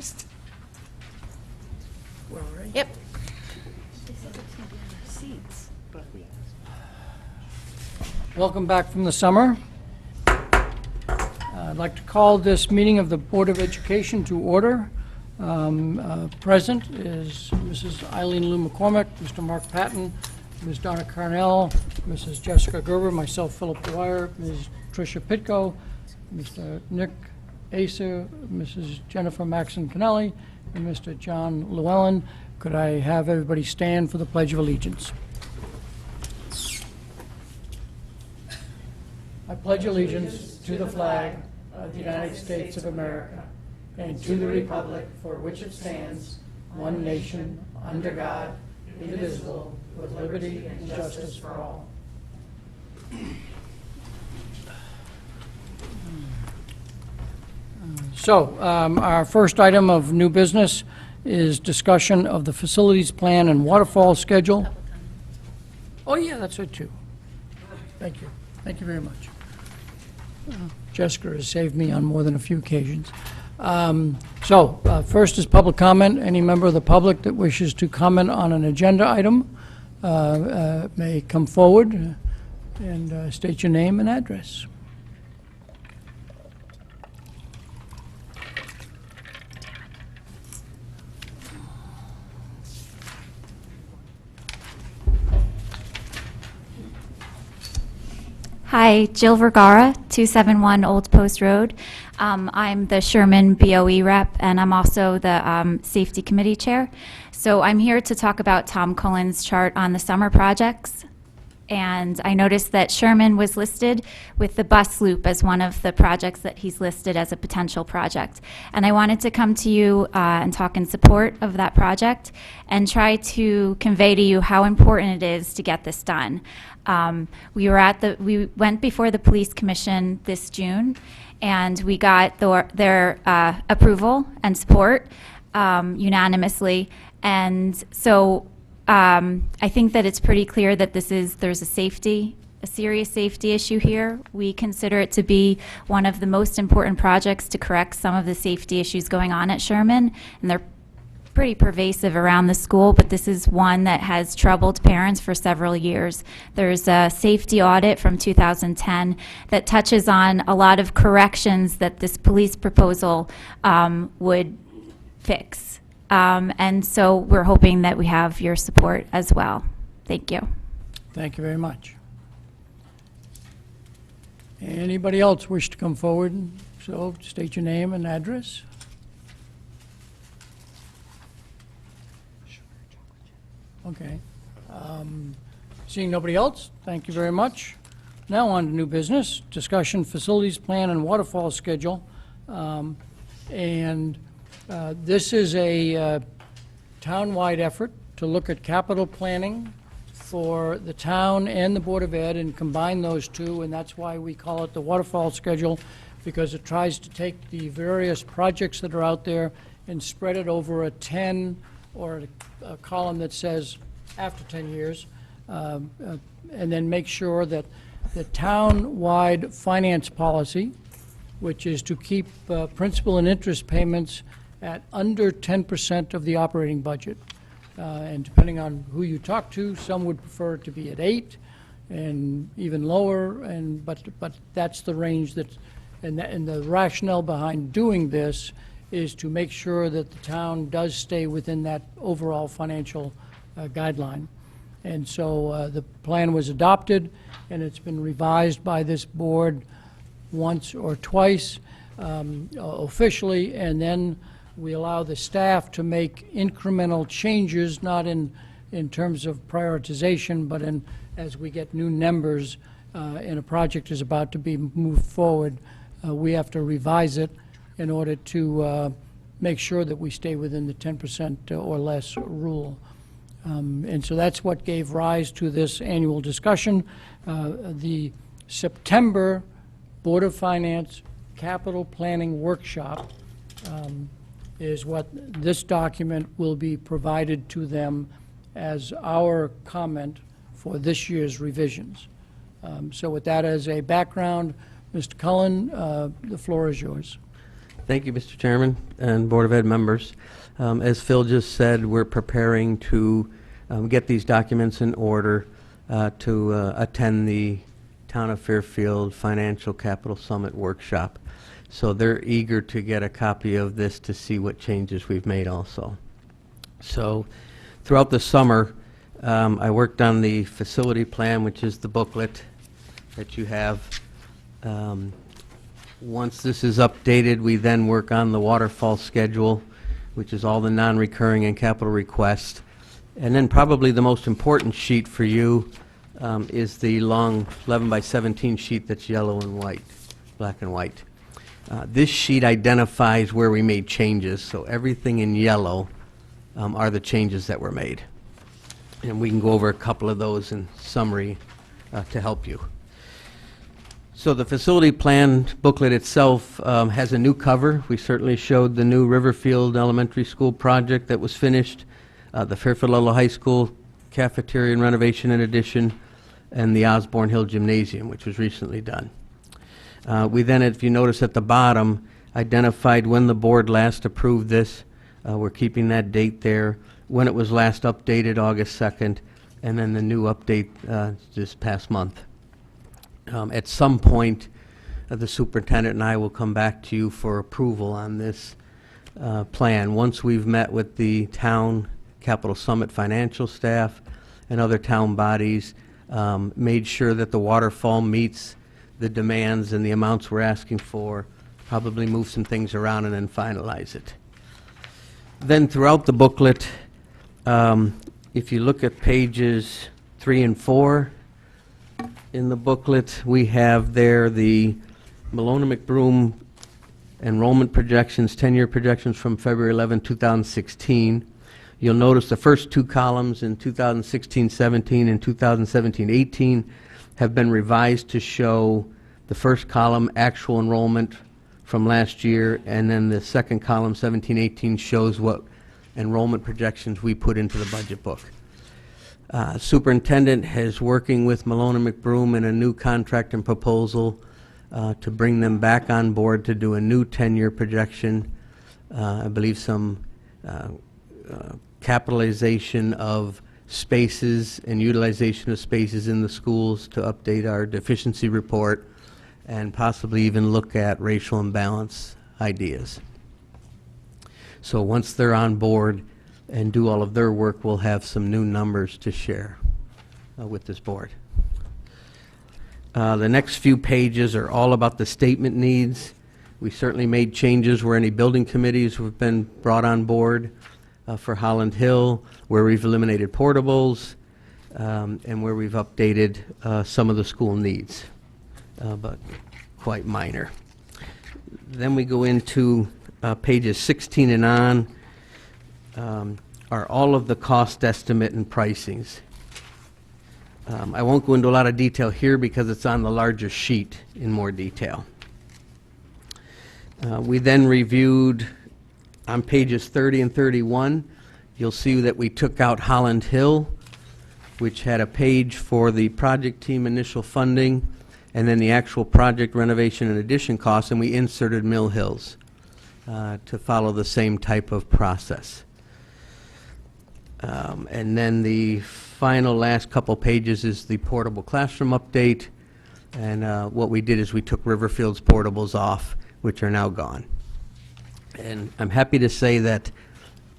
closed. We're all right? Yep. Welcome back from the summer. I'd like to call this meeting of the Board of Education to order. Present is Mrs. Eileen Lou McCormick, Mr. Mark Patton, Ms. Donna Carnell, Mrs. Jessica Gerber, myself, Philip Dwyer, Ms. Tricia Pitko, Mr. Nick Asa, Mrs. Jennifer Maxon Kennelly, and Mr. John Llewellyn. Could I have everybody stand for the Pledge of Allegiance? I pledge allegiance to the flag of the United States of America and to the republic for which it stands, one nation, under God, indivisible, with liberty and justice for all. So, our first item of new business is discussion of the facilities plan and waterfall schedule. Oh, yeah, that's it too. Thank you. Thank you very much. Jessica has saved me on more than a few occasions. First is public comment. Any member of the public that wishes to comment on an agenda item may come forward and state your name and address. Hi, Jill Vergara, 271 Old Post Road. I'm the Sherman BOE rep, and I'm also the Safety Committee Chair. So I'm here to talk about Tom Cullen's chart on the summer projects. And I noticed that Sherman was listed with the bus loop as one of the projects that he's listed as a potential project. And I wanted to come to you and talk in support of that project and try to convey to you how important it is to get this done. We went before the Police Commission this June, and we got their approval and support unanimously. And so I think that it's pretty clear that there's a serious safety issue here. We consider it to be one of the most important projects to correct some of the safety issues going on at Sherman, and they're pretty pervasive around the school, but this is one that has troubled parents for several years. There's a safety audit from 2010 that touches on a lot of corrections that this police proposal would fix. And so we're hoping that we have your support as well. Thank you. Thank you very much. Anybody else wish to come forward? So state your name and address. Okay. Seeing nobody else, thank you very much. Now on to new business, discussion facilities plan and waterfall schedule. This is a town-wide effort to look at capital planning for the town and the Board of Ed and combine those two, and that's why we call it the waterfall schedule, because it tries to take the various projects that are out there and spread it over a 10 or a column that says after 10 years, and then make sure that the town-wide finance policy, which is to keep principal and interest payments at under 10% of the operating budget. And depending on who you talk to, some would prefer it to be at 8 and even lower, but that's the range that, and the rationale behind doing this is to make sure that the town does stay within that overall financial guideline. And so the plan was adopted, and it's been revised by this board once or twice officially, and then we allow the staff to make incremental changes, not in terms of prioritization, but as we get new numbers and a project is about to be moved forward, we have to revise it in order to make sure that we stay within the 10% or less rule. And so that's what gave rise to this annual discussion. The September Board of Finance Capital Planning Workshop is what this document will be provided to them as our comment for this year's revisions. So with that as a background, Mr. Cullen, the floor is yours. Thank you, Mr. Chairman and Board of Ed members. As Phil just said, we're preparing to get these documents in order to attend the Town of Fairfield Financial Capital Summit Workshop. So they're eager to get a copy of this to see what changes we've made also. So throughout the summer, I worked on the facility plan, which is the booklet that you have. Once this is updated, we then work on the Waterfall schedule, which is all the non-recurring and capital requests. And then probably the most important sheet for you is the long 11 by 17 sheet that's yellow and white, black and white. This sheet identifies where we made changes, so everything in yellow are the changes that were made. And we can go over a couple of those in summary to help you. So the facility plan booklet itself has a new cover. We certainly showed the new Riverfield Elementary School project that was finished, the Fairfield Ludlow High School cafeteria and renovation and addition, and the Osborne Hill Gymnasium, which was recently done. We then, if you notice at the bottom, identified when the board last approved this. We're keeping that date there. When it was last updated, August 2nd, and then the new update this past month. At some point, the superintendent and I will come back to you for approval on this plan. Once we've met with the town Capital Summit financial staff and other town bodies, made sure that the Waterfall meets the demands and the amounts we're asking for, probably move some things around and then finalize it. Then throughout the booklet, if you look at pages 3 and 4, in the booklet, we have there the Malone McBroom enrollment projections, 10-year projections from February 11, 2016. You'll notice the first two columns in 2016-17 and 2017-18 have been revised to show the first column, actual enrollment from last year, and then the second column, 17-18, shows what enrollment projections we put into the budget book. Superintendent is working with Malone and McBroom in a new contract and proposal to bring them back on board to do a new 10-year projection. I believe some capitalization of spaces and utilization of spaces in the schools to update our deficiency report and possibly even look at racial imbalance ideas. So once they're on board and do all of their work, we'll have some new numbers to share with this board. The next few pages are all about the statement needs. We certainly made changes where any building committees have been brought on board for Holland Hill, where we've eliminated portables, and where we've updated some of the school needs, but quite minor. Then we go into pages 16 and on, are all of the cost estimate and pricings. I won't go into a lot of detail here because it's on the larger sheet in more detail. We then reviewed on pages 30 and 31. You'll see that we took out Holland Hill, which had a page for the project team initial funding and then the actual project renovation and addition costs, and we inserted Mill Hills to follow the same type of process. And then the final last couple pages is the portable classroom update, and what we did is we took Riverfield's portables off, which are now gone. And I'm happy to say that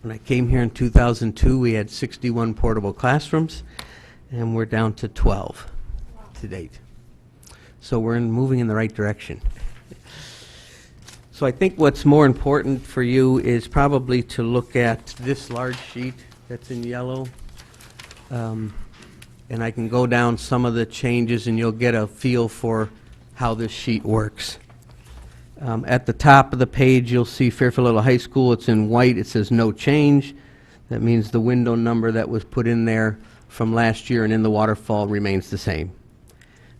when I came here in 2002, we had 61 portable classrooms, and we're down to 12 to date. So we're moving in the right direction. So I think what's more important for you is probably to look at this large sheet that's in yellow. And I can go down some of the changes and you'll get a feel for how this sheet works. At the top of the page, you'll see Fairfield Little High School. It's in white. It says no change. That means the window number that was put in there from last year and in the Waterfall remains the same.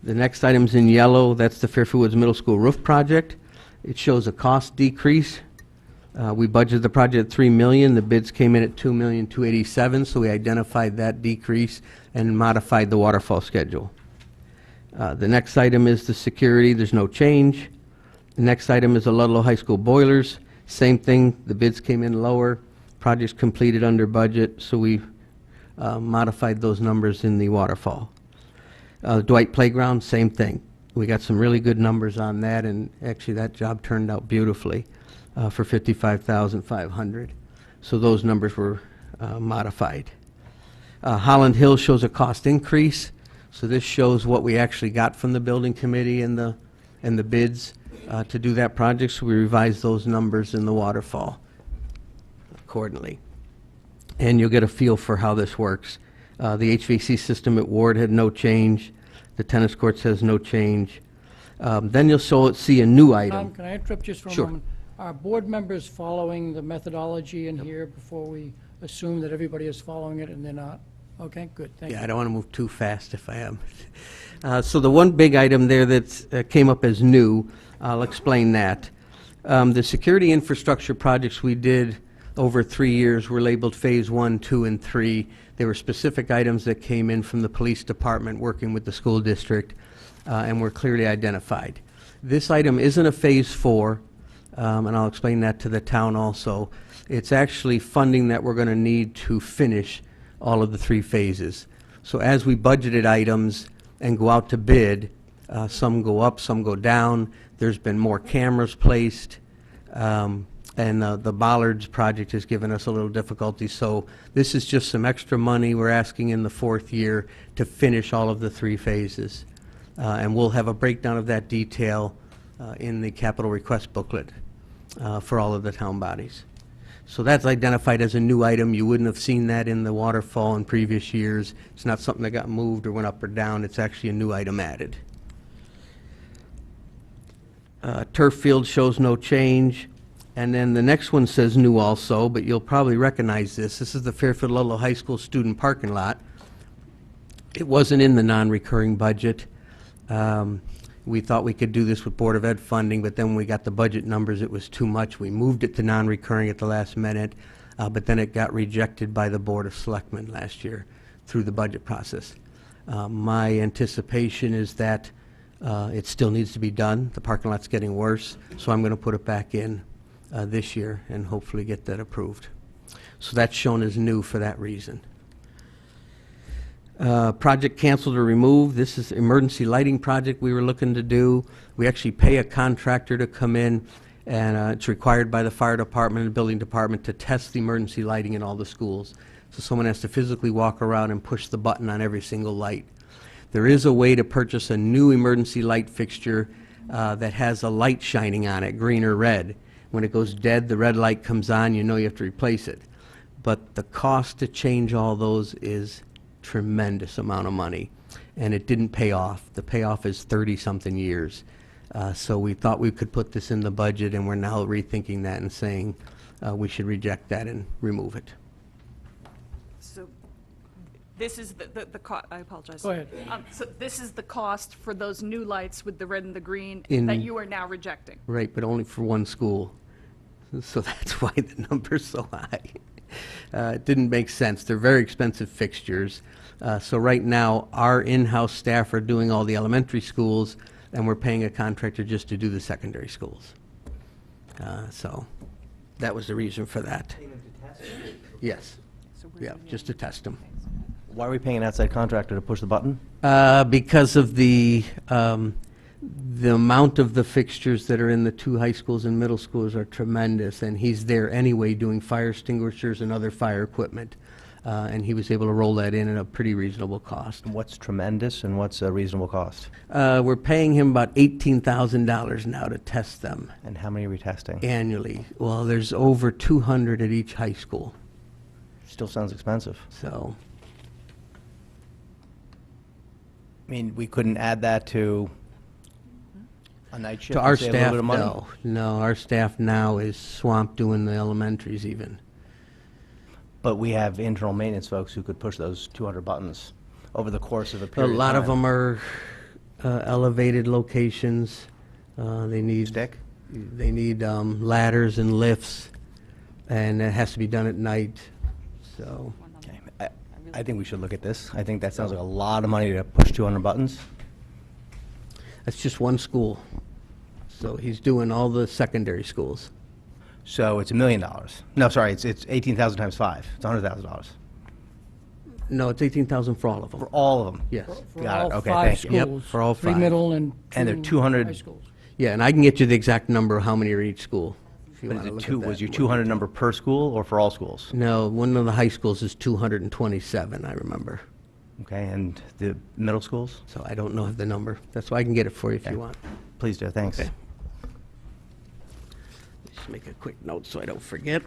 The next item's in yellow. That's the Fairfield Woods Middle School roof project. It shows a cost decrease. We budgeted the project at $3 million. The bids came in at $2,287,000, so we identified that decrease and modified the Waterfall schedule. The next item is the security. There's no change. The next item is the Ludlow High School boilers. Same thing, the bids came in lower, projects completed under budget, so we modified those numbers in the waterfall. Dwight Playground, same thing. We got some really good numbers on that, and actually that job turned out beautifully for $55,500. So those numbers were modified. Holland Hill shows a cost increase, so this shows what we actually got from the building committee and the bids to do that project, so we revised those numbers in the waterfall accordingly. And you'll get a feel for how this works. The HVAC system at Ward had no change. The tennis courts has no change. Then you'll see a new Tom, item. can I interrupt just for a Sure. moment? Are board members following the methodology in here before we assume that everybody is following it and they're not? Okay, good, thank you. Yeah, I don't want to move too fast if I am. So the one big item there that came up as new, I'll explain that. The security infrastructure projects we did over 3 years were labeled Phase 1, 2, and 3. They were specific items that came in from the police department working with the school district and were clearly identified. This item isn't a Phase 4, and I'll explain that to the town also. It's actually funding that we're going to need to finish all of the 3 phases. So as we budgeted items and go out to bid, some go up, some go down. There's been more cameras placed, and the Bollards project has given us a little difficulty. So this is just some extra money we're asking in the 4th year to finish all of the 3 phases. And we'll have a breakdown of that detail in the capital request booklet for all of the town bodies. So that's identified as a new item. You wouldn't have seen that in the waterfall in previous years. It's not something that got moved or went up or down. It's actually a new item added. Turf field shows no change. And then the next one says new also, but you'll probably recognize this. This is the Fairfield Ludlow High School student parking lot. It wasn't in the non-recurring budget. We thought we could do this with Board of Ed funding, but then when we got the budget numbers, it was too much. We moved it to non-recurring at the last minute, but then it got rejected by the Board of Selectmen last year through the budget process. My anticipation is that it still needs to be done. The parking lot's getting worse, so I'm going to put it back in this year and hopefully get that approved. So that's shown as new for that reason. Project canceled or removed. This is emergency lighting project we were looking to do. We actually pay a contractor to come in, and it's required by the fire department and building department to test the emergency lighting in all the schools. So someone has to physically walk around and push the button on every single light. There is a way to purchase a new emergency light fixture that has a light shining on it, green or red. When it goes dead, the red light comes on, you know you have to replace it. But the cost to change all those is tremendous amount of money, and it didn't pay off. The payoff is 30-something years. So we thought we could put this in the budget, and we're now rethinking that and saying we should reject that and remove it. So this is the cost, I apologize. Go ahead. So this is the cost for those new lights with the red and the green In- that you are now rejecting? Right, but only for one school. So that's why the number's so high. It didn't make sense. They're very expensive fixtures. So right now, our in-house staff are doing all the elementary schools, and we're paying a contractor just to do the secondary schools. So that was the reason for that. Yes. So we're Yeah, gonna- just to test them. Why are we paying an outside contractor to push the button? Because of the amount of the fixtures that are in the 2 high schools and middle schools are tremendous, and he's there anyway doing fire extinguishers and other fire equipment. And he was able to roll that in at a pretty reasonable cost. What's tremendous and what's a reasonable cost? We're paying him about $18,000 now to test them And how many are we testing? annually. Well, there's over 200 at each high school, Still sounds expensive. so. I mean, we couldn't add that to a night shift To our and save a little staff, bit of money? no, our staff now is swamped doing the elementaries even. But we have internal maintenance folks who could push those 200 buttons over the course of a A period of time. lot of them are elevated locations. They need. Stick? They need ladders and lifts, and it has to be done at night, so. Okay. I think we should look at this. I think that sounds like a lot of money to push 200 buttons. That's just one school. So he's doing all the secondary schools. So it's $1 million. No, sorry, it's 18,000 times 5. It's $100,000 No, it's 18,000 for all of them. for all of them. Yes. For Got it. all Okay, five thank you. Yep, schools. for all 3 five. middle and And they're 2 200 high schools. Yeah, and I can get you the exact number of how many are each school. If you But want is to it look two? at that Was your in more 200 detail. number per school or for all schools? No, one of the high schools is 227, I remember. Okay, and the middle schools? So I don't know the number. That's why I can get it for you if you want. Please do. Thanks. Okay. Just make a quick note so I don't forget.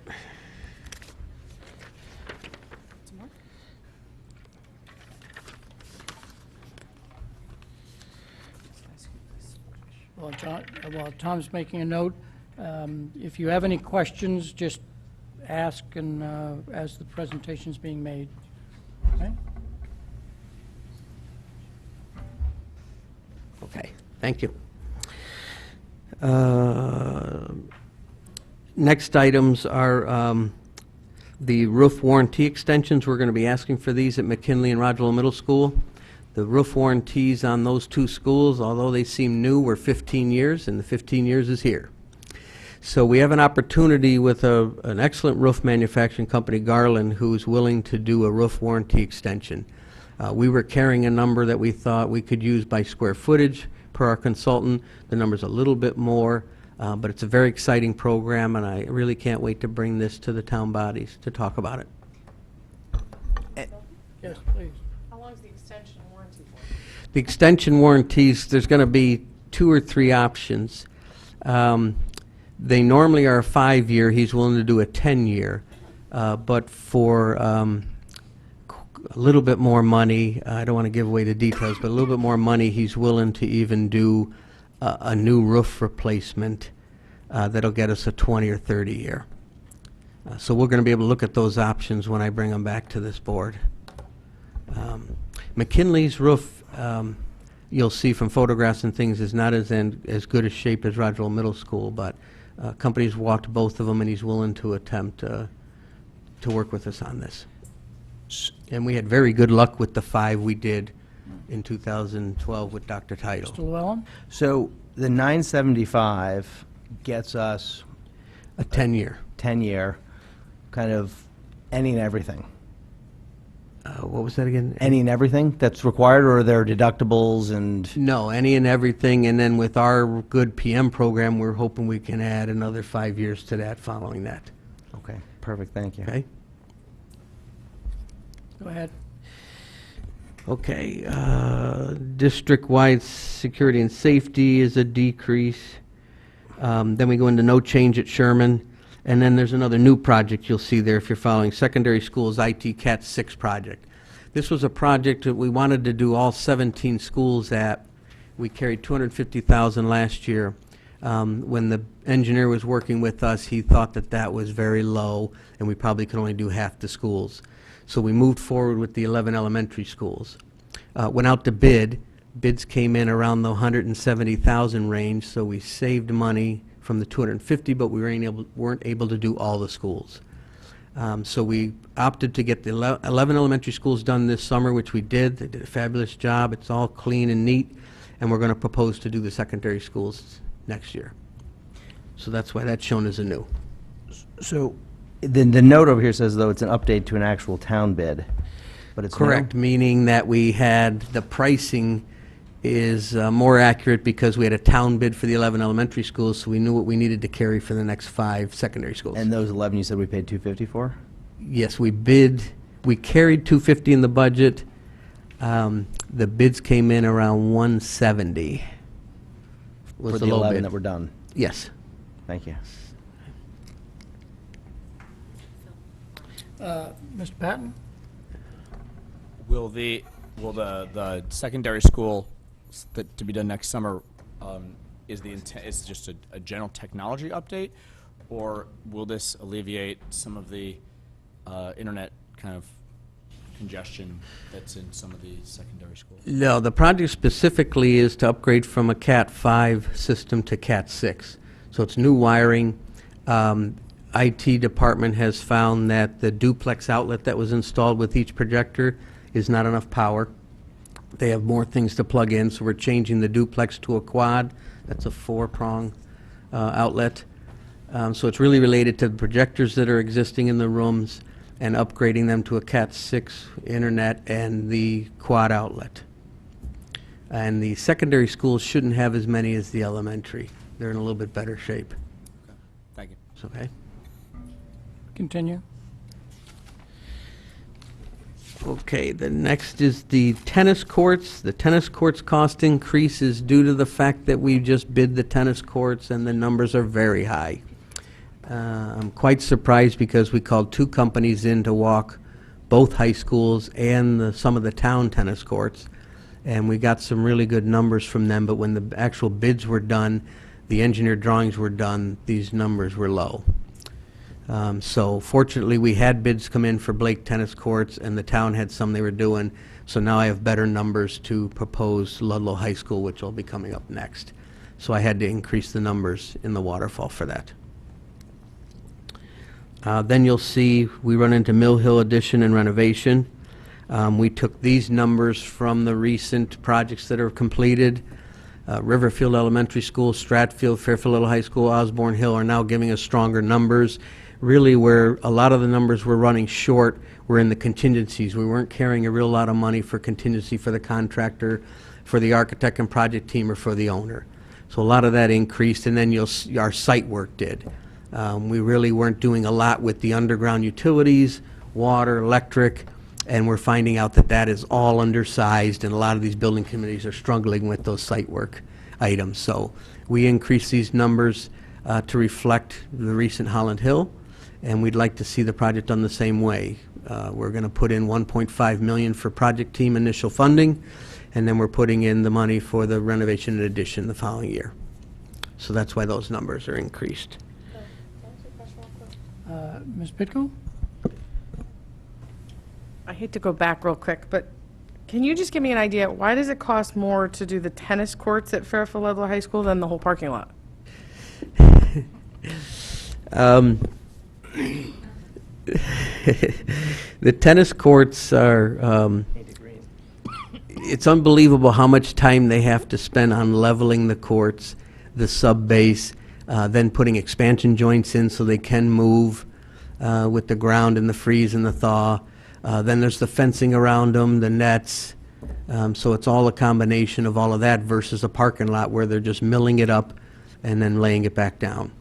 While Tom's making a note, if you have any questions, just ask and, as the presentation's being made. Okay? Okay, thank you. Next items are the roof warranty extensions. We're going to be asking for these at McKinley and Roger Middle School. The roof warranties on those two schools, although they seem new, were 15 years, and the 15 years is here. So we have an opportunity with an excellent roof manufacturing company, Garland, who's willing to do a roof warranty extension. We were carrying a number that we thought we could use by square footage per our consultant. The number's a little bit more, but it's a very exciting program, and I really can't wait to bring this to the town bodies to talk about it. Yes, please. How long is the extension warranty for? The extension warranties, there's going to be 2 or 3 options. They normally are a 5-year. He's willing to do a 10-year. But for a little bit more money, I don't want to give away the details, but a little bit more money, he's willing to even do a new roof replacement that'll get us a 20 or 30-year. So we're going to be able to look at those options when I bring them back to this board. McKinley's roof, you'll see from photographs and things, is not as good a shape as Roger Middle School, but company's walked both of them, and he's willing to attempt to work with us on this. And we had very good luck with the 5 we did in 2012 with Dr. Title. Mr. Llewellyn? So the 975 gets us A 10-year. 10-year, kind of any and everything. What was that again? Any and everything that's required, or are there deductibles and? No, any and everything, and then with our good PM program, we're hoping we can add another 5 years to that following that. Okay, perfect, thank you. Okay? Go ahead. Okay, district-wide security and safety is a decrease. Then we go into no change at Sherman. And then there's another new project you'll see there if you're following, secondary schools ICAT6 Project. This was a project that we wanted to do all 17 schools at. We carried $250,000 last year. When the engineer was working with us, he thought that that was very low, and we probably could only do half the schools. So we moved forward with the 11 elementary schools. Went out to bid. Bids came in around the $170,000 range, so we saved money from the 250, but we weren't able to do all the schools. So we opted to get the 11 elementary schools done this summer, which we did. They did a fabulous job. It's all clean and neat, and we're going to propose to do the secondary schools next year. So that's why that's shown as a new. So the note over here says, though, it's an update to an actual town bid, but it's new? Correct, meaning that we had the pricing is more accurate because we had a town bid for the 11 elementary schools, so we knew what we needed to carry for the next 5 secondary schools. And those 11 you said we paid $250 for? Yes, we carried $250 in the budget. The bids came in around $170. Was For the the low 11 bid. that were done? Yes. Thank you. Mr. Patton? Will the secondary school to be done next summer, is the intent, is just a general technology update, or will this alleviate some of the internet kind of congestion that's in some of the secondary schools? No, the project specifically is to upgrade from a Cat5 system to Cat6. So it's new wiring. IT department has found that the duplex outlet that was installed with each projector is not enough power. They have more things to plug in, so we're changing the duplex to a quad. That's a 4-prong outlet. So it's really related to the projectors that are existing in the rooms and upgrading them to a Cat6 internet and the quad outlet. And the secondary schools shouldn't have as many as the elementary. They're in a little bit better shape. Thank you. It's okay. Continue. Okay, the next is the tennis courts. The tennis courts cost increase is due to the fact that we just bid the tennis courts and the numbers are very high. I'm quite surprised because we called 2 companies in to walk both high schools and some of the town tennis courts, and we got some really good numbers from them, but when the actual bids were done, the engineered drawings were done, these numbers were low. So fortunately, we had bids come in for Blake tennis courts, and the town had some they were doing, so now I have better numbers to propose Ludlow High School, which will be coming up next. So I had to increase the numbers in the Waterfall for that. Then you'll see we run into Mill Hill addition and renovation. We took these numbers from the recent projects that are completed. Riverfield Elementary School, Stratfield, Fairfield Little High School, Osborne Hill are now giving us stronger numbers. Really, where a lot of the numbers were running short were in the contingencies. We weren't carrying a real lot of money for contingency for the contractor, for the architect and project team, or for the owner. So a lot of that increased, and then you'll see our site work did. We really weren't doing a lot with the underground utilities, water, electric, and we're finding out that that is all undersized, and a lot of these building committees are struggling with those site work items. So we increased these numbers to reflect the recent Holland Hill, and we'd like to see the project done the same way. We're going to put in $1.5 million for project team initial funding, and then we're putting in the money for the renovation and addition the following year. So that's why those numbers are increased. Ms. Pitko? I hate to go back real quick, but can you just give me an idea, why does it cost more to do the tennis courts at Fairfield Ludlow High School than the whole parking lot? The tennis courts are, it's unbelievable how much time they have to spend on leveling the courts, the sub-base, then putting expansion joints in so they can move with the ground and the freeze and the thaw. Then there's the fencing around them, the nets. So it's all a combination of all of that versus a parking lot where they're just milling it up and then laying it back down.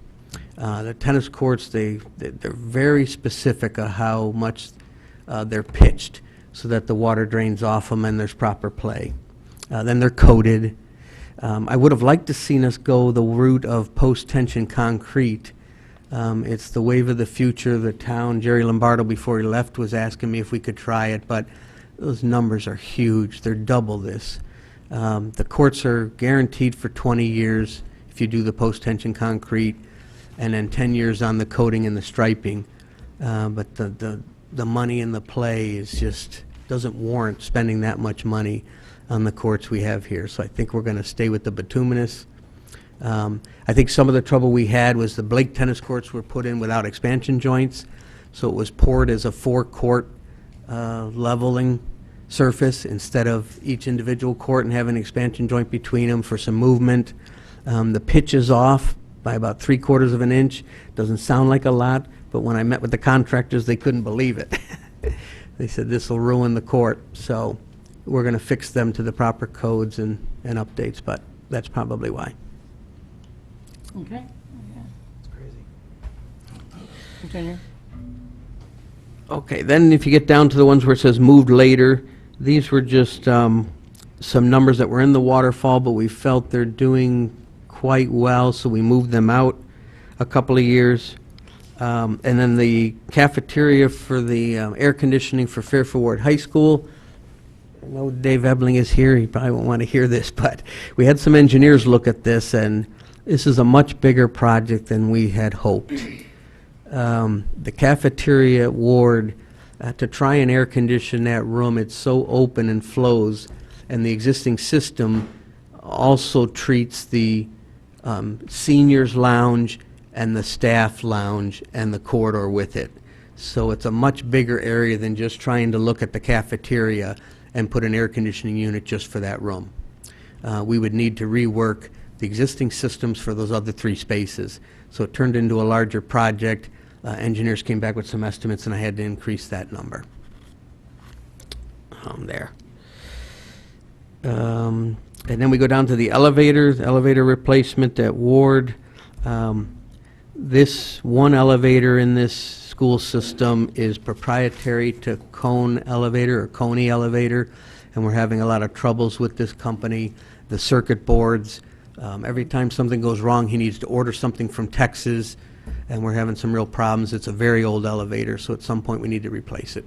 The tennis courts, they're very specific of how much they're pitched so that the water drains off them and there's proper play. Then they're coated. I would have liked to seen us go the route of post-tension concrete. It's the wave of the future. The town, Jerry Lombardo, before he left, was asking me if we could try it, but those numbers are huge. They're double this. The courts are guaranteed for 20 years if you do the post-tension concrete, and then 10 years on the coating and the striping. But the money and the play is just doesn't warrant spending that much money on the courts we have here. So I think we're going to stay with the bituminous. I think some of the trouble we had was the Blake tennis courts were put in without expansion joints, so it was poured as a 4-court leveling surface instead of each individual court and having an expansion joint between them for some movement. The pitch is off by about 3/4 of an inch. Doesn't sound like a lot, but when I met with the contractors, they couldn't believe it. They said this will ruin the court, so we're going to fix them to the proper codes and updates, but that's probably why. Okay. Continue. Okay, then if you get down to the ones where it says moved later, these were just some numbers that were in the waterfall, but we felt they're doing quite well, so we moved them out a couple of years. And then the cafeteria for the air conditioning for Fairfield Ward High School. I know Dave Ebling is here, he probably won't want to hear this, but we had some engineers look at this, and this is a much bigger project than we had hoped. The cafeteria ward, to try and air condition that room, it's so open and flows, and the existing system also treats the seniors lounge and the staff lounge and the corridor with it. So it's a much bigger area than just trying to look at the cafeteria and put an air conditioning unit just for that room. We would need to rework the existing systems for those other 3 spaces. So it turned into a larger project. Engineers came back with some estimates, and I had to increase that number. There. And then we go down to the elevator replacement at Ward. This one elevator in this school system is proprietary to Cone Elevator or Coney Elevator, and we're having a lot of troubles with this company. The circuit boards, every time something goes wrong, he needs to order something from Texas, and we're having some real problems. It's a very old elevator, so at some point we need to replace it.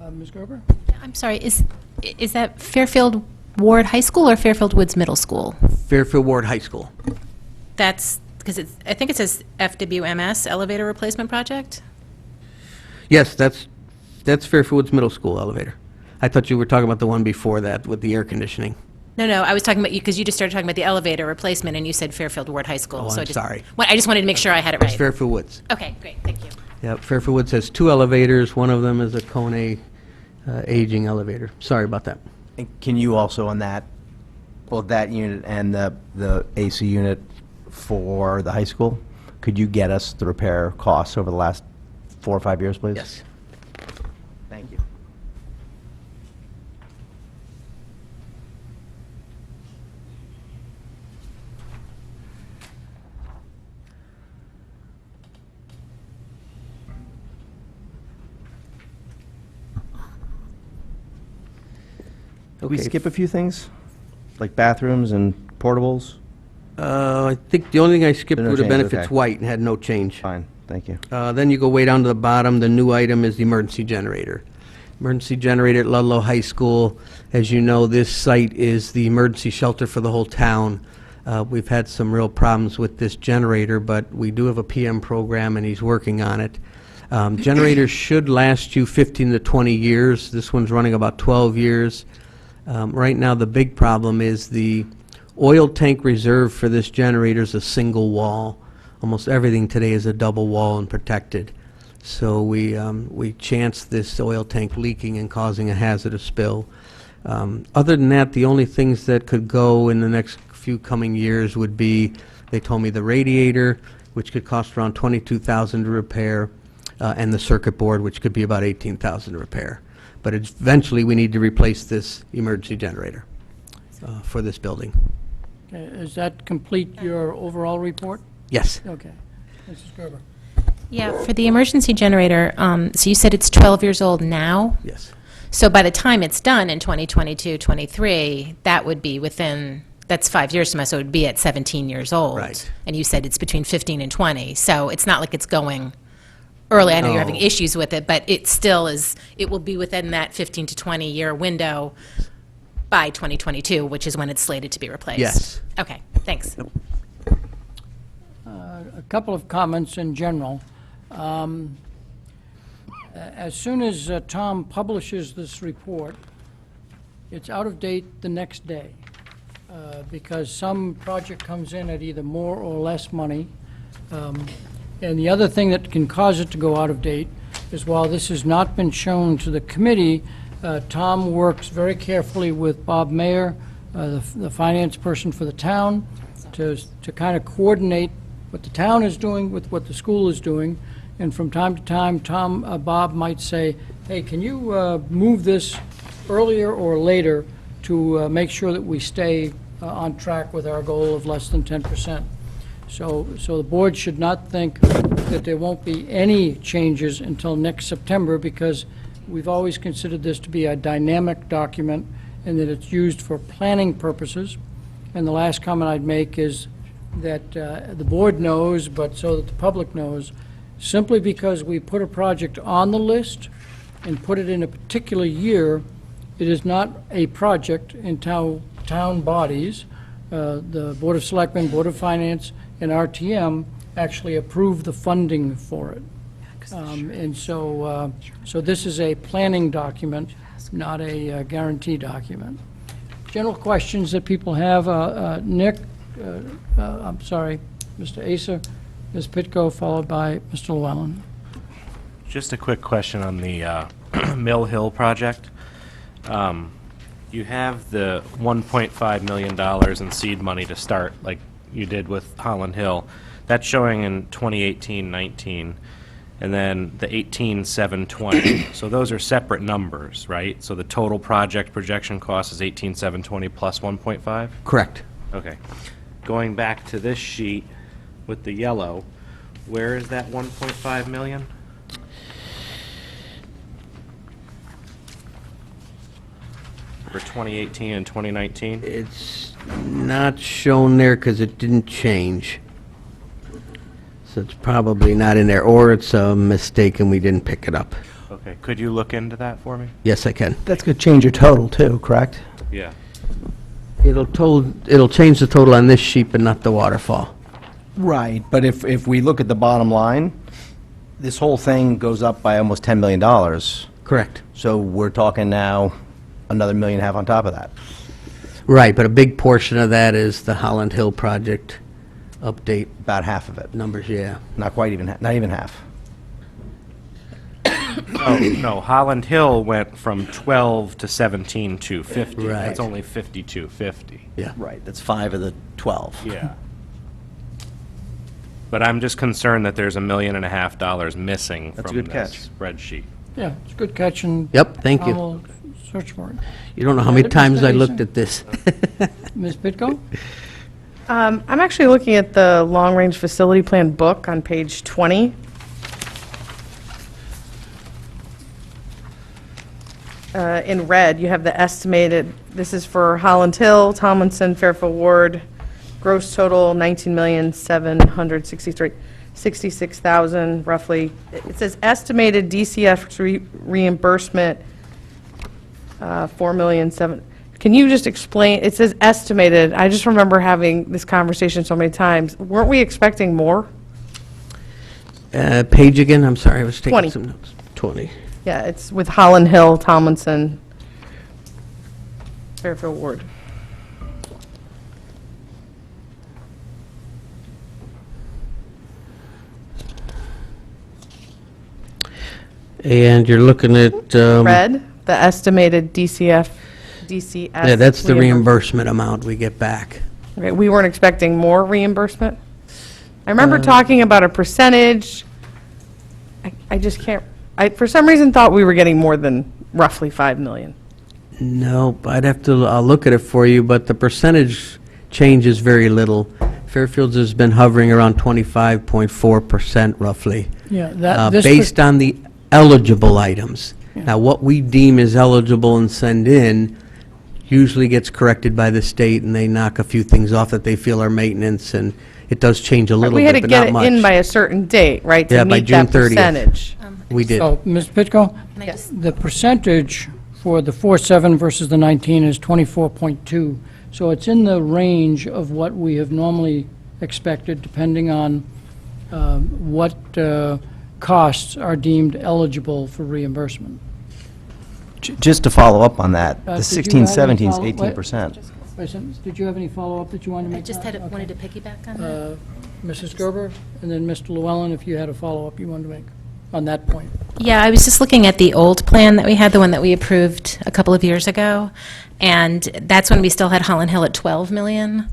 Ms. Gerber? I'm sorry, is that Fairfield Ward High School or Fairfield Woods Middle School? Fairfield Ward High School. That's, because I think it says FWMS, Elevator Replacement Project? Yes, that's Fairfield Woods Middle School elevator. I thought you were talking about the one before that with the air conditioning. No, I was talking about you, because you just started talking about the elevator replacement, and you said Fairfield Ward High School. Oh, so I'm sorry. I just wanted to make sure I had it It's right. Fairfield Woods. Okay, great, thank you. Yeah, Fairfield Woods has 2 elevators. One of them is a Kone aging elevator. Sorry about that. And can you also on that, well, that unit and the AC unit for the high school, could you get us the repair costs over the last 4 or 5 years, please? Yes. Thank you. Did we Okay. skip a few things? Like bathrooms and portables? I think the only thing I skipped No would have been change, if it's okay. white and had no change. Fine, thank you. Then you go way down to the bottom. The new item is the emergency generator. Emergency generator at Ludlow High School. As you know, this site is the emergency shelter for the whole town. We've had some real problems with this generator, but we do have a PM program, and he's working on it. Generators should last you 15 to 20 years. This one's running about 12 years. Right now, the big problem is the oil tank reserve for this generator is a single wall. Almost everything today is a double wall and protected. So we chance this oil tank leaking and causing a hazardous spill. Other than that, the only things that could go in the next few coming years would be, they told me, the radiator, which could cost around $22,000 to repair, and the circuit board, which could be about $18,000 to repair. But eventually, we need to replace this emergency generator for this building. Okay, does that complete your overall report? Yes. Okay. Mrs. Gerber? Yeah, for the emergency generator, so you said it's 12 years old now? Yes. So by the time it's done in 2022, 23, that would be within, that's 5 years from now, so it would be at 17 years old. Right. And you said it's between 15 and 20, so it's not like it's going early. I know you're having No. issues with it, but it still is, it will be within that 15 to 20-year window by 2022, which is when it's slated to be replaced. Yes. Okay, thanks. A couple of comments in general. As soon as Tom publishes this report, it's out of date the next day, because some project comes in at either more or less money. And the other thing that can cause it to go out of date is, while this has not been shown to the committee, Tom works very carefully with Bob Mayer, the finance person for the town, to kind of coordinate what the town is doing with what the school is doing. And from time to time, Bob might say, hey, can you move this earlier or later to make sure that we stay on track with our goal of less than 10%. So the board should not think that there won't be any changes until next September, because we've always considered this to be a dynamic document and that it's used for planning purposes. And the last comment I'd make is that the board knows, but so that the public knows, simply because we put a project on the list and put it in a particular year, it is not a project in town bodies. The Board of Selectmen, Board of Finance, and RTM actually approve the funding for it. And so this is a planning document, not a guarantee document. General questions that people have, Nick, I'm sorry, Mr. Asa, Ms. Pitko, followed by Mr. Llewellyn. Just a quick question on the Mill Hill project. You have the $1.5 million in seed money to start, like, you did with Holland Hill, that's showing in 2018-19, and then the 18,720. So those are separate numbers, right? So the total project projection cost is 18,720 plus 1.5? Correct. Okay. Going back to this sheet with the yellow, where is that 1.5 million? For 2018 and 2019? It's not shown there because it didn't change. So it's probably not in there, or it's a mistake and we didn't pick it up. Okay, could you look into that for me? Yes, I can. That's going to change your total too, correct? Yeah. It'll change the total on this sheet, but not the waterfall. Right, but if we look at the bottom line, this whole thing goes up by almost $10 million. Correct. So we're talking now another $1.5 million on top of that. Right, but a big portion of that is the Holland Hill project update About half of it. numbers, yeah. Not quite even, not even half. No, Holland Hill went from 12 to 17,250. Right. That's only 5250. Yeah. Right, that's 5 of the 12. Yeah. But I'm just concerned that there's $1.5 million missing That's a from good this catch. spreadsheet. Yeah, it's a good catch, and Yep, thank I you. will search for it. You don't know how many Mr. times I looked Mason? at this. Ms. Pitko? I'm actually looking at the long-range facility plan book on page 20. In red, you have the estimated, this is for Holland Hill, Tomlinson, Fairfield Ward, gross total 19,766,000 roughly. It says estimated DCF reimbursement, 4,000,007. Can you just explain, it says estimated, I just remember having this conversation so many times. Weren't we expecting more? Page again, I'm sorry, I was taking 20. some notes. 20. Yeah, it's with Holland Hill, Tomlinson, Fairfield Ward. And you're looking at... Red, the estimated DCS. Yeah, that's the reimbursement amount we get back. Okay, we weren't expecting more reimbursement? I remember talking about a percentage. I just can't, I, for some reason, thought we were getting more than roughly 5 million. Nope, I'll look at it for you, but the percentage changes very little. Fairfields has been hovering around 25.4% roughly, Yeah, that, this... based on the eligible items. Now, what we deem is eligible and send in usually gets corrected by the state, and they knock a few things off that they feel are maintenance, and it does change a little We had to bit, but get not it much. in by a certain date, right? Yeah, To by meet June that 30th. percentage. We did. So, Ms. Pitko, Can I just- the percentage for the 4.7 versus the 19 is 24.2. So it's in the range of what we have normally expected, depending on what costs are deemed eligible for reimbursement. Just to follow up on that, the did you 16, have any 17 is follow- 18%. Wait a second, did you have any follow-up that you wanted to I make? just Okay. wanted to piggyback on that. Mrs. Gerber, and then Mr. Llewellyn, if you had a follow-up you wanted to make on that point. Yeah, I was just looking at the old plan that we had, the one that we approved a couple of years ago, and that's when we still had Holland Hill at 12 million,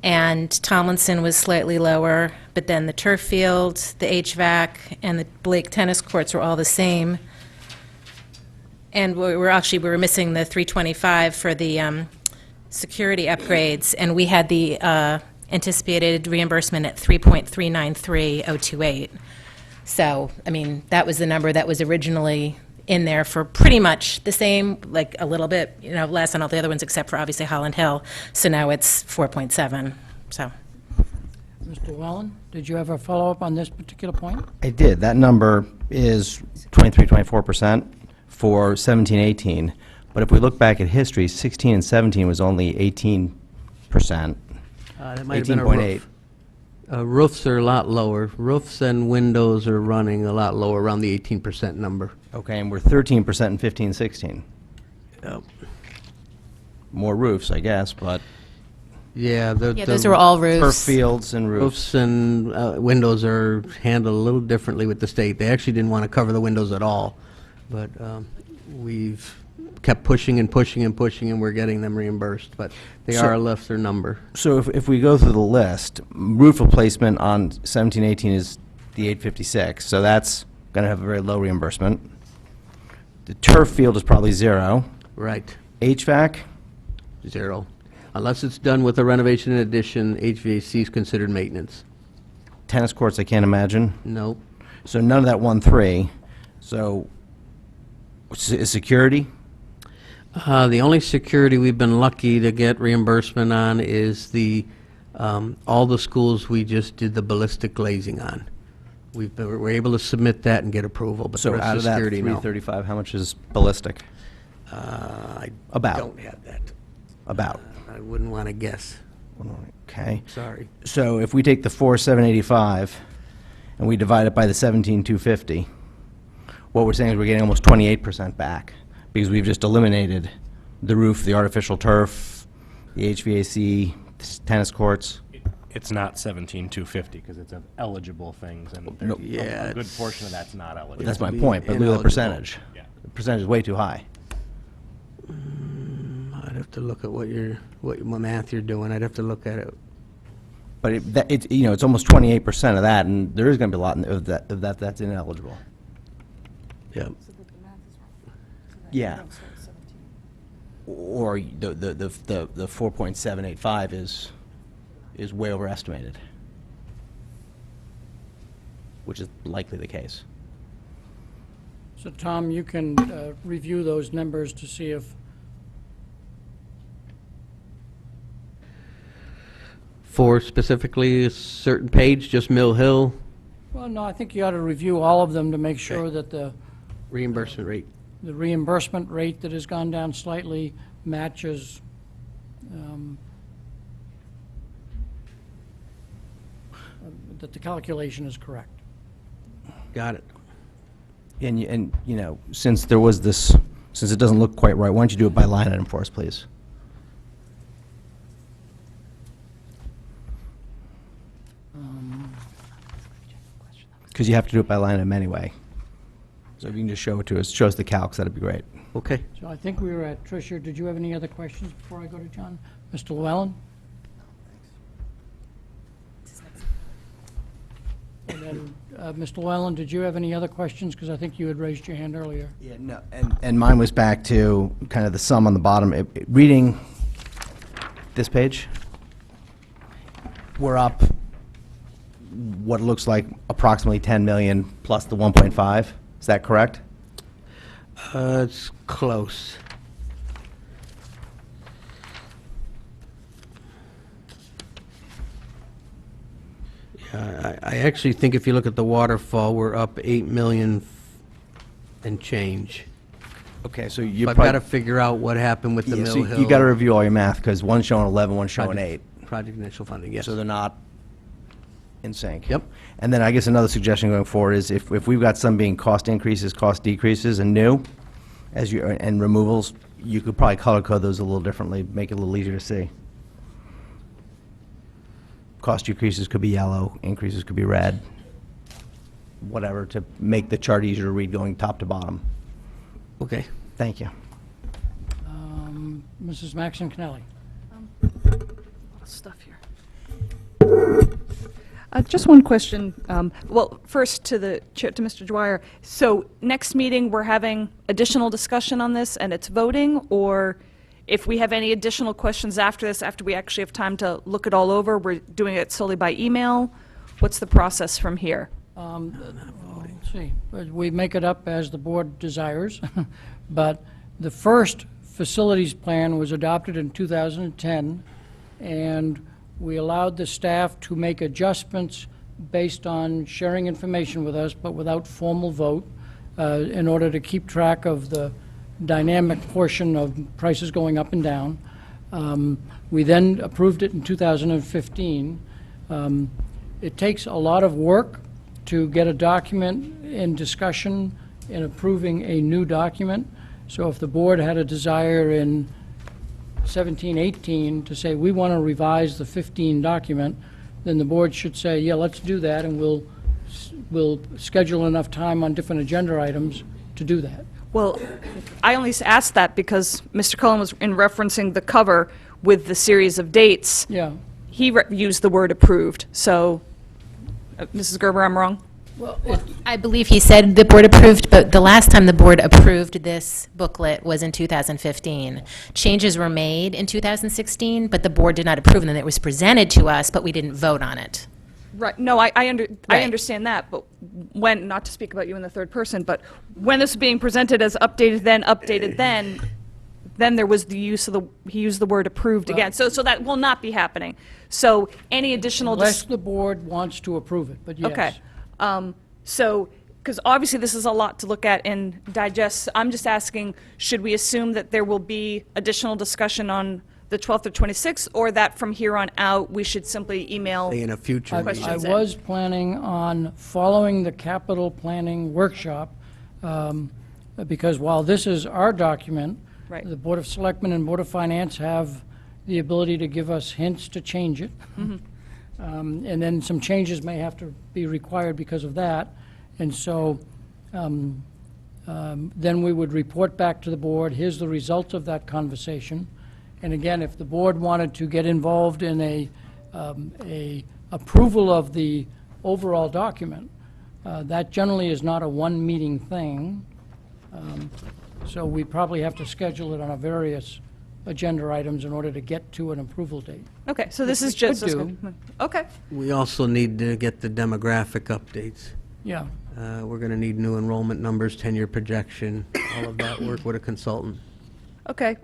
and Tomlinson was slightly lower, but then the turf field, the HVAC, and the Blake tennis courts were all the same. And we were missing the 325 for the security upgrades, and we had the anticipated reimbursement at 3.393028. So, I mean, that was the number that was originally in there for pretty much the same, like a little bit, less on all the other ones except for obviously Holland Hill. So now it's 4.7, so. Mr. Llewellyn, did you have a follow-up on this particular point? I did. That number is 23, 24% for 17, 18. But if we look back at history, 16 and 17 was only 18%. That might have been a roof. 18.8. Roofs are a lot lower. Roofs and windows are running a lot lower, around the 18% number. Okay, and we're 13% in 15, 16. Yep. More roofs, I guess, but Yeah, those are all turf roofs. fields and roofs. Roofs and windows are handled a little differently with the state. They actually didn't want to cover the windows at all, but we've kept pushing and pushing and pushing, and we're getting them reimbursed, but they So- are a lesser number. So if we go through the list, roof replacement on 17-18 is the 856, so that's going to have a very low reimbursement. The turf field is probably 0. Right, HVAC, 0. Unless it's done with a renovation and addition, HVAC is considered maintenance. tennis courts, I can't imagine. No. So none of that 1.3. So is security? The only security we've been lucky to get reimbursement on is all the schools we just did the ballistic glazing on. We're able to submit that and get approval, but the So rest out of of that security, no. 335, how much is ballistic? I About. don't have that. About. I wouldn't want to guess. Okay. Sorry. So if we take the 4,785 and we divide it by the 17,250, what we're saying is we're getting almost 28% back because we've just eliminated the roof, the artificial turf, the HVAC, tennis courts. It's not 17,250 because it's of eligible things, and Nope. Yeah, a good it's- portion of that's not eligible. That's my be point, but look at the ineligible. percentage. Yeah. The percentage is way too high. I'd have to look at what math you're doing. I'd have to look at it. But it's almost 28% of that, and there is going to be a lot of that that's ineligible. Yeah. Yeah. Or the 4.785 is way overestimated, which is likely the case. So Tom, you can review those numbers to see if, For specifically a certain page, just Mill Hill well, no, I think you ought to review all of them to make sure that the reimbursement rate. reimbursement rate that has gone down slightly matches that the calculation is correct. Got it. And since there was this, since it doesn't look quite right, why don't you do it by line item for us, please? Because you have to do it by line item anyway. So if you can just show it to us, show us the calcs, that'd be great. Okay. So I think we were at Tricia. Did you have any other questions before I go to John? Mr. Llewellyn? And then, Mr. Llewellyn, did you have any other questions? Because I think you had raised your hand earlier. Yeah, no, and mine was back to kind of the sum on the bottom. Reading this page, we're up what looks like approximately 10 million plus the 1.5. Is that correct? It's close. Yeah, I actually think if you look at the waterfall, we're up 8 million and change. Okay, so you But I've got to figure out what happened with the Yeah, Mill so Hill. you got to review all your math, because one's showing 11, one's showing 8. Project initial funding, yes. So they're not in sync. Yep. And then I guess another suggestion going forward is if we've got some being cost increases, cost decreases, and new, and removals, you could probably color code those a little differently, make it a little easier to see. Cost decreases could be yellow, increases could be red, whatever, to make the chart easier to read going top to bottom. Okay. Thank you. Mrs. Maxon Kennelly? Stuff here. Just one question. Well, first to Mr. Dwyer. So next meeting, we're having additional discussion on this and it's voting? Or if we have any additional questions after this, after we actually have time to look it all over, we're doing it solely by email? What's the process from here? Let's see. We make it up as the board desires, but the first facilities plan was adopted in 2010, and we allowed the staff to make adjustments based on sharing information with us, but without formal vote, in order to keep track of the dynamic portion of prices going up and down. We then approved it in 2015. It takes a lot of work to get a document in discussion in approving a new document. So if the board had a desire in 17-18 to say, we want to revise the 15 document, then the board should say, yeah, let's do that, and we'll schedule enough time on different agenda items to do that. Well, I only asked that because Mr. Cullen was in referencing the cover with the series of dates. Yeah. He used the word approved, so, Mrs. Gerber, I'm wrong? I believe he said the board approved, but the last time the board approved this booklet was in 2015. Changes were made in 2016, but the board did not approve them. It was presented to us, but we didn't vote on it. Right, no, I Right. understand that, but when, not to speak about you in the third person, but when this was being presented as updated then there was the use of he used the word approved again. So that will not be happening. So any additional... Unless the board wants to approve it, but yes. Okay. So, because obviously this is a lot to look at and digest, I'm just asking, should we assume that there will be additional discussion on the 12th or 26th, or that from here on out, we should simply email? In a future I meeting. Questions in. was planning on following the capital planning workshop, because while this is our document, Right. the Board of Selectmen and Board of Finance have the ability to give us hints to change it. And then some changes may have to be required because of that. And so then we would report back to the board, here's the result of that conversation. And again, if the board wanted to get involved in a approval of the overall document, that generally is not a one-meeting thing. So we probably have to schedule it on a various agenda items in order to get to an approval date. Okay, so this is We could just... do. Okay, We also need to get the demographic updates. Yeah. We're going to need new enrollment numbers, 10-year projection, all of that, work with a consultant. okay.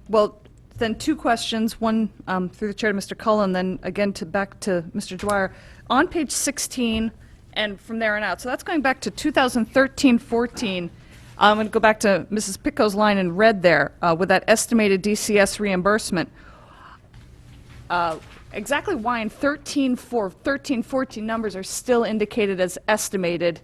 Well, then two questions, one through the chair to Mr. Cullen, then again back to Mr. Dwyer. On page 16, and from there on out, so that's going back to 2013-14. I'm going to go back to Mrs. Picco's line in red there, with that estimated DCS reimbursement. Exactly why in 13-14 numbers are still indicated as estimated,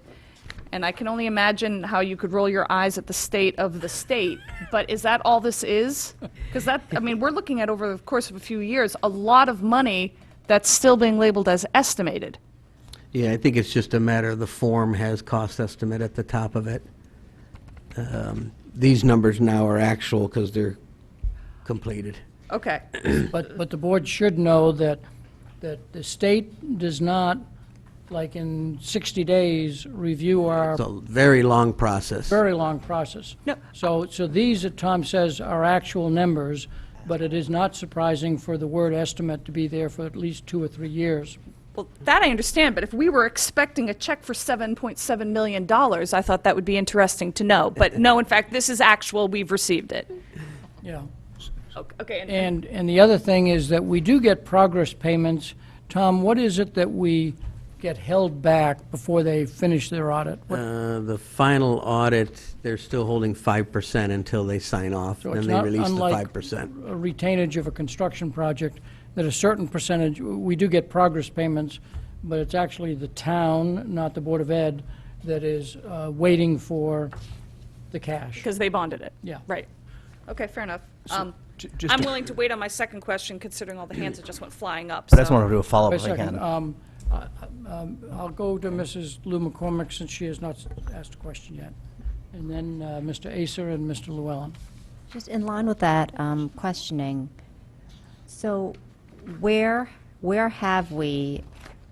and I can only imagine how you could roll your eyes at the state of the state, but is that all this is? Because that, I mean, we're looking at over the course of a few years, a lot of money that's still being labeled as estimated. Yeah, I think it's just a matter of the form has cost estimate at the top of it. These numbers now are actual because they're completed. Okay, But the board should know that the state does not, like in 60 days, review our It's a very long process. very long process. No. So these, that Tom says, are actual numbers, but it is not surprising for the word estimate to be there for at least 2 or 3 years. well, that I understand, but if we were expecting a check for $7.7 million, I thought that would be interesting to know. But no, in fact, this is actual, we've received it. Yeah. Okay, And the other thing is that we do get progress payments. Tom, what is it that we get held back before they finish their audit? The final audit, they're still holding 5% until they sign off, So then it's they not release the unlike 5%. a retainage of a construction project, that a certain percentage, we do get progress payments, but it's actually the town, not the Board of Ed, that is waiting for the cash. because they bonded it. Yeah. Right. Okay, fair enough. just I'm to- willing to wait on my second question, considering all the hands that just went flying up. But I just so- want to do a follow-up Wait if a I second. can. I'll go to Mrs. Lou McCormick, since she has not asked a question yet. And then Mr. Acer and Mr. Llewellyn. Just in line with that questioning, so where have we,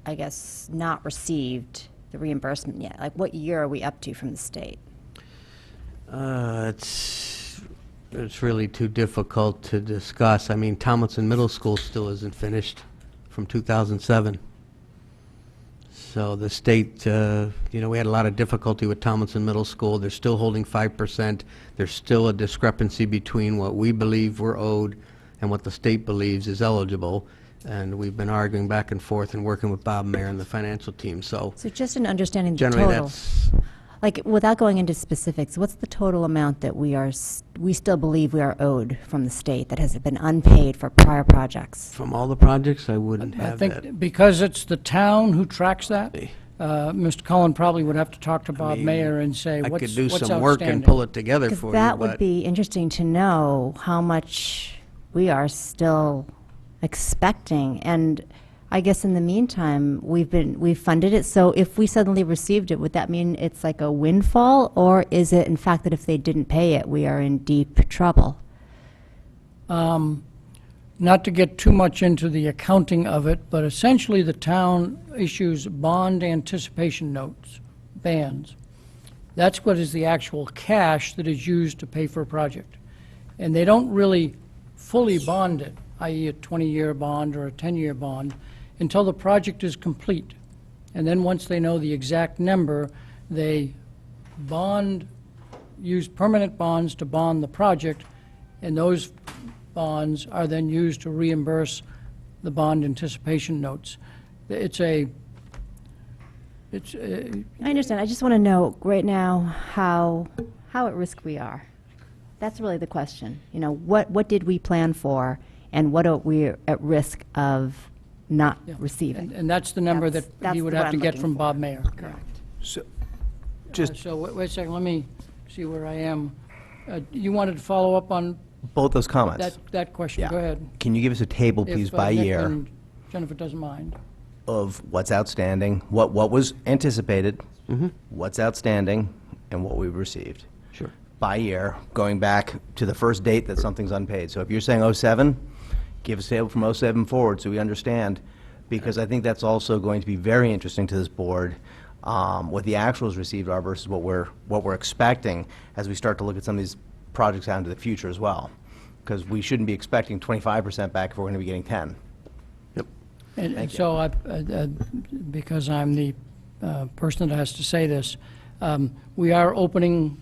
I guess, not received the reimbursement yet? Like, what year are we up to from the state? It's really too difficult to discuss. I mean, Tomlinson Middle School still isn't finished from 2007. So the state, we had a lot of difficulty with Tomlinson Middle School. They're still holding 5%. There's still a discrepancy between what we believe we're owed and what the state believes is eligible. And we've been arguing back and forth and working with Bob Mayer and the financial team. So So just in understanding the total. generally, that's Like, without going into specifics, what's the total amount that we still believe we are owed from the state that has been unpaid for prior projects? from all the projects. I wouldn't I have think that. because it's the town who tracks that, Mr. Cullen probably would have to talk to Bob mean, Mayer and say, I what's could do outstanding? some work and pull it together Because for you, that would but be interesting to know how much we are still expecting. And I guess in the meantime, we've funded it, so if we suddenly received it, would that mean it's like a windfall? Or is it in fact that if they didn't pay it, we are in deep trouble? Not to get too much into the accounting of it, but essentially the town issues bond anticipation notes, bands. That's what is the actual cash that is used to pay for a project. And they don't really fully bond it, i.e. a 20-year bond or a 10-year bond, until the project is complete. And then once they know the exact number, they use permanent bonds to bond the project, and those bonds are then used to reimburse the bond anticipation notes. I understand. I just want to know right now how at risk we are. That's really the question. You know, what did we plan for, and what are we at risk of not receiving? And that's the number that That's he would what have to I'm get looking from for. Bob Mayer. Correct. So, So wait a second, let me see where I am. You wanted to follow up on both those comments. that question? Yeah. Go ahead. Can you give us a table, please, If, by Nick year and Jennifer doesn't mind. of what's outstanding, what was anticipated, what's outstanding, and what we've received? Sure. By year, going back to the first date that something's unpaid. So if you're saying '07, give us a table from '07 forward so we understand, because I think that's also going to be very interesting to this board, what the actuals received are versus what we're expecting as we start to look at some of these projects out into the future as well. Because we shouldn't be expecting 25% back if we're going to be getting 10. And so, because I'm the person that has to say this, we are opening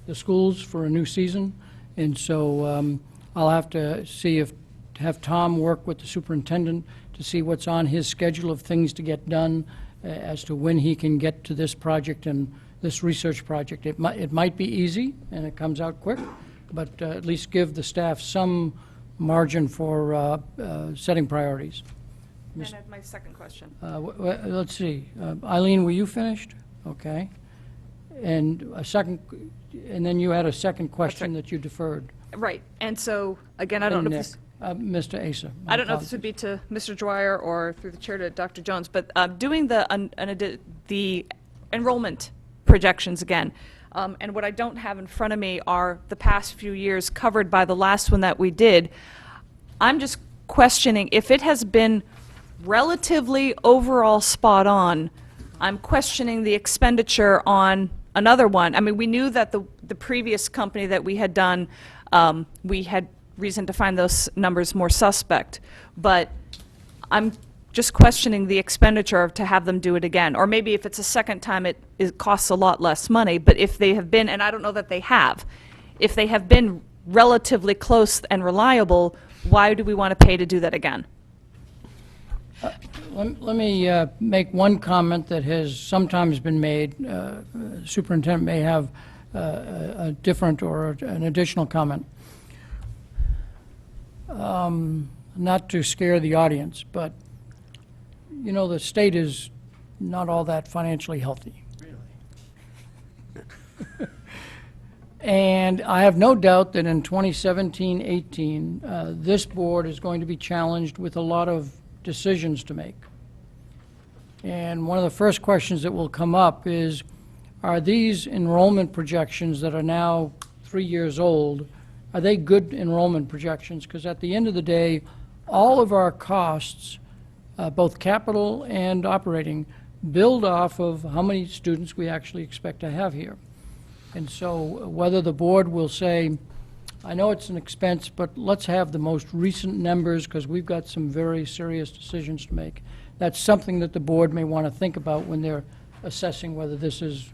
the schools for a new season, and so I'll have to have Tom work with the superintendent to see what's on his schedule of things to get done as to when he can get to this project and this research project. It might be easy, and it comes out quick, but at least give the staff some margin for setting priorities. And I have my second question. Let's see. Eileen, were you finished? Okay. And and then you had a second question that you deferred. Right, and so, again, I don't know if this... Mr. Asa. I don't know if this would be to Mr. Dwyer or through the chair to Dr. Jones, but doing the enrollment projections again, and what I don't have in front of me are the past few years covered by the last one that we did. I'm just questioning if it has been relatively overall spot on. I'm questioning the expenditure on another one. I mean, we knew that the previous company that we had done, we had reason to find those numbers more suspect, but I'm just questioning the expenditure to have them do it again. Or maybe if it's a second time, it costs a lot less money, but if they have been, and I don't know that they have, if they have been relatively close and reliable, why do we want to pay to do that again? Let me make one comment that has sometimes been made. Superintendent may have a different or an additional comment. Not to scare the audience, but, you know, the state is not all that financially healthy. Really? And I have no doubt that in 2017-18, this board is going to be challenged with a lot of decisions to make. And one of the first questions that will come up is, are these enrollment projections that are now 3 years old, are they good enrollment projections? Because at the end of the day, all of our costs, both capital and operating, build off of how many students we actually expect to have here. And so whether the board will say, I know it's an expense, but let's have the most recent numbers because we've got some very serious decisions to make. That's something that the board may want to think about when they're assessing whether this is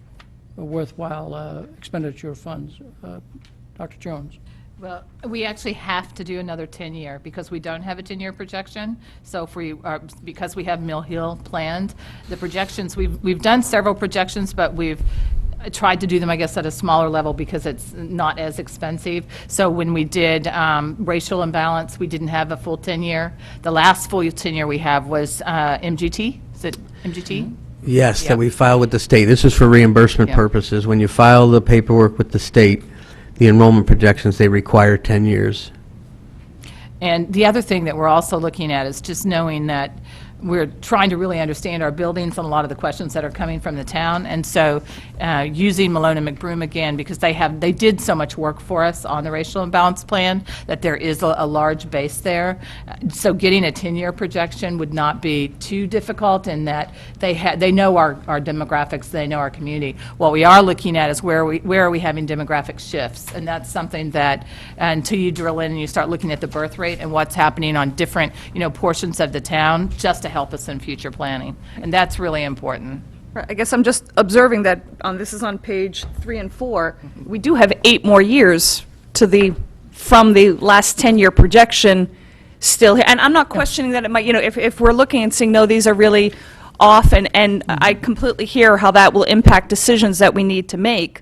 a worthwhile expenditure of funds. Dr. Jones. Well, we actually have to do another 10-year because we don't have a 10-year projection. So if we are, because we have Mill Hill planned, the projections, we've done several projections, but we've tried to do them, I guess, at a smaller level because it's not as expensive. So when we did racial imbalance, we didn't have a full 10-year. The last full 10-year we have was MGT. Is it MGT? Yes, Yeah. that we file with the state. This is for reimbursement Yeah. purposes. When you file the paperwork with the state, the enrollment projections, they require 10 years. And the other thing that we're also looking at is just knowing that we're trying to really understand our buildings and a lot of the questions that are coming from the town. And so using Malone and McBroom again, because they did so much work for us on the racial imbalance plan, that there is a large base there. So getting a 10-year projection would not be too difficult in that they know our demographics, they know our community. What we are looking at is where are we having demographic shifts, and that's something that until you drill in and you start looking at the birth rate and what's happening on different portions of the town, just to help us in future planning, and that's really important. I guess I'm just observing that this is on page 3 and 4. We do have 8 more years from the last 10-year projection still here. And I'm not questioning that it might, if we're looking and saying, no, these are really off, and I completely hear how that will impact decisions that we need to make.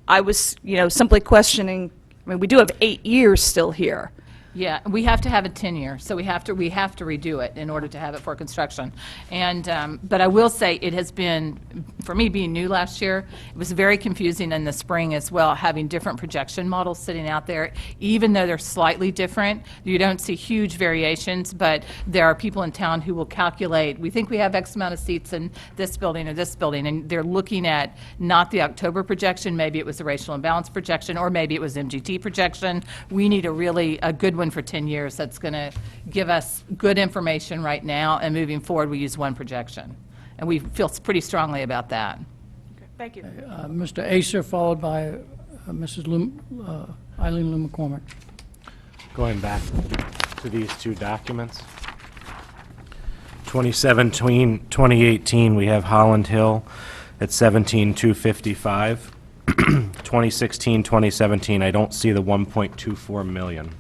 I was, simply questioning, we do have 8 years still here. Yeah, we have to have a 10-year, so we have to redo it in order to have it for construction. And, but I will say, it has been, for me being new last year, it was very confusing in the spring as well, having different projection models sitting out there. Even though they're slightly different, you don't see huge variations, but there are people in town who will calculate, we think we have X amount of seats in this building or this building, and they're looking at not the October projection, maybe it was the racial imbalance projection, or maybe it was MGT projection. We need a good one for 10 years that's going to give us good information right now, and moving forward we use one projection, and we feel pretty strongly about that. Thank you. Mr. Acer, followed by Mrs. Eileen Lou McCormick. Going back to these two documents. 2017, 2018, we have Holland Hill at 17,255. 2016, 2017, I don't see the 1.24 million.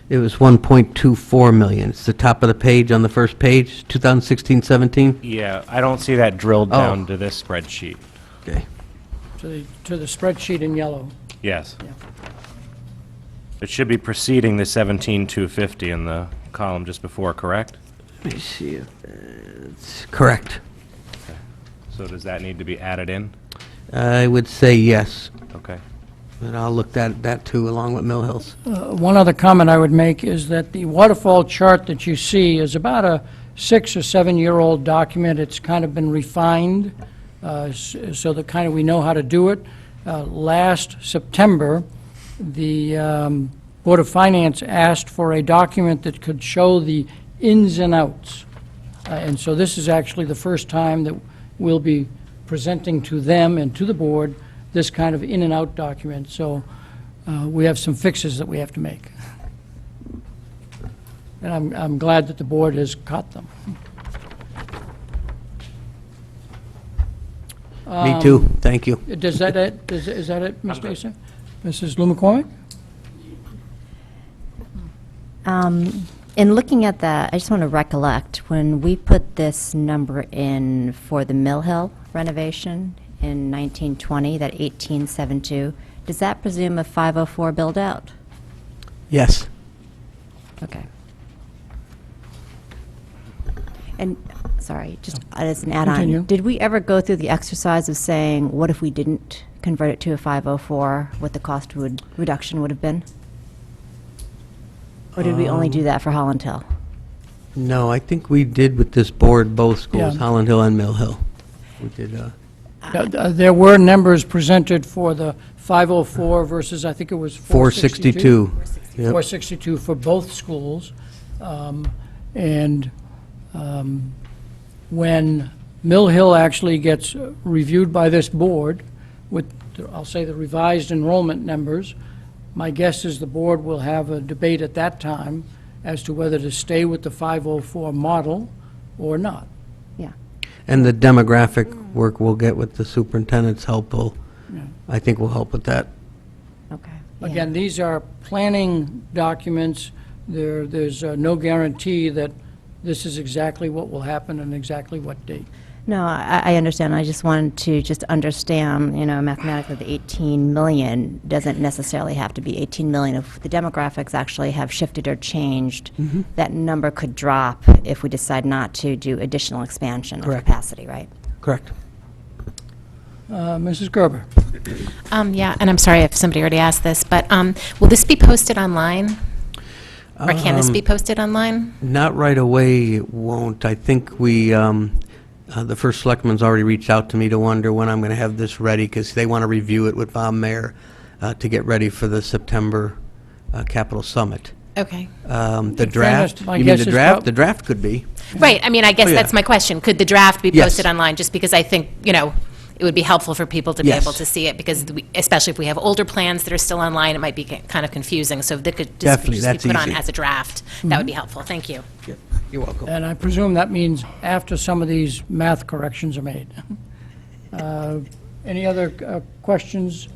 It was 1.24 million. It's the top of the page on the first page, 2016-17? Yeah, I don't see that drilled down to this spreadsheet. Okay. To the spreadsheet in yellow. Yes. Yeah. It should be preceding the 17,250 in the column just before, correct? Let me see if it's correct. So does that need to be added in? I would say yes, Okay. and I'll look at that too, along with Mill Hills. One other comment I would make is that the waterfall chart that you see is about a 6 or 7-year-old document. It's kind of been refined so that we know how to do it. Last September, the Board of Finance asked for a document that could show the ins and outs. And so this is actually the first time that we'll be presenting to them and to the board this kind of in and out document. So we have some fixes that we have to make. And I'm glad that the board has caught them. Me too, thank you. Is that it, Mr. Asa? Mrs. Lou McCormick? In looking at that, I just want to recollect, when we put this number in for the Mill Hill renovation in 1920, that 1872, does that presume a 504 build-out? Yes. Okay. And, sorry, just as an add-on, Continue. did we ever go through the exercise of saying, what if we didn't convert it to a 504, what the cost reduction would have been? Or did we only do that for Holland Hill? No, I think we did with this board, both schools, Yeah. Holland Hill and Mill Hill. We did, There were numbers presented for the 504 versus, I think it was 462. 462. Yep. 462 for both schools. And when Mill Hill actually gets reviewed by this board with, I'll say, the revised enrollment numbers, my guess is the board will have a debate at that time as to whether to stay with the 504 model or not. Yeah. And the demographic work we'll get with the superintendent's help I think will help with that. Okay. Again, these are planning documents. There's no guarantee that this is exactly what will happen and exactly what date. No, I understand. I just wanted to just understand, mathematically, the 18 million doesn't necessarily have to be 18 million. If the demographics actually have shifted or changed, that number could drop if we decide not to do additional expansion of Correct. capacity, right? Correct. Mrs. Gerber? Yeah, and I'm sorry if somebody already asked this, but will this be posted online? Or can this be posted online? Not right away, it won't. I think the first selectman's already reached out to me to wonder when I'm going to have this ready, because they want to review it with Bob Mayer to get ready for the September Capital Summit. Okay. The draft, my you mean guess the is draft? prob- The draft could be. Right, I mean, I guess Oh, yeah. that's my question. Could the draft be Yes. posted online? Just because I think, it would be helpful for people to be Yes. able to see it, because especially if we have older plans that are still online, it might be kind of confusing. So if they could Definitely, just that's be put on easy. as a draft, that would be helpful. Thank you. You're welcome. And I presume that means after some of these math corrections are made. Any other questions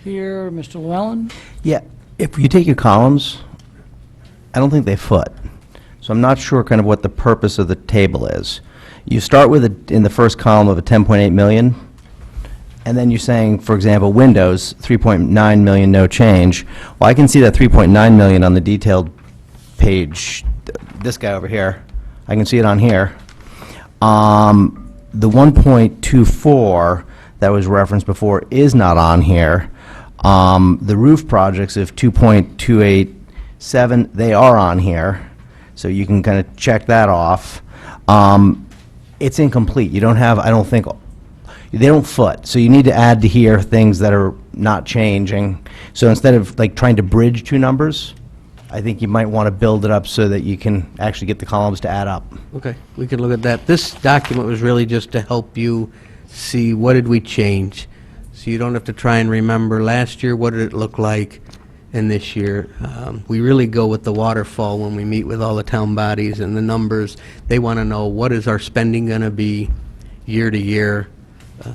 here? Mr. Llewellyn? Yeah, if you take your columns, I don't think they foot. So I'm not sure kind of what the purpose of the table is. You start with, in the first column of a 10.8 million, and then you're saying, for example, Windows, 3.9 million, no change. Well, I can see that 3.9 million on the detailed page, this guy over here. I can see it on here. The 1.24 that was referenced before is not on here. The roof projects of 2.287, they are on here, so you can kind of check that off. It's incomplete. You don't have, I don't think, they don't foot, so you need to add to here things that are not changing. So instead of like trying to bridge two numbers, I think you might want to build it up so that you can actually get the columns to add up. Okay, we can look at that. This document was really just to help you see what did we change, so you don't have to try and remember last year, what did it look like, and this year. We really go with the waterfall when we meet with all the town bodies and the numbers. They want to know what is our spending going to be year to year.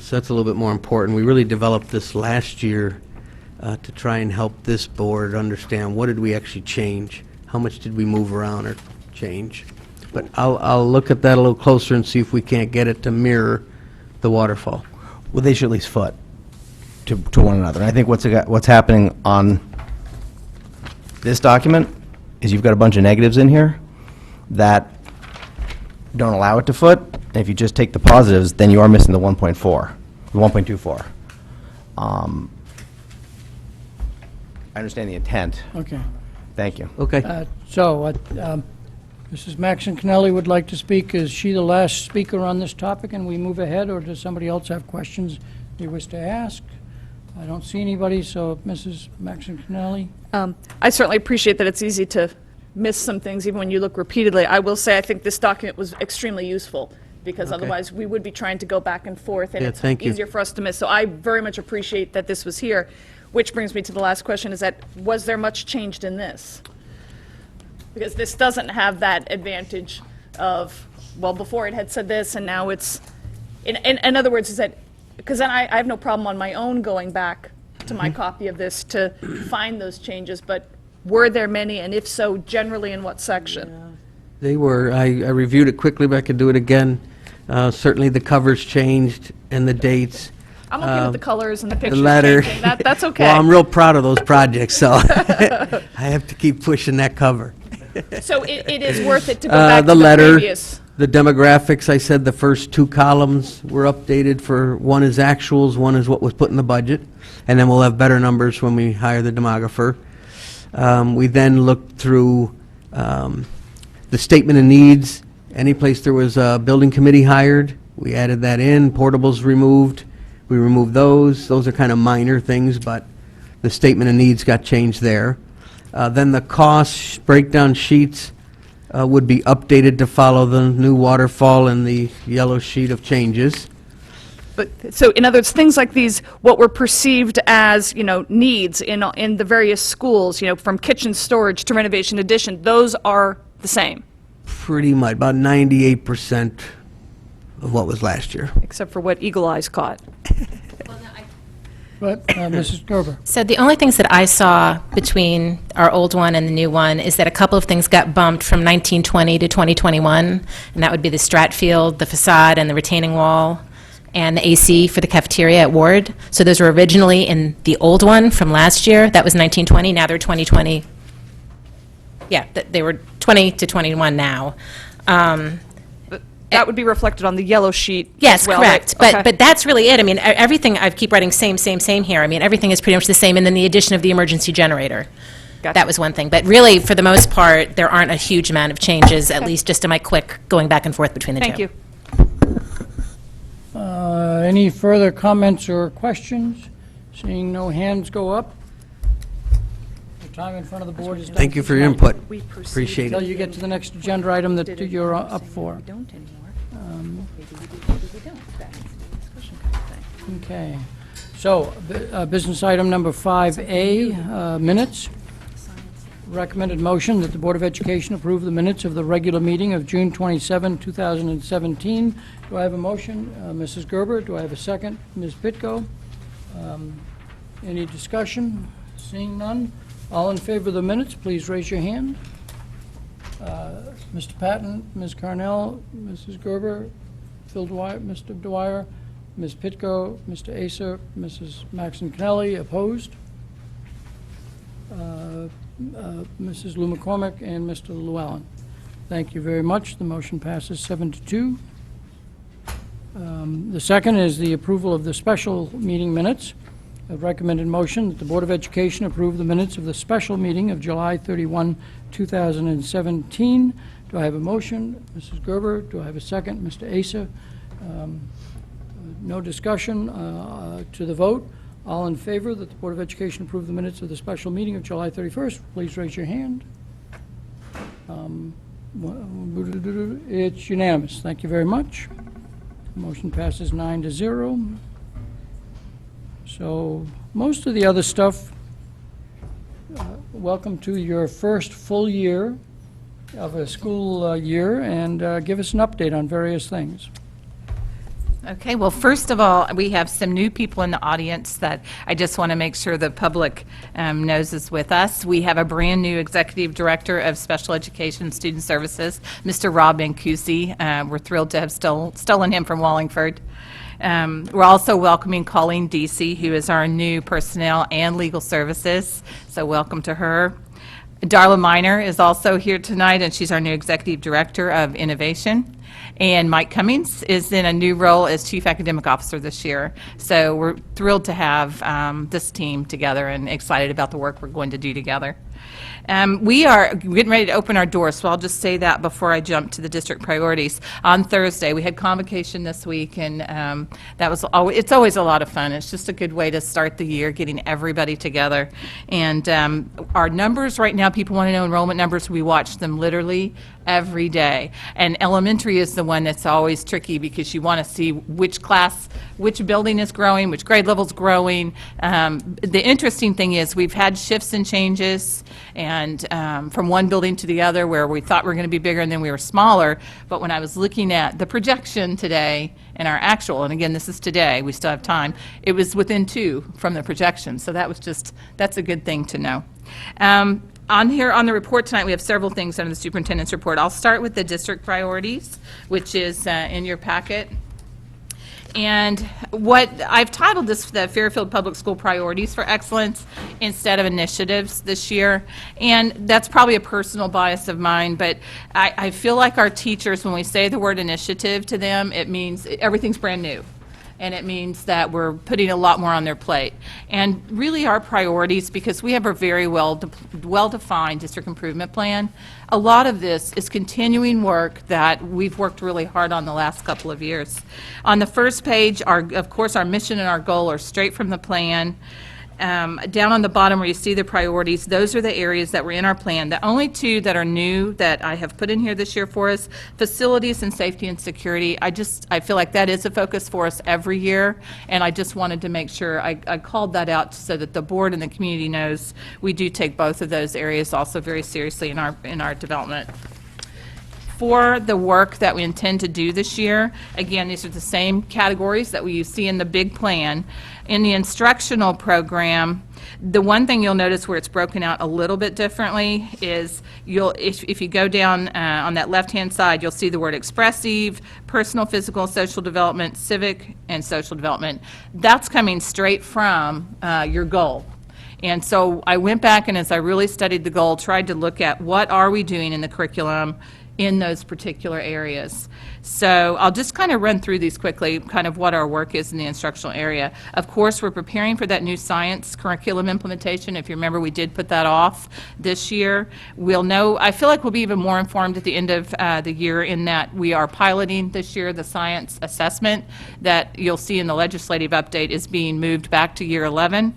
So that's a little bit more important. We really developed this last year to try and help this board understand what did we actually change, how much did we move around or change. But I'll look at that a little closer and see if we can't get it to mirror the waterfall. Well, they should at least foot to one another. And I think what's happening on this document is you've got a bunch of negatives in here that don't allow it to foot. And if you just take the positives, then you are missing the 1.4, the 1.24. I understand the intent. Okay. Thank you. Okay. Mrs. Maxon Connelly would like to speak. Is she the last speaker on this topic, and we move ahead, or does somebody else have questions they wish to ask? I don't see anybody, so Mrs. Maxon Connelly? I certainly appreciate that it's easy to miss some things even when you look repeatedly. I will say I think this document was extremely useful, because otherwise we would be trying to go back and forth, and Yeah, it's thank you. easier for us to miss. So I very much appreciate that this was here, which brings me to the last question, is that, was there much changed in this? Because this doesn't have that advantage of, well, before it had said this, and now it's, in other words, is that, because then I have no problem on my own going back to my copy of this to find those changes, but were there many, and if so, generally in what section? They were. I reviewed it quickly, but I could do it again. Certainly the covers changed and the dates. I'm okay with the colors and the pictures letter. changing. That's okay. Well, I'm real proud of those projects, so I have to keep pushing that cover. So it is worth it to go back to The the letter, previous. the demographics, I said the first two columns were updated for, one is actuals, one is what was put in the budget, and then we'll have better numbers when we hire the demographer. We then looked through the statement of needs. Any place there was a building committee hired, we added that in. Portables removed, we removed those. Those are kind of minor things, but the statement of needs got changed there. Then the cost breakdown sheets would be updated to follow the new waterfall and the yellow sheet of changes. But, so in other words, things like these, what were perceived as, needs in the various schools, from kitchen storage to renovation addition, those are the same, Pretty much, about 98% of what was last year. except for what Eagle Eyes caught. But, Mrs. Gerber? So the only things that I saw between our old one and the new one is that a couple of things got bumped from 1920 to 2021, and that would be the Strat Field, the facade, and the retaining wall, and the AC for the cafeteria at Ward. So those were originally in the old one from last year. That was 1920. Now they're 2020. Yeah, they were 20 to 21 now. that would be reflected on the yellow sheet Yes, as well, right? correct. But, Okay. but that's really it. I mean, everything, I keep writing same here. I mean, everything is pretty much the same, and then the addition of the emergency generator. Gotcha. That was one thing. But really, for the most part, there aren't a huge amount of changes, at least just in my quick going back and forth between the two. Thank you. Any further comments or questions? Seeing no hands go up. The time in front of the board is done. Thank you for your input. Appreciate Until it. you get to the next agenda item that you're up for. Okay. So, business item number 5A, minutes. Recommended motion that the Board of Education approve the minutes of the regular meeting of June 27, 2017. Do I have a motion? Mrs. Gerber, do I have a second? Ms. Pitko? Any discussion? Seeing none? All in favor of the minutes, please raise your hand. Mr. Patton, Ms. Carnell, Mrs. Gerber, Phil Dwyer, Mr. Dwyer, Ms. Pitko, Mr. Acer, Mrs. Maxon Connelly, opposed? Mrs. Lou McCormick and Mr. Llewellyn. Thank you very much. The motion passes 7-2. The second is the approval of the special meeting minutes. A recommended motion that the Board of Education approve the minutes of the special meeting of July 31, 2017. Do I have a motion? Mrs. Gerber, do I have a second? Mr. Asa? No discussion to the vote. All in favor that the Board of Education approve the minutes of the special meeting of July 31st, please raise your hand. It's unanimous. Thank you very much. Motion passes 9-0. So most of the other stuff, welcome to your first full year of a school year, and give us an update on various things. Okay, well, first of all, we have some new people in the audience that I just want to make sure the public knows is with us. We have a brand-new Executive Director of Special Education Student Services, Mr. Rob Mancusi. We're thrilled to have stolen him from Wallingford. We're also welcoming Colleen Deasy, who is our new Personnel and Legal Services, so welcome to her. Darla Miner is also here tonight, and she's our new Executive Director of Innovation. And Mike Cummings is in a new role as Chief Academic Officer this year. So we're thrilled to have this team together and excited about the work we're going to do together. We are getting ready to open our doors, so I'll just say that before I jump to the district priorities. On Thursday, we had convocation this week, and that was it's always a lot of fun. It's just a good way to start the year, getting everybody together. And our numbers right now, people want to know enrollment numbers. We watch them literally every day. And elementary is the one that's always tricky because you want to see which class, which building is growing, which grade level's growing. The interesting thing is we've had shifts and changes, and from one building to the other where we thought we were going to be bigger and then we were smaller. But when I was looking at the projection today and our actual, and again, this is today, we still have time, it was within 2 from the projection. So that was that's a good thing to know. On here, on the report tonight, we have several things under the superintendent's report. I'll start with the district priorities, which is in your packet. And what I've titled this the Fairfield Public School Priorities for Excellence instead of initiatives this year. And that's probably a personal bias of mine, but I feel like our teachers, when we say the word initiative to them, it means everything's brand new. And it means that we're putting a lot more on their plate. And really our priorities, because we have a very well-defined district improvement plan, a lot of this is continuing work that we've worked really hard on the last couple of years. On the first page, of course, our mission and our goal are straight from the plan. Down on the bottom where you see the priorities, those are the areas that were in our plan. The only 2 that are new that I have put in here this year for us, facilities and safety and security. I feel like that is a focus for us every year, and I just wanted to make sure I called that out so that the board and the community knows we do take both of those areas also very seriously in our development. For the work that we intend to do this year, again, these are the same categories that we see in the big plan. In the instructional program, the one thing you'll notice where it's broken out a little bit differently is if you go down on that left-hand side, you'll see the word expressive, personal, physical, social development, civic, and social development. That's coming straight from your goal. And so I went back and as I really studied the goal, tried to look at what are we doing in the curriculum in those particular areas. So I'll just kind of run through these quickly, kind of what our work is in the instructional area. Of course, we're preparing for that new science curriculum implementation. If you remember, we did put that off this year. We'll know, I feel like we'll be even more informed at the end of the year in that we are piloting this year the science assessment that you'll see in the legislative update is being moved back to year 11,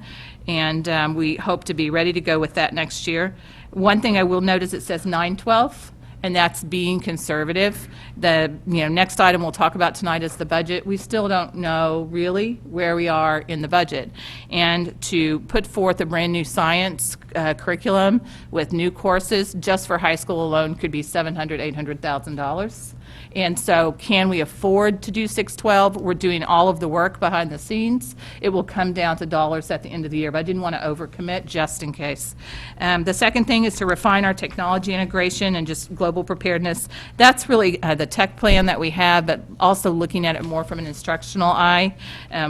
and we hope to be ready to go with that next year. One thing I will note is it says 9/12, and that's being conservative. The next item we'll talk about tonight is the budget. We still don't know really where we are in the budget. And to put forth a brand new science curriculum with new courses just for high school alone could be $700,000, $800,000. And so can we afford to do 612? We're doing all of the work behind the scenes. It will come down to dollars at the end of the year, but I didn't want to overcommit just in case. The second thing is to refine our technology integration and just global preparedness. That's really the tech plan that we have, but also looking at it more from an instructional eye,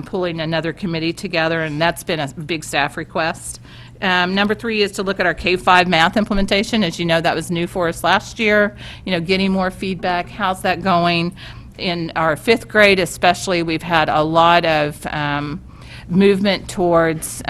pulling another committee together, and that's been a big staff request. Number 3 is to look at our K-5 math implementation. As you know, that was new for us last year. Getting more feedback. How's that going? In our 5th grade especially, we've had a lot of movement towards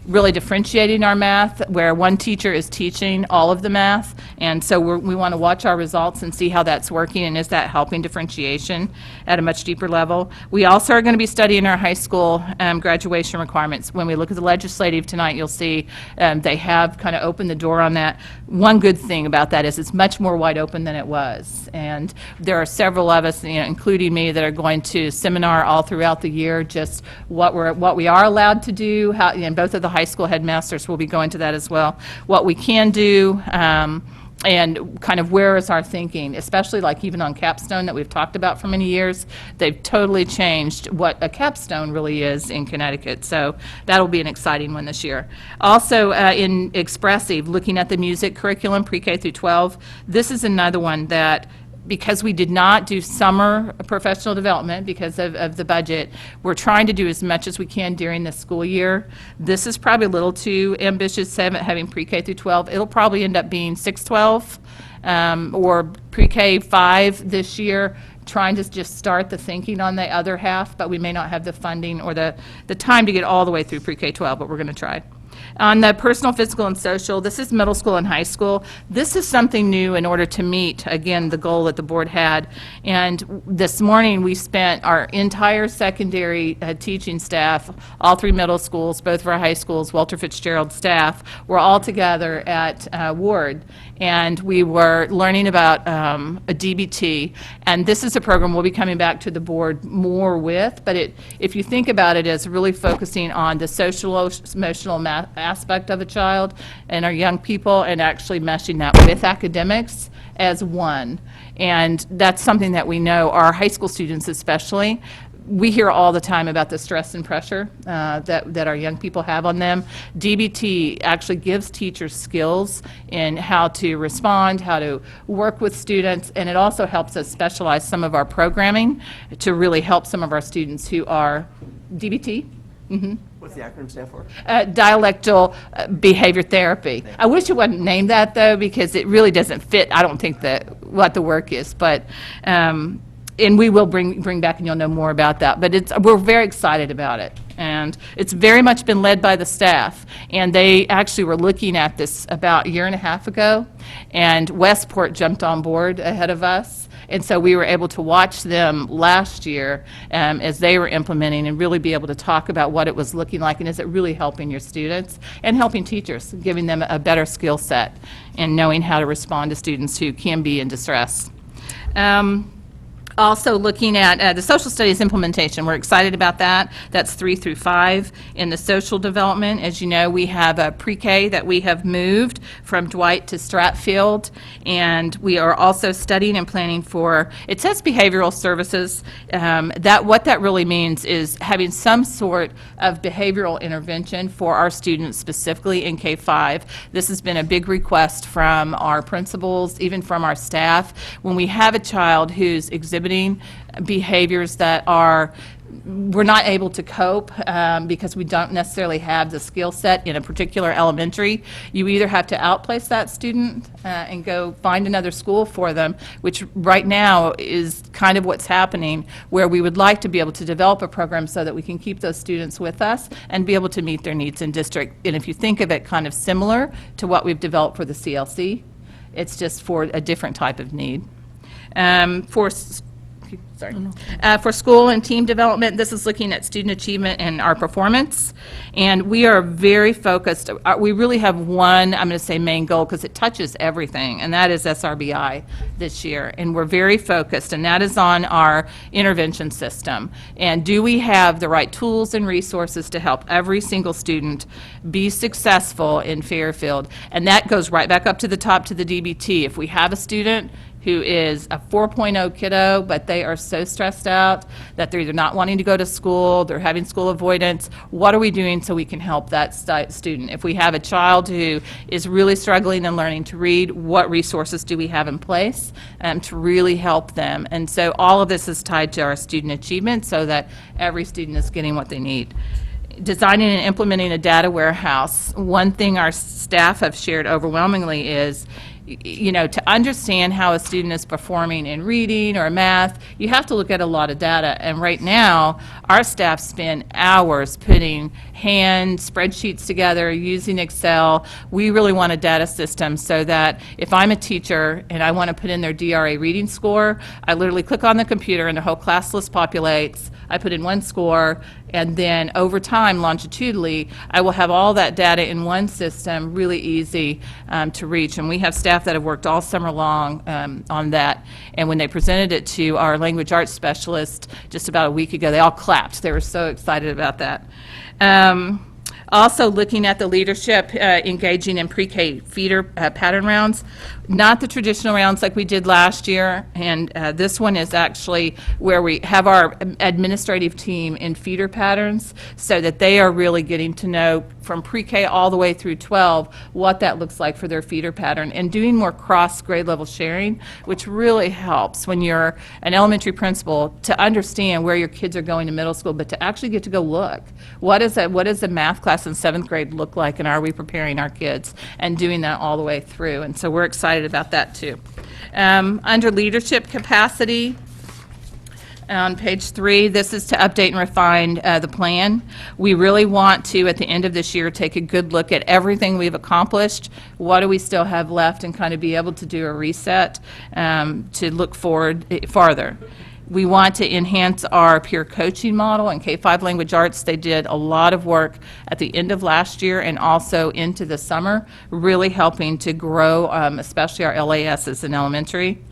really differentiating our math, where one teacher is teaching all of the math, and so we want to watch our results and see how that's working, and is that helping differentiation at a much deeper level. We also are going to be studying our high school graduation requirements. When we look at the legislative tonight, you'll see they have kind of opened the door on that. One good thing about that is it's much more wide open than it was, and there are several of us, including me, that are going to seminar all throughout the year just what we are allowed to do, how, and both of the high school headmasters will be going to that as well, what we can do, and kind of where is our thinking, especially like even on capstone that we've talked about for many years. They've totally changed what a capstone really is in Connecticut, so that'll be an exciting one this year. Also in expressive, looking at the music curriculum, pre-K through 12, this is another one that, because we did not do summer professional development because of the budget, we're trying to do as much as we can during the school year. This is probably a little too ambitious, having pre-K through 12. It'll probably end up being 612 or pre-K 5 this year, trying to just start the thinking on the other half, but we may not have the funding or the time to get all the way through pre-K 12, but we're going to try. On the personal, physical, and social, this is middle school and high school. This is something new in order to meet, again, the goal that the board had. And this morning, we spent our entire secondary teaching staff, all 3 middle schools, both of our high schools, Walter Fitzgerald staff, were all together at Ward. And we were learning about a DBT. And this is a program we'll be coming back to the board more with. But if you think about it as really focusing on the social, emotional aspect of a child and our young people, and actually meshing that with academics as one. And that's something that we know our high school students especially, we hear all the time about the stress and pressure that our young people have on them. DBT actually gives teachers skills in how to respond, how to work with students, and it also helps us specialize some of our programming to really help some of our students who are DBT. What's the acronym stand for? Dialectal behavior therapy. I wish it wasn't named that, though, because it really doesn't fit, I don't think, what the work is. But and we will bring back, and you'll know more about that. But we're very excited about it. And it's very much been led by the staff. And they actually were looking at this about a year and a half ago, and Westport jumped on board ahead of us. And so we were able to watch them last year as they were implementing and really be able to talk about what it was looking like, and is it really helping your students and helping teachers, giving them a better skill set and knowing how to respond to students who can be in distress. Also looking at the social studies implementation. We're excited about that. That's 3 through 5 in the social development. As you know, we have a pre-K that we have moved from Dwight to Stratfield, and we are also studying and planning for, it says behavioral services. What that really means is having some sort of behavioral intervention for our students, specifically in K-5. This has been a big request from our principals, even from our staff. When we have a child who's exhibiting behaviors that are we're not able to cope because we don't necessarily have the skill set in a particular elementary. You either have to outplace that student and go find another school for them, which right now is kind of what's happening, where we would like to be able to develop a program so that we can keep those students with us and be able to meet their needs in district. And if you think of it kind of similar to what we've developed for the CLC, it's just for a different type of need. For school and team development, this is looking at student achievement and our performance. And we are very focused. We really have one, I'm going to say, main goal, because it touches everything, and that is SRBI this year. And we're very focused, and that is on our intervention system. And do we have the right tools and resources to help every single student be successful in Fairfield? And that goes right back up to the top to the DBT. If we have a student who is a 4.0 kiddo, but they are so stressed out that they're either not wanting to go to school, they're having school avoidance, what are we doing so we can help that student? If we have a child who is really struggling and learning to read, what resources do we have in place to really help them? And so all of this is tied to our student achievement so that every student is getting what they need. Designing and implementing a data warehouse. One thing our staff have shared overwhelmingly is, you know, to understand how a student is performing in reading or math, you have to look at a lot of data. And right now, our staff spend hours putting hand spreadsheets together, using Excel. We really want a data system so that if I'm a teacher and I want to put in their DRA reading score, I literally click on the computer and the whole class list populates. I put in one score, and then over time, longitudinally, I will have all that data in one system, really easy to reach. And we have staff that have worked all summer long on that. And when they presented it to our language arts specialist just about a week ago, they all clapped. They were so excited about that. Also looking at the leadership, engaging in pre-K feeder pattern rounds, not the traditional rounds like we did last year, and this one is actually where we have our administrative team in feeder patterns so that they are really getting to know from pre-K all the way through 12 what that looks like for their feeder pattern, and doing more cross-grade level sharing, which really helps when you're an elementary principal to understand where your kids are going to middle school, but to actually get to go look. What does the math class in 7th grade look like, and are we preparing our kids, and doing that all the way through? And so we're excited about that too. Under leadership capacity, on page 3, this is to update and refine the plan. We really want to, at the end of this year, take a good look at everything we've accomplished, what do we still have left, and kind of be able to do a reset to look forward farther. We want to enhance our peer coaching model. In K-5 Language Arts, they did a lot of work at the end of last year and also into the summer, really helping to grow, especially our LASs in elementary.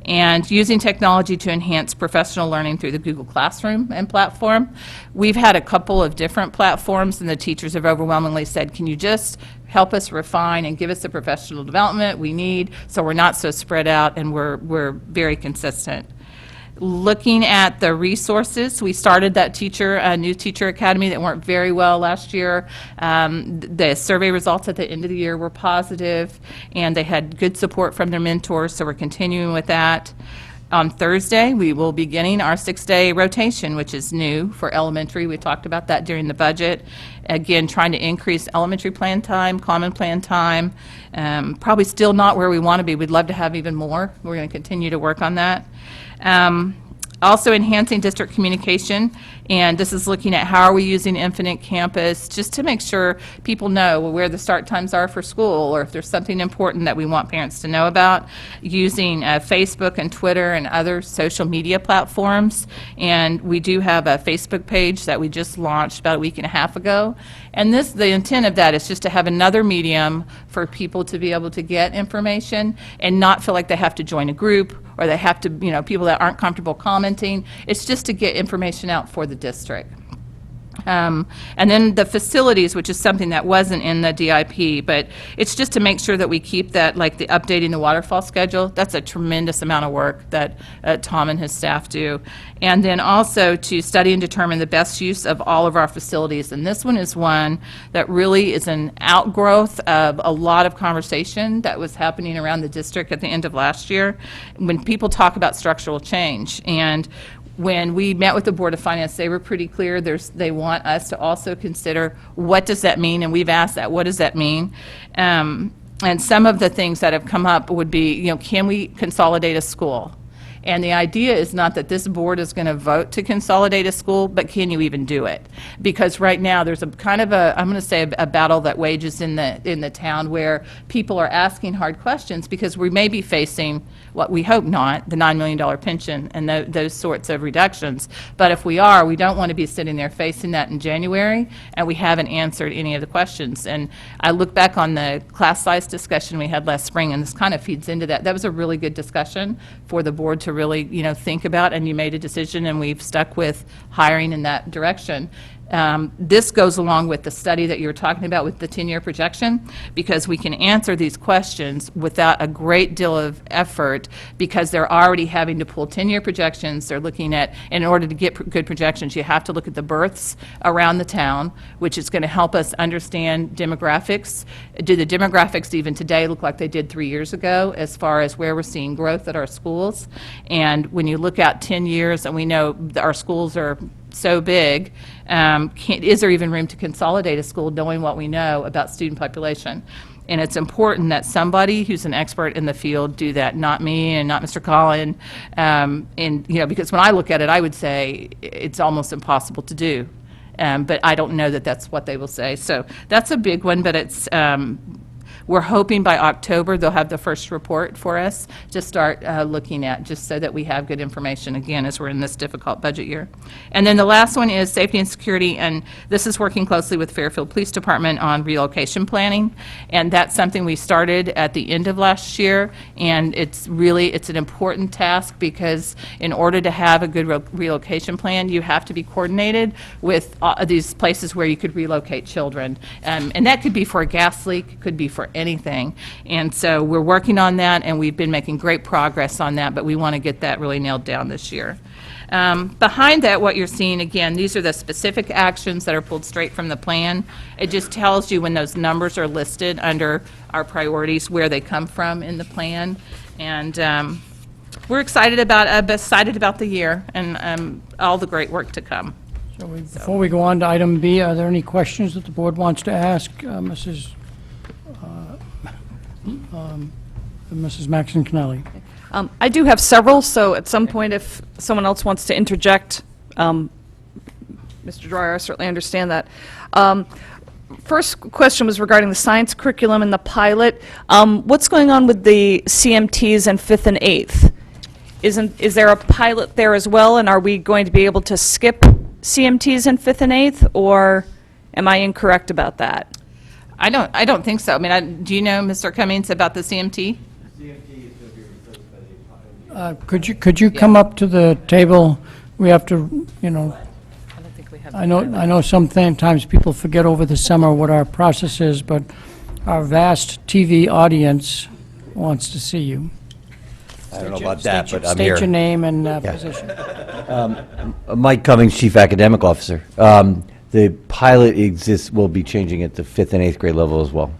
And using technology to enhance professional learning through the Google Classroom and platform. We've had a couple of different platforms, and the teachers have overwhelmingly said, can you just help us refine and give us the professional development we need so we're not so spread out and we're very consistent. Looking at the resources, we started that new teacher academy that went very well last year. The survey results at the end of the year were positive, and they had good support from their mentors, so we're continuing with that. On Thursday, we will be beginning our 6-day rotation, which is new for elementary. We talked about that during the budget. Again, trying to increase elementary plan time, common plan time. Probably still not where we want to be. We'd love to have even more. We're going to continue to work on that. Also enhancing district communication, and this is looking at how are we using Infinite Campus just to make sure people know where the start times are for school, or if there's something important that we want parents to know about, using Facebook and Twitter and other social media platforms. And we do have a Facebook page that we just launched about a week and a half ago. And the intent of that is just to have another medium for people to be able to get information and not feel like they have to join a group or they have to, people that aren't comfortable commenting. It's just to get information out for the district. And then the facilities, which is something that wasn't in the DIP, but it's just to make sure that we keep that, like the updating the Waterfall schedule. That's a tremendous amount of work that Tom and his staff do. And then also to study and determine the best use of all of our facilities. And this one is one that really is an outgrowth of a lot of conversation that was happening around the district at the end of last year when people talk about structural change. And when we met with the Board of Finance, they were pretty clear. They want us to also consider, what does that mean? And we've asked that, what does that mean? And some of the things that have come up would be, can we consolidate a school? And the idea is not that this board is going to vote to consolidate a school, but can you even do it? Because right now, there's a kind of I'm going to say a battle that wages in the town where people are asking hard questions because we may be facing, what we hope not, the $9 million pension and those sorts of reductions. But if we are, we don't want to be sitting there facing that in January, and we haven't answered any of the questions. And I look back on the class size discussion we had last spring, and this kind of feeds into that. That was a really good discussion for the board to really, think about, and you made a decision, and we've stuck with hiring in that direction. This goes along with the study that you were talking about with the 10-year projection, because we can answer these questions without a great deal of effort, because they're already having to pull 10-year projections. They're looking at, in order to get good projections, you have to look at the births around the town, which is going to help us understand demographics. Do the demographics even today look like they did 3 years ago, as far as where we're seeing growth at our schools? And when you look out 10 years, and we know our schools are so big, is there even room to consolidate a school knowing what we know about student population? And it's important that somebody who's an expert in the field do that, not me and not Mr. Collin. Because when I look at it, I would say it's almost impossible to do. But I don't know that that's what they will say. So that's a big one, but it's we're hoping by October they'll have the first report for us to start looking at, just so that we have good information, again, as we're in this difficult budget year. And then the last one is safety and security, and this is working closely with Fairfield Police Department on relocation planning, and that's something we started at the end of last year, and it's an important task, because in order to have a good relocation plan, you have to be coordinated with these places where you could relocate children. And that could be for a gas leak, could be for anything. And so we're working on that, and we've been making great progress on that, but we want to get that really nailed down this year. Behind that, what you're seeing, again, these are the specific actions that are pulled straight from the plan. It just tells you when those numbers are listed under our priorities, where they come from in the plan. And we're excited about the year and all the great work to come. So before we go on to item B, are there any questions that the board wants to ask Mrs. Maxon Connelly? I do have several, so at some point, if someone else wants to interject, Mr. Dwyer, I certainly understand that. First question was regarding the science curriculum and the pilot. What's going on with the CMTs in 5th and 8th? Is there a pilot there as well, and are we going to be able to skip CMTs in 5th and 8th, or am I incorrect about that? I don't think so. I mean, do you know, Mr. Cummings, about the CMT? Could you come up to the table? We have to, I don't think we have. I know sometimes people forget over the summer what our process is, but our vast TV audience wants to see you. I don't know about that, but I'm State here. your name and position. Mike Cummings, Chief Academic Officer. The pilot will be changing at the 5th and 8th grade level as well.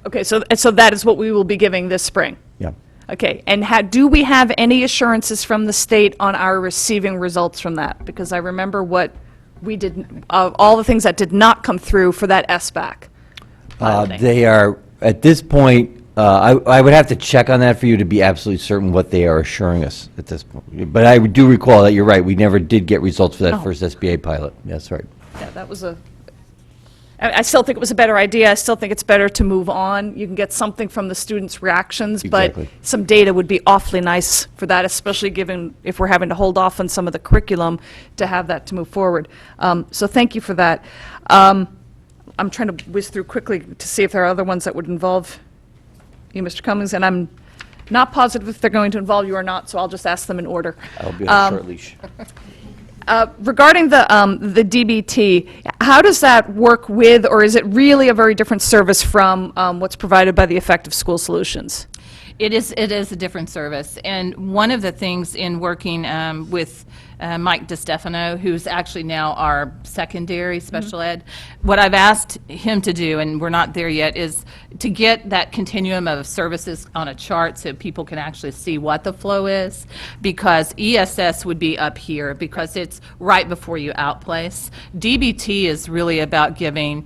Okay, so that is what we will be giving this spring? Yeah. Okay, and do we have any assurances from the state on our receiving results from that? Because I remember what we did, all the things that did not come through for that SBAC piloting. They are, at this point, I would have to check on that for you to be absolutely certain what they are assuring us at this point. But I do recall that you're right, we never did get results for that first SBA pilot. That's right. Yeah, that was I still think it was a better idea. I still think it's better to move on. You can get something from the students' reactions, Exactly. but some data would be awfully nice for that, especially given if we're having to hold off on some of the curriculum to have that to move forward. So thank you for that. I'm trying to whiz through quickly to see if there are other ones that would involve you, Mr. Cummings, and I'm not positive if they're going to involve you or not, so I'll just ask them in order. I'll be on a short leash. Regarding the DBT, how does that work with, or is it really a very different service from what's provided by the Effective School Solutions? It is a different service, and one of the things in working with Mike DiStefano, who's actually now our secondary special ed. What I've asked him to do, and we're not there yet, is to get that continuum of services on a chart so people can actually see what the flow is, because ESS would be up here because it's right before you outplace. DBT is really about giving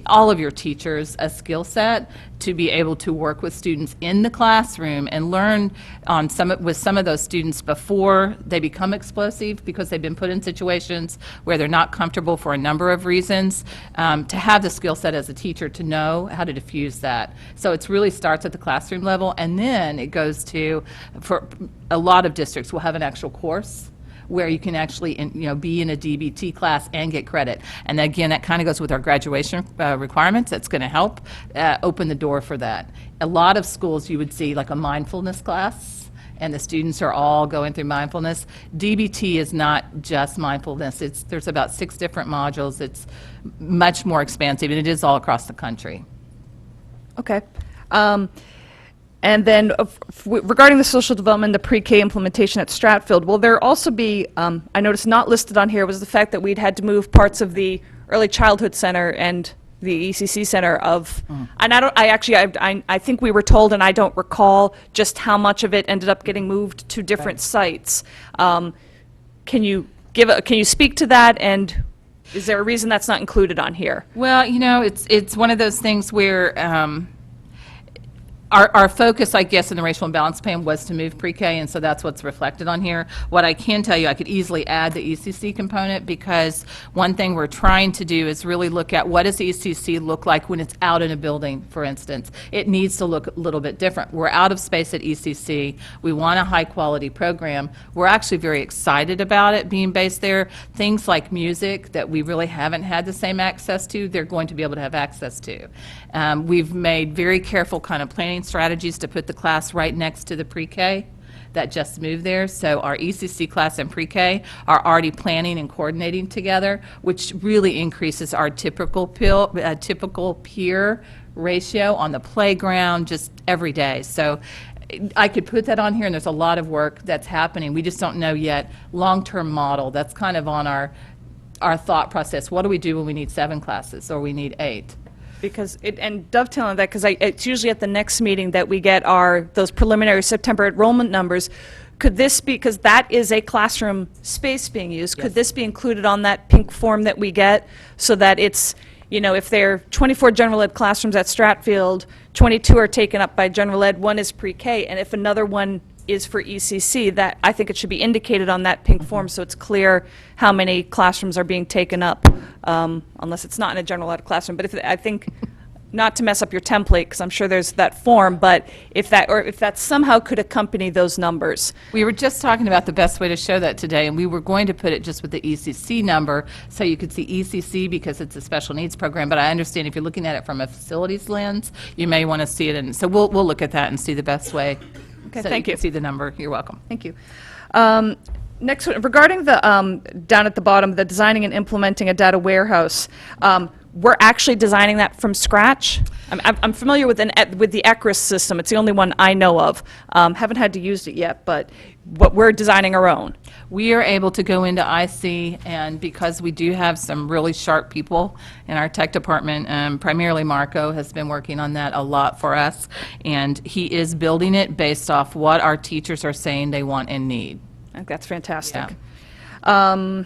all of your teachers a skill set to be able to work with students in the classroom and learn on with some of those students before they become explosive, because they've been put in situations where they're not comfortable for a number of reasons, to have the skill set as a teacher to know how to diffuse that. So it really starts at the classroom level, and then it goes to, for a lot of districts, will have an actual course where you can actually be in a DBT class and get credit. And again, that kind of goes with our graduation requirements. That's going to help open the door for that. A lot of schools you would see like a mindfulness class, and the students are all going through mindfulness. DBT is not just mindfulness. There's about 6 different modules. It's much more expansive, and it is all across the country. Okay. And then regarding the social development, the pre-K implementation at Stratfield, will there also be, I noticed not listed on here was the fact that we'd had to move parts of the Early Childhood Center and the ECC Center of, and I think we were told, and I don't recall just how much of it ended up getting moved to different sites. Can you speak to that, and is there a reason that's not included on here? Well, it's one of those things where our focus, I guess, in the racial imbalance plan was to move pre-K, and so that's what's reflected on here. What I can tell you, I could easily add the ECC component, because one thing we're trying to do is really look at what does ECC look like when it's out in a building, for instance. It needs to look a little bit different. We're out of space at ECC. We want a high-quality program. We're actually very excited about it being based there. Things like music that we really haven't had the same access to, they're going to be able to have access to. We've made very careful kind of planning strategies to put the class right next to the pre-K that just moved there. So our ECC class and pre-K are already planning and coordinating together, which really increases our typical peer ratio on the playground just every day. So I could put that on here, and there's a lot of work that's happening. We just don't know yet long-term model. That's kind of on our thought process. What do we do when we need 7 classes or we need 8? Because and dovetailing on that, because it's usually at the next meeting that we get those preliminary September enrollment numbers. Could this be, because that is a classroom space being used, could this be included on that pink form that we get, so that it's, if there are 24 general ed classrooms at Stratfield, 22 are taken up by general ed, 1 is pre-K, and if another one is for ECC, that I think it should be indicated on that pink form, so it's clear how many classrooms are being taken up, unless it's not in a general ed classroom. But I think, not to mess up your template, because I'm sure there's that form, but if that somehow could accompany those numbers. We were just talking about the best way to show that today, and we were going to put it just with the ECC number, so you could see ECC because it's a special needs program, but I understand if you're looking at it from a facilities lens, you may want to see it, and so we'll look at that and see the best way. Okay, so thank you. you. Can see the number. You're welcome. Thank you. Next one, regarding the, down at the bottom, the designing and implementing a data warehouse, we're actually designing that from scratch. I'm familiar with the ECRIS system. It's the only one I know of. Haven't had to use it yet, but we're designing our own. We are able to go into IC, and because we do have some really sharp people in our tech department, primarily Marco has been working on that a lot for us, and he is building it based off what our teachers are saying they want and need. I think that's fantastic. Yeah.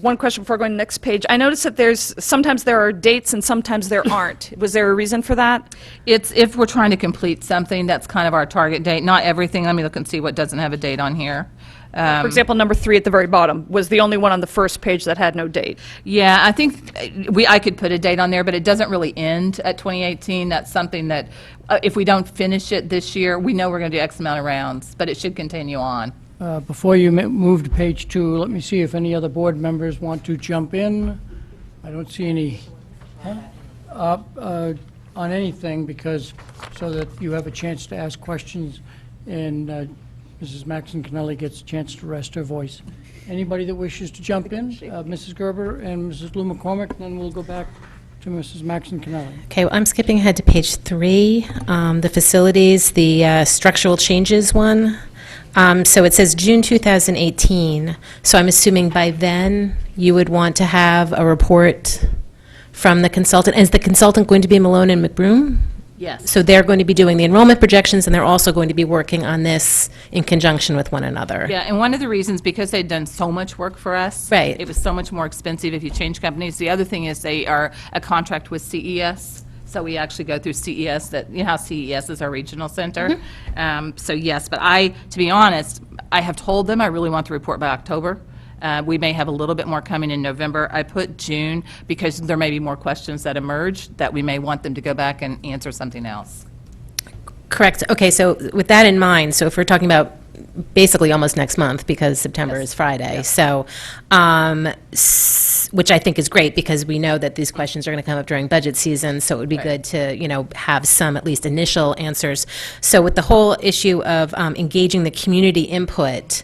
One question before going to the next page. I noticed that sometimes there are dates and sometimes there aren't. Was there a reason for that? It's if we're trying to complete something, that's kind of our target date. Not everything. Let me look and see what doesn't have a date on here. For example, number 3 at the very bottom was the only one on the first page that had no date. Yeah, I think I could put a date on there, but it doesn't really end at 2018. That's something that if we don't finish it this year, we know we're going to do X amount of rounds, but it should continue on. Before you move to page 2, let me see if any other board members want to jump in. I don't see any on anything, because so that you have a chance to ask questions, and Mrs. Maxon Kennelly gets a chance to rest her voice. Anybody that wishes to jump in? Mrs. Gerber and Mrs. Lou McCormick, and then we'll go back to Mrs. Maxon Kennelly. Okay, well, I'm skipping ahead to page 3, the facilities, the structural changes one. So it says June 2018, so I'm assuming by then you would want to have a report from the consultant. Is the consultant going to be Malone and McBroom? Yes. So they're going to be doing the enrollment projections, and they're also going to be working on this in conjunction with one another. Yeah, and one of the reasons, because they'd done so much work for us. Right. It was so much more expensive if you change companies. The other thing is they are a contract with CES, so we actually go through CES, that, you know how CES is our regional center? So yes, but to be honest, I have told them I really want the report by October. We may have a little bit more coming in November. I put June because there may be more questions that emerge that we may want them to go back and answer something else. Correct. Okay, so with that in mind, so if we're talking about basically almost next month, because September is Friday, so, which I think is great, because we know that these questions are going to come up during budget season, so it would be good to, have some at least initial answers. So with the whole issue of engaging the community input,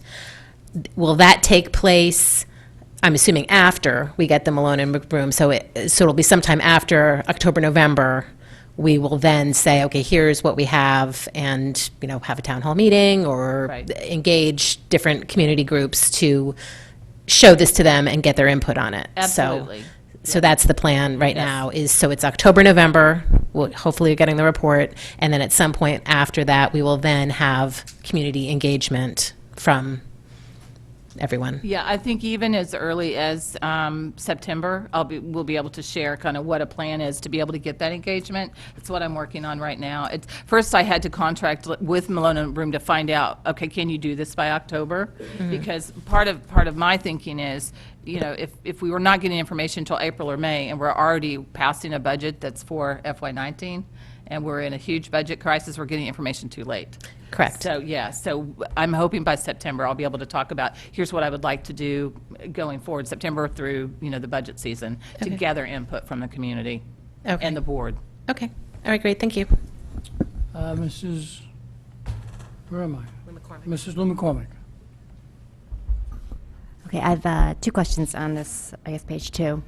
will that take place, I'm assuming after we get the Malone and McBroom, so it'll be sometime after October, November, we will then say, okay, here's what we have, and, have a town hall meeting, or Right. engage different community groups to show this to them and get their input on it. Absolutely. So that's the plan right Yes. now, so it's October, November, hopefully you're getting the report, and then at some point after that, we will then have community engagement from everyone. Yeah, I think even as early as September, we'll be able to share kind of what a plan is to be able to get that engagement. That's what I'm working on right now. First, I had to contract with Malone and Broom to find out, okay, can you do this by October? Because part of my thinking is, if we were not getting information until April or May, and we're already passing a budget that's for FY19, and we're in a huge budget crisis, we're getting information too late. Correct. So, yeah, so I'm hoping by September I'll be able to talk about, here's what I would like to do going forward, September through, the budget season, to gather input from the community Okay. and the board. Okay, all right, great, thank you. Mrs., where am I? Mrs. Lou McCormick. Okay, I have two questions on this, I guess, page 2.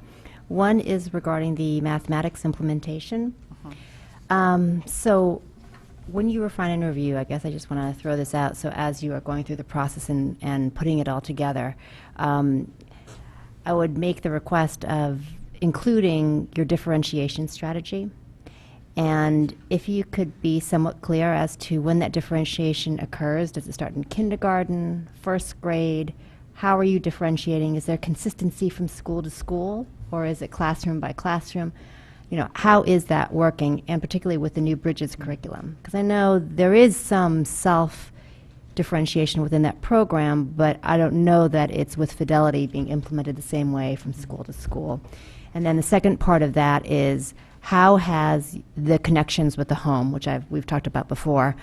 One is regarding the mathematics implementation. So when you refine and review, I guess I just want to throw this out, so as you are going through the process and putting it all together, I would make the request of including your differentiation strategy. And if you could be somewhat clear as to when that differentiation occurs. Does it start in kindergarten, first grade? How are you differentiating? Is there consistency from school to school, or is it classroom by classroom? How is that working, and particularly with the new Bridges curriculum? Because I know there is some self-differentiation within that program, but I don't know that it's with fidelity being implemented the same way from school to school. And then the second part of that is, how has the connections with the home, which we've talked about before,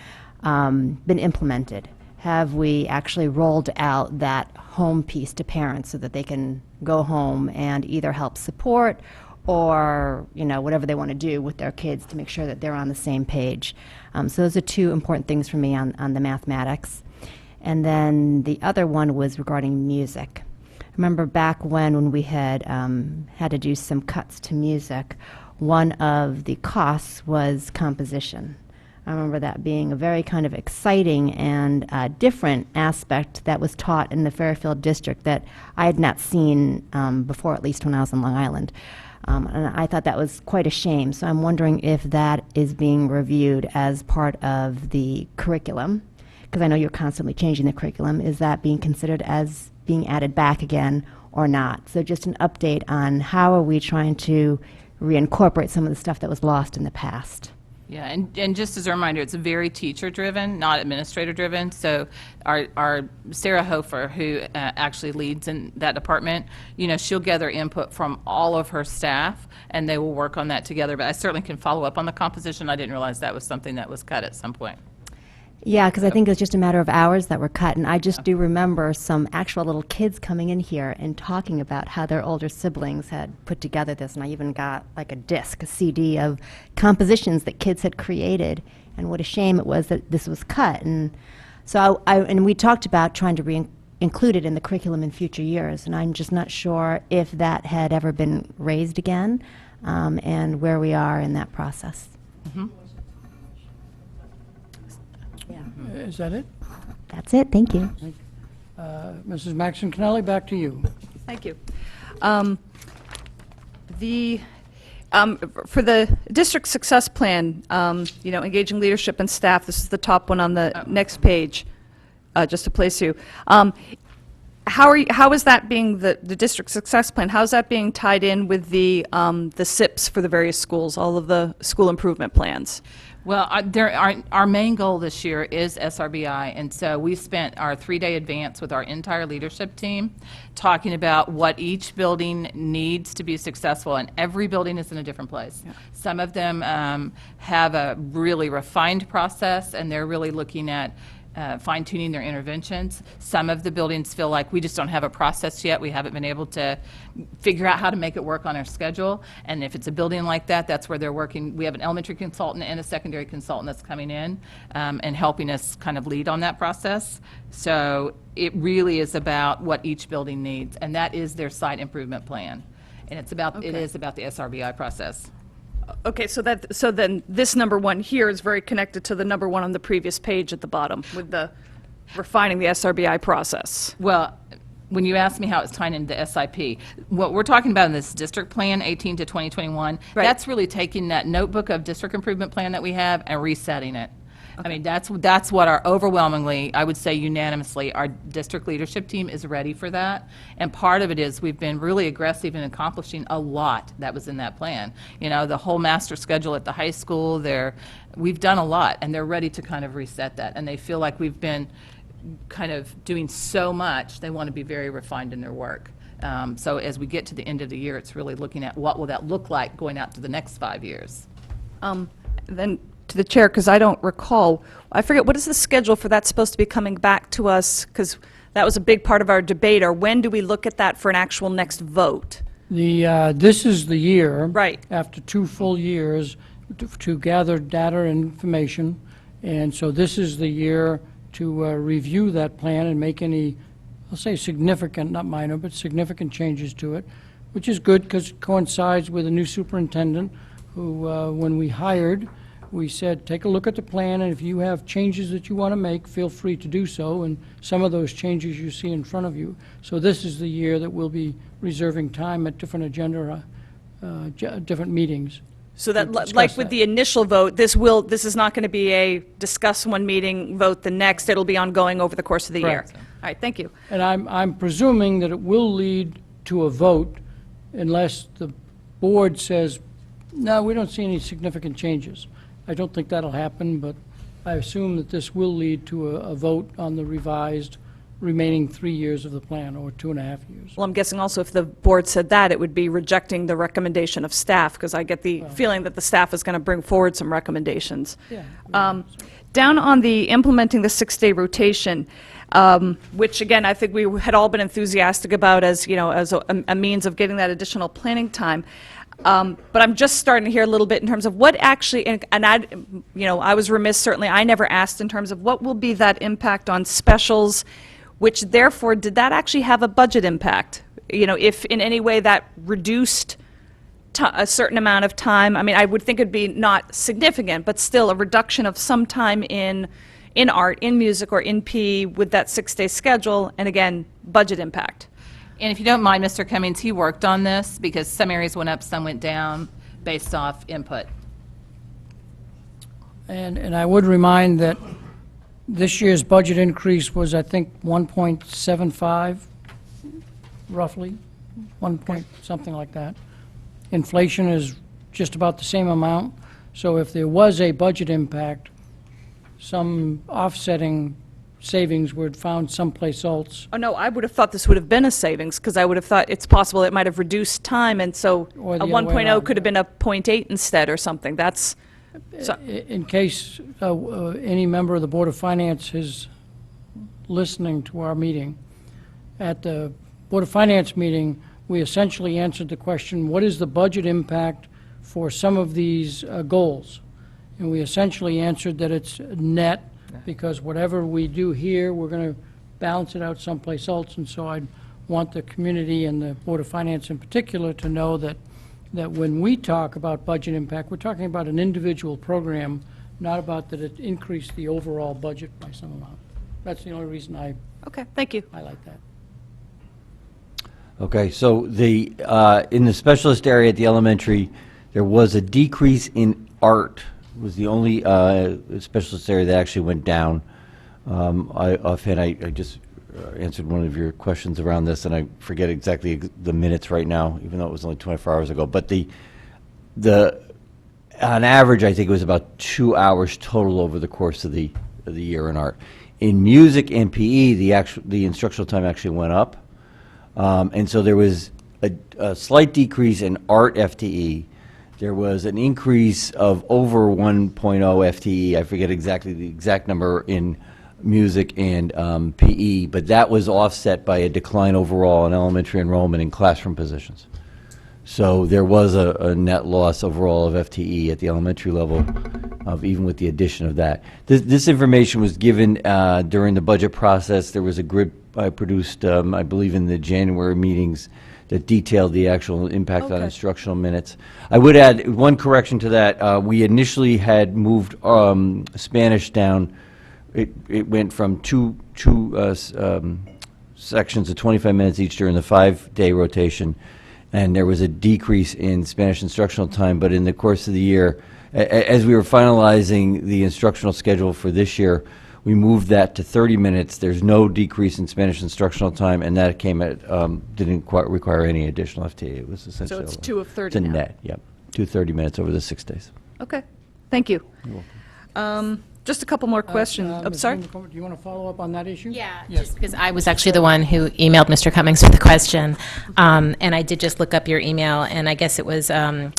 been implemented? Have we actually rolled out that home piece to parents so that they can go home and either help support or, whatever they want to do with their kids to make sure that they're on the same page? So those are two important things for me on the mathematics. And then the other one was regarding music. I remember back when we had had to do some cuts to music, one of the costs was composition. I remember that being a very kind of exciting and different aspect that was taught in the Fairfield district that I had not seen before, at least when I was on Long Island. And I thought that was quite a shame. So I'm wondering if that is being reviewed as part of the curriculum, because I know you're constantly changing the curriculum. Is that being considered as being added back again or not? So just an update on how are we trying to reincorporate some of the stuff that was lost in the past. Yeah, and just as a reminder, it's very teacher-driven, not administrator-driven. So our Sarah Hofer, who actually leads in that department, she'll gather input from all of her staff, and they will work on that together. But I certainly can follow up on the composition. I didn't realize that was something that was cut at some point. Yeah, because I think it's just a matter of hours that were cut, and I just do remember some actual little kids coming in here and talking about how their older siblings had put together this, and I even got like a CD of compositions that kids had created, and what a shame it was that this was cut. And so and we talked about trying to include it in the curriculum in future years, and I'm just not sure if that had ever been raised again, and where we are in that process. Is that it? That's it, thank you. Mrs. Maxon Connelly, back to you. Thank you. For the district success plan, engaging leadership and staff, this is the top one on the next page, just to place you. How is that being, the district success plan, how is that being tied in with the SIPs for the various schools, all of the school improvement plans? Well, our main goal this year is SRBI, and so we spent our 3-day advance with our entire leadership team talking about what each building needs to be successful, and every building is in a different place. Yeah. Some of them have a really refined process, and they're really looking at fine-tuning their interventions. Some of the buildings feel like we just don't have a process yet. We haven't been able to figure out how to make it work on our schedule. And if it's a building like that, that's where they're working. We have an elementary consultant and a secondary consultant that's coming in and helping us kind of lead on that process. So it really is about what each building needs, and that is their site improvement plan. And it is about the SRBI process. Okay, so then this number one here is very connected to the number one on the previous page at the bottom with the refining the SRBI process. Well, when you ask me how it's tying into the SIP, what we're talking about in this district plan, 18 to 2021, that's really taking that notebook of district improvement plan that we have and resetting it. Okay. I mean, that's what our overwhelmingly, I would say unanimously, our district leadership team is ready for that. And part of it is we've been really aggressive in accomplishing a lot that was in that plan. You know, the whole master schedule at the high school, we've done a lot, and they're ready to kind of reset that. And they feel like we've been kind of doing so much, they want to be very refined in their work. So as we get to the end of the year, it's really looking at what will that look like going out to the next 5 years. Then to the chair, because I don't recall, I forget, what is the schedule for that supposed to be coming back to us? Because that was a big part of our debate, or when do we look at that for an actual next vote? This is the year, right, after 2 full years, to gather data and information, and so this is the year to review that plan and make any, I'll say significant, not minor, but significant changes to it, which is good because it coincides with a new superintendent who, when we hired, we said, take a look at the plan, and if you have changes that you want to make, feel free to do so, and some of those changes you see in front of you. So this is the year that we'll be reserving time at different agenda, different meetings. So that, like with the initial vote, this is not going to be a discuss one meeting, vote the next. It'll be ongoing over the course of the year. All right, thank you. And I'm presuming that it will lead to a vote unless the board says, no, we don't see any significant changes. I don't think that'll happen, but I assume that this will lead to a vote on the revised remaining 3 years of the plan, or 2.5 years. Well, I'm guessing also if the board said that, it would be rejecting the recommendation of staff, because I get the feeling that the staff is going to bring forward some recommendations. Yeah. Down on the implementing the 6-day rotation, which again, I think we had all been enthusiastic about as, you know, as a means of getting that additional planning time. But I'm just starting to hear a little bit in terms of what actually, and I was remiss, certainly, I never asked in terms of what will be that impact on specials, which therefore, did that actually have a budget impact? You know, if in any way that reduced a certain amount of time, I mean, I would think it'd be not significant, but still a reduction of some time in art, in music, or in P with that 6-day schedule, and again, budget impact. And if you don't mind, Mr. Cummings, he worked on this because some areas went up, some went down based off input. And I would remind that this year's budget increase was, I think, 1.75, roughly, 1 point something like that. Inflation is just about the same amount. So if there was a budget impact, some offsetting savings were found someplace else. Oh, no, I would have thought this would have been a savings, because I would have thought it's possible it might have reduced time, and so a 1.0 could have been a 0.8 instead or something. That's... So, in case any member of the Board of Finance is listening to our meeting, at the Board of Finance meeting, we essentially answered the question, what is the budget impact for some of these goals? And we essentially answered that it's net, because whatever we do here, we're going to balance it out someplace else. And so I'd want the community and the Board of Finance in particular to know that when we talk about budget impact, we're talking about an individual program, not about that it increased the overall budget by some amount. That's the only reason I Okay, thank you. highlight that. Okay, so in the specialist area at the elementary, there was a decrease in art, was the only specialist area that actually went down. Offhand, I just answered one of your questions around this, and I forget exactly the minutes right now, even though it was only 24 hours ago. But on average, I think it was about 2 hours total over the course of the year in art. In music and PE, the instructional time actually went up. And so there was a slight decrease in art FTE. There was an increase of over 1.0 FTE. I forget exactly the exact number in music and PE, but that was offset by a decline overall in elementary enrollment in classroom positions. So there was a net loss overall of FTE at the elementary level, even with the addition of that. This information was given during the budget process. There was a grid I produced, I believe, in the January meetings that detailed the actual impact on instructional minutes. I would add one correction to that. We initially had moved Spanish down. It went from two sections of 25 minutes each during the 5-day rotation, and there was a decrease in Spanish instructional time. But in the course of the year, as we were finalizing the instructional schedule for this year, we moved that to 30 minutes. There's no decrease in Spanish instructional time, and that came at, didn't quite require any additional FTE. It was essentially. So it's 2 of 30 It's a now. net, yep. 2 30 minutes over the 6 days. Okay, thank you. Just a couple more questions. I'm Ms. sorry? Lindenkofer, do you want to follow up on that issue? Yeah, Yes. just because I was actually the one who emailed Mr. Cummings with the question. And I did just look up your email, and I guess it was an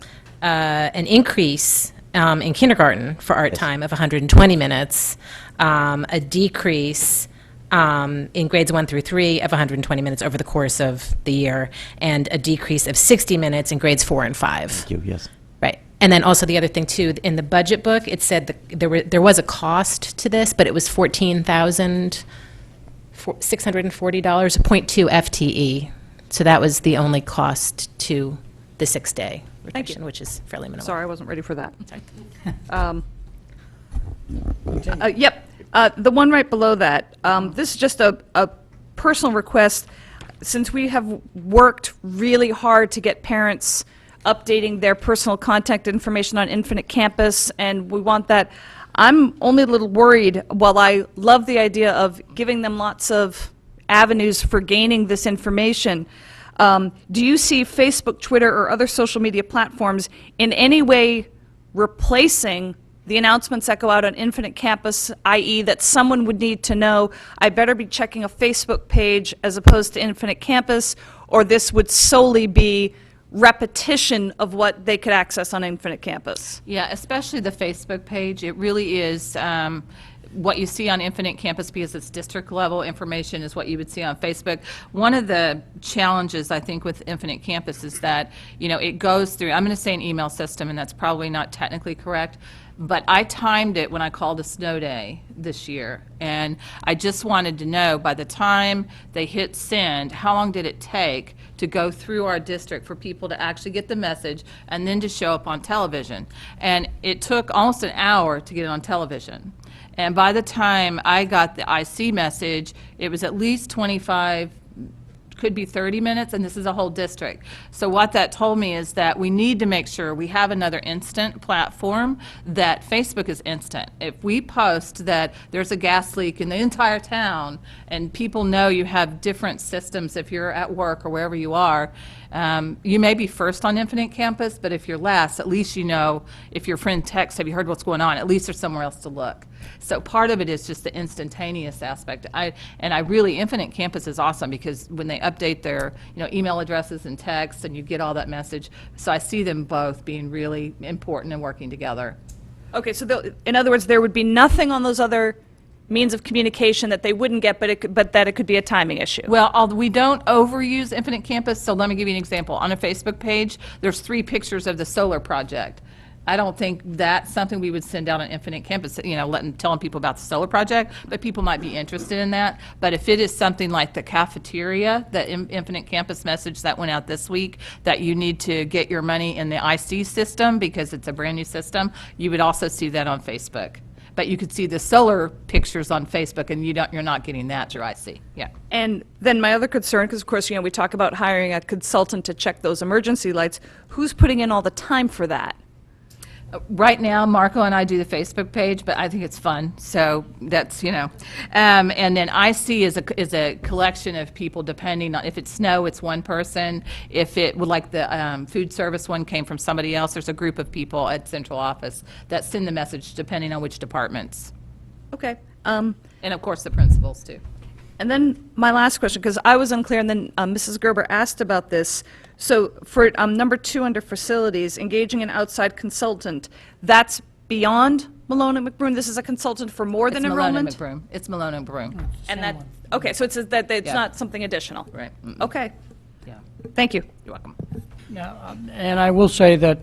increase in kindergarten for art time of 120 minutes, a decrease in grades 1 through 3 of 120 minutes over the course of the year, and a decrease of 60 minutes in grades 4 and 5. Thank you, yes. Right. And then also the other thing, too, in the budget book, it said that there was a cost to this, but it was $14,640, 0.2 FTE. So that was the only cost to the 6-day rotation, which is fairly minimal. Sorry, I wasn't ready for that. Yep, the one right below that. This is just a personal request. Since we have worked really hard to get parents updating their personal contact information on Infinite Campus, and we want that, I'm only a little worried. While I love the idea of giving them lots of avenues for gaining this information, do you see Facebook, Twitter, or other social media platforms in any way replacing the announcements that go out on Infinite Campus, i.e. that someone would need to know, I better be checking a Facebook page as opposed to Infinite Campus, or this would solely be repetition of what they could access on Infinite Campus? Yeah, especially the Facebook page. It really is what you see on Infinite Campus, because it's district level information, is what you would see on Facebook. One of the challenges, I think, with Infinite Campus is that, it goes through, I'm going to say an email system, and that's probably not technically correct, but I timed it when I called a snow day this year, and I just wanted to know, by the time they hit send, how long did it take to go through our district for people to actually get the message and then to show up on television. And it took almost an hour to get it on television. And by the time I got the IC message, it was at least 25, could be 30 minutes, and this is a whole district. So what that told me is that we need to make sure we have another instant platform, that Facebook is instant. If we post that there's a gas leak in the entire town, and people know you have different systems if you're at work or wherever you are, you may be first on Infinite Campus, but if you're last, at least you know, if your friend texts, have you heard what's going on? At least there's somewhere else to look. So part of it is just the instantaneous aspect. Infinite Campus is awesome, because when they update their email addresses and texts, and you get all that message. So I see them both being really important and working together. Okay, so in other words, there would be nothing on those other means of communication that they wouldn't get, but that it could be a timing issue. Well, we don't overuse Infinite Campus, so let me give you an example. On a Facebook page, there's 3 pictures of the solar project. I don't think that's something we would send out on Infinite Campus, telling people about the solar project, but people might be interested in that. But if it is something like the cafeteria, the Infinite Campus message that went out this week, that you need to get your money in the IC system because it's a brand new system, you would also see that on Facebook. but you could see the solar pictures on Facebook, and you're not getting that through IC. Yeah. And then my other concern, because of course, we talk about hiring a consultant to check those emergency lights, who's putting in all the time for that? Right now, Marco and I do the Facebook page, but I think it's fun, so that's, and then IC is a collection of people, depending on, if it's snow, it's one person. If it would, like the food service one came from somebody else, there's a group of people at central office that send the message depending on which departments. Okay. And of course, the principals, too. And then my last question, because I was unclear, and then Mrs. Gerber asked about this. So for number 2 under facilities, engaging an outside consultant, that's beyond Malone and McBroom? This is a consultant for more than enrollment? It's Malone and McBroom. It's Malone and McBroom. And that, okay, so it's it's Yeah. not something additional? Right. Okay, Yeah. thank you. You're welcome. Now, and I will say that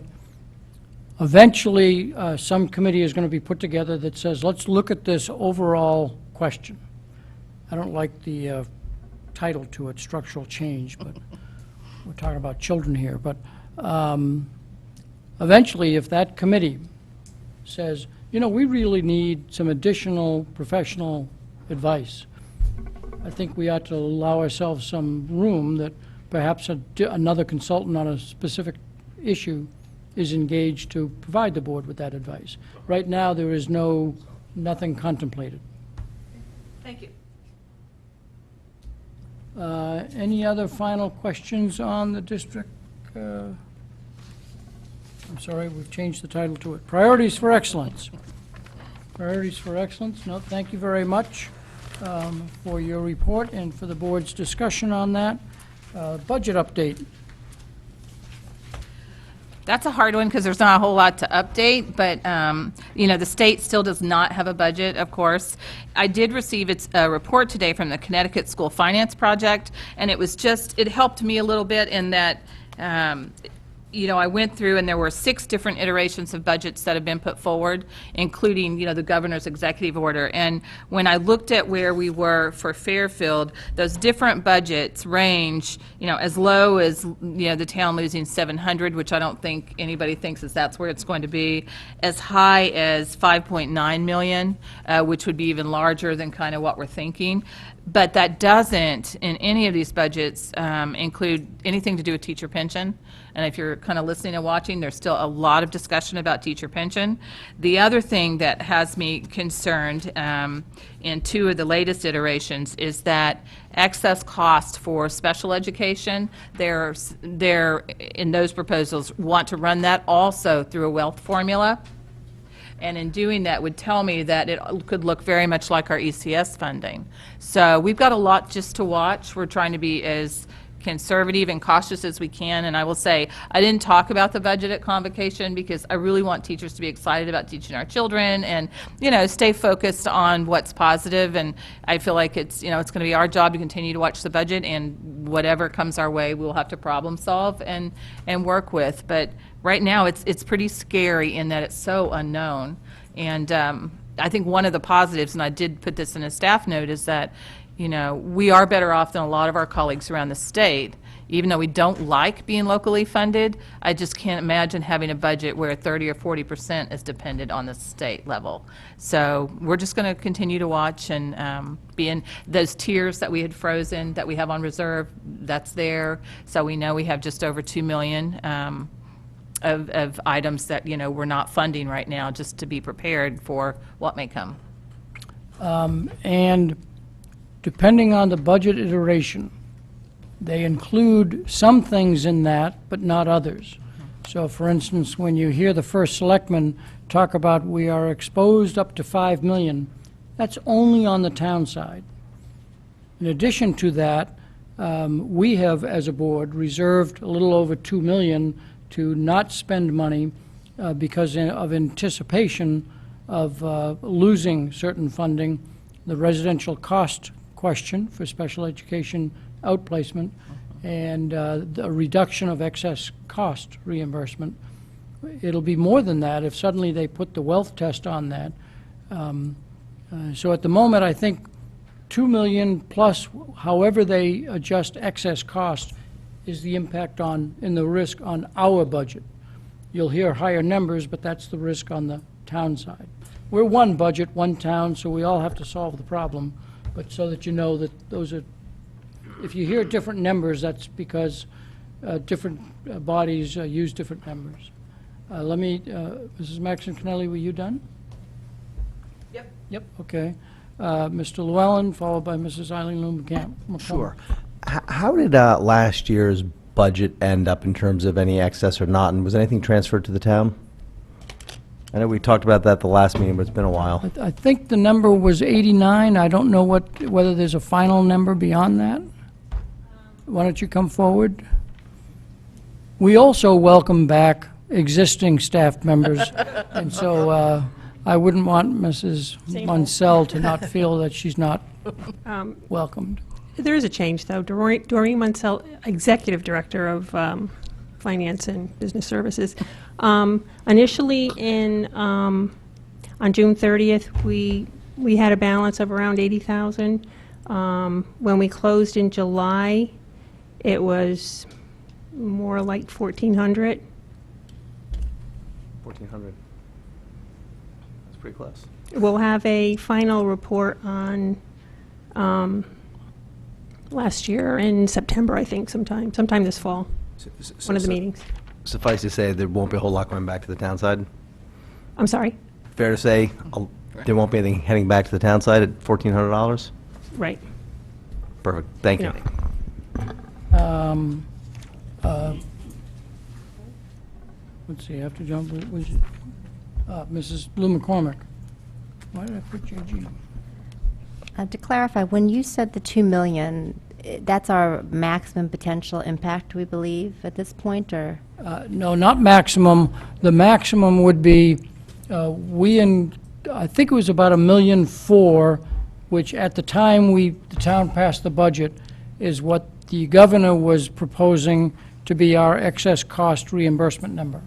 eventually, some committee is going to be put together that says, let's look at this overall question. I don't like the title to it, structural change, but we're talking about children here. But eventually, if that committee says, we really need some additional professional advice, I think we ought to allow ourselves some room that perhaps another consultant on a specific issue is engaged to provide the board with that advice. Right now, there is nothing contemplated. Thank you. Any other final questions on the district? I'm sorry, we've changed the title to it. Priorities for Excellence. Priorities for Excellence. No, thank you very much for your report and for the board's discussion on that. Budget update. That's a hard one because there's not a whole lot to update, but, the state still does not have a budget, of course. I did receive a report today from the Connecticut School Finance Project, and it helped me a little bit in that, I went through and there were 6 different iterations of budgets that have been put forward, including, the governor's executive order. And when I looked at where we were for Fairfield, those different budgets range, as low as, the town losing 700, which I don't think anybody thinks that's where it's going to be, as high as 5.9 million, which would be even larger than kind of what we're thinking. But that doesn't, in any of these budgets, include anything to do with teacher pension. And if you're kind of listening and watching, there's still a lot of discussion about teacher pension. The other thing that has me concerned in 2 of the latest iterations is that excess cost for special education, they're in those proposals, want to run that also through a wealth formula. And in doing that would tell me that it could look very much like our ECS funding. So we've got a lot just to watch. We're trying to be as conservative and cautious as we can. And I will say, I didn't talk about the budget at Convocation because I really want teachers to be excited about teaching our children and, stay focused on what's positive. And I feel like it's going to be our job to continue to watch the budget, and whatever comes our way, we'll have to problem solve and work with. But right now, it's pretty scary in that it's so unknown. And I think one of the positives, and I did put this in a staff note, is that, we are better off than a lot of our colleagues around the state. Even though we don't like being locally funded, I just can't imagine having a budget where 30 or 40% is dependent on the state level. So we're just going to continue to watch and be in those tiers that we had frozen, that we have on reserve, that's there. So we know we have just over 2 million of items that, we're not funding right now, just to be prepared for what may come. And depending on the budget iteration, they include some things in that, but not others. So, for instance, when you hear the first selectman talk about we are exposed up to 5 million, that's only on the town side. In addition to that, we have, as a board, reserved a little over 2 million to not spend money because of anticipation of losing certain funding, the residential cost question for special education outplacement, and the reduction of excess cost reimbursement. It'll be more than that if suddenly they put the wealth test on that. So at the moment, I think 2 million plus, however they adjust excess cost, is the impact in the risk on our budget. You'll hear higher numbers, but that's the risk on the town side. we're one budget, one town, so we all have to solve the problem. But so that you know that those are, if you hear different numbers, that's because different bodies use different numbers. Let me, Mrs. Maxon Kennelly, were you done? Yep. Yep, okay. Mr. Llewellyn, followed by Mrs. Eileen Lou McCamp. Sure. How did last year's budget end up in terms of any excess or not, and was anything transferred to the town? I know we talked about that at the last meeting, but it's been a while. I think the number was 89. I don't know whether there's a final number beyond that. Why don't you come forward? We also welcome back existing staff members, and so I wouldn't want Mrs. Munsell to not feel that she's not welcomed. There is a change, though. Doreen Munsell, Executive Director of Finance and Business Services. Initially, on June 30th, we had a balance of around 80,000. When we closed in July, it was more like 1,400. 1,400. That's pretty close. We'll have a final report on last year in September, I think, sometime this fall, one of the meetings. Suffice to say, there won't be a whole lot going back to the town side? I'm sorry? Fair to say, there won't be anything heading back to the town side at $1,400? Right. Perfect, thank you. Let's see, I have to jump, Mrs. Lou McCormick. Why did I put JG? To clarify, when you said the 2 million, that's our maximum potential impact, we believe, at this point, or? No, not maximum. The maximum would be, I think it was about $1.4 million, which at the time the town passed the budget, is what the governor was proposing to be our excess cost reimbursement number.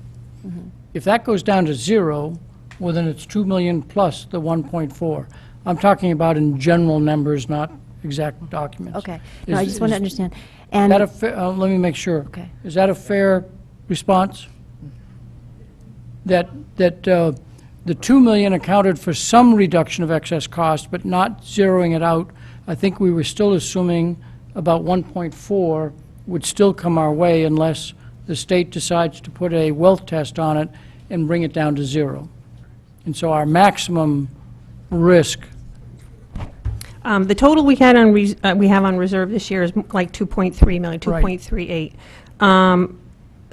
Mm-hmm. If that goes down to 0, well, then it's 2 million plus the 1.4. I'm talking about in general numbers, not exact documents. Okay. No, I Is- just want to is- understand. Is And that a let me make sure. Okay. Is that a fair response? That the 2 million accounted for some reduction of excess cost, but not zeroing it out. I think we were still assuming about 1.4 would still come our way unless the state decides to put a wealth test on it and bring it down to 0. And so our maximum risk, The total we had on, we have on reserve this year is like 2.3 million, 2.38.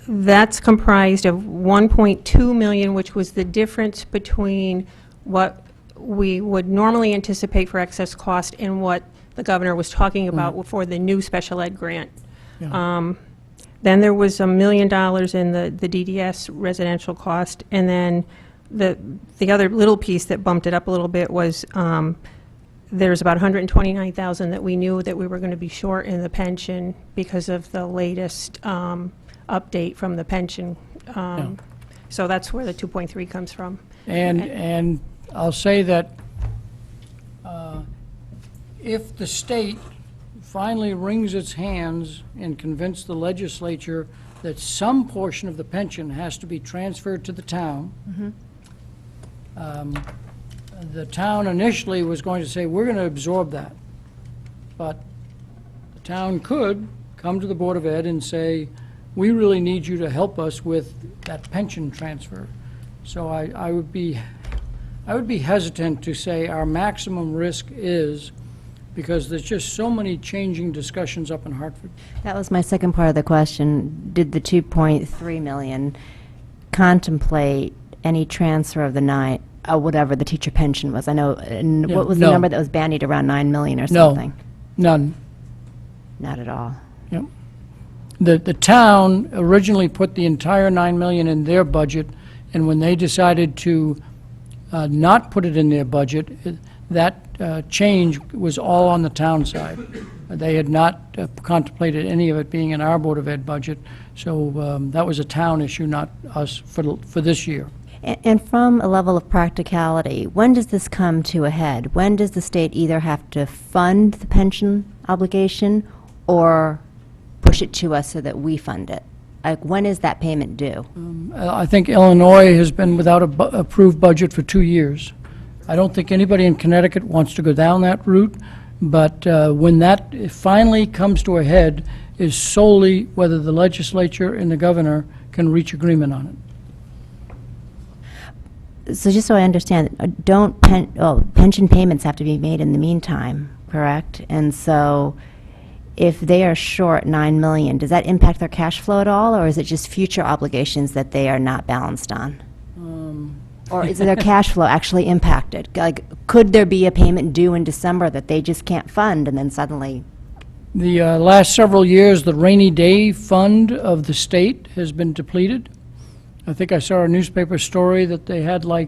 That's comprised of 1.2 million, which was the difference between what we would normally anticipate for excess cost and what the governor was talking about for the new special ed grant. Yeah. Then there was $1 million in the DDS residential cost, and then the other little piece that bumped it up a little bit was there's about 129,000 that we knew that we were going to be short in the pension because of the latest update from the pension. So that's where the 2.3 comes from. and I'll say that if the state finally wrings its hands and convince the legislature that some portion of the pension has to be transferred to the town, the town initially was going to say, we're going to absorb that. But the town could come to the Board of Ed and say, we really need you to help us with that pension transfer. So I would be hesitant to say our maximum risk is, because there's just so many changing discussions up in Hartford. that was my second part of the question. Did the 2.3 million contemplate any transfer of the whatever the teacher pension was? I know, and Yeah, what was the no. number that was bandied around 9 million or No. something? None. Not at all. Yep. The town originally put the entire 9 million in their budget, and when they decided to not put it in their budget, that change was all on the town side. They had not contemplated any of it being in our Board of Ed budget, so that was a town issue, not us, for this year. And from a level of practicality, when does this come to a head? When does the state either have to fund the pension obligation or push it to us so that we fund it? Like, when is that payment due? I think Illinois has been without a approved budget for 2 years, I don't think anybody in Connecticut wants to go down that route, but when that finally comes to a head is solely whether the legislature and the governor can reach agreement on it. So just so I understand, pension payments have to be made in the meantime, correct? And so if they are short 9 million, does that impact their cash flow at all, or is it just future obligations that they are not balanced on? Or is their cash flow actually impacted? Like, could there be a payment due in December that they just can't fund, and then suddenly? The last several years, the rainy day fund of the state has been depleted. I think I saw a newspaper story that they had like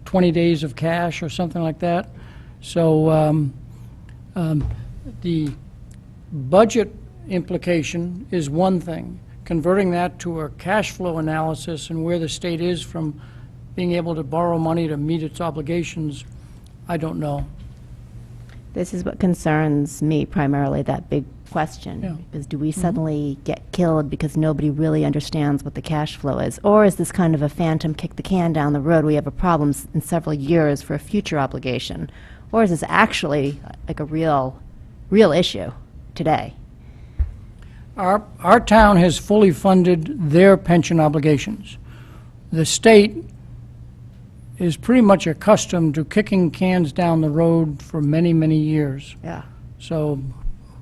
20 days of cash or something like that. So the budget implication is one thing. Converting that to a cash flow analysis and where the state is from being able to borrow money to meet its obligations, I don't know. This is what concerns me primarily, that big question. Yeah. Because do we suddenly get killed because nobody really understands what the cash flow is? Or is this kind of a phantom kick the can down the road? We have a problem in several years for a future obligation. Or is this actually like a real issue today? Our town has fully funded their pension obligations. The state is pretty much accustomed to kicking cans down the road for many, many years. Yeah. So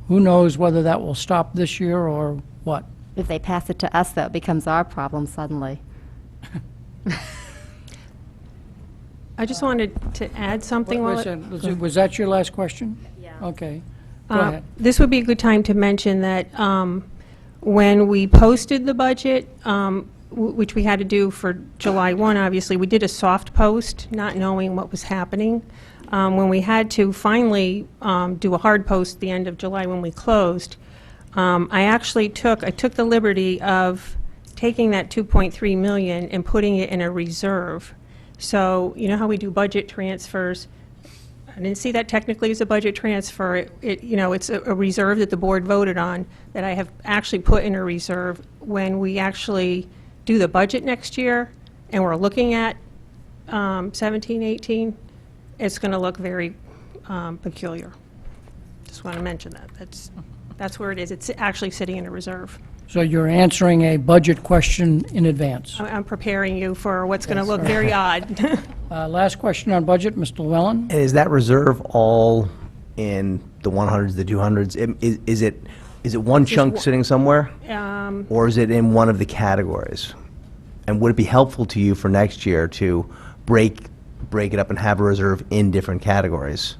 who knows whether that will stop this year or what? If they pass it to us, that becomes our problem suddenly. I just wanted to add something. Was that your last question? Yeah. Okay. Go ahead. This would be a good time to mention that when we posted the budget, which we had to do for July 1, obviously, we did a soft post, not knowing what was happening. When we had to finally do a hard post at the end of July when we closed, I took the liberty of taking that 2.3 million and putting it in a reserve. So you know how we do budget transfers? I didn't see that technically as a budget transfer. It's a reserve that the board voted on that I have actually put in a reserve. When we actually do the budget next year and we're looking at 17, 18, it's going to look very peculiar. Just want to mention that. That's where it is. It's actually sitting in a reserve. So you're answering a budget question in advance. I'm preparing you for what's going to look very odd. Last question on budget, Mr. Llewellyn. And is that reserve all in the 100s, the 200s? Is it one chunk sitting somewhere? Or is it in one of the categories? And would it be helpful to you for next year to break it up and have a reserve in different categories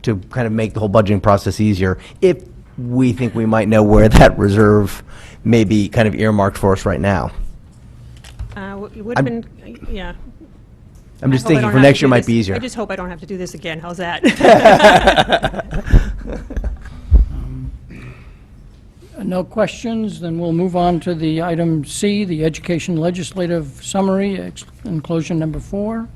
to kind of make the whole budgeting process easier if we think we might know where that reserve may be kind of earmarked for us right now? It would have been, yeah. I'm just thinking for next year might be easier. I just hope I don't have to do this again. How's that? No questions, then we'll move on to the item C, the Education Legislative Summary, inclusion number 4.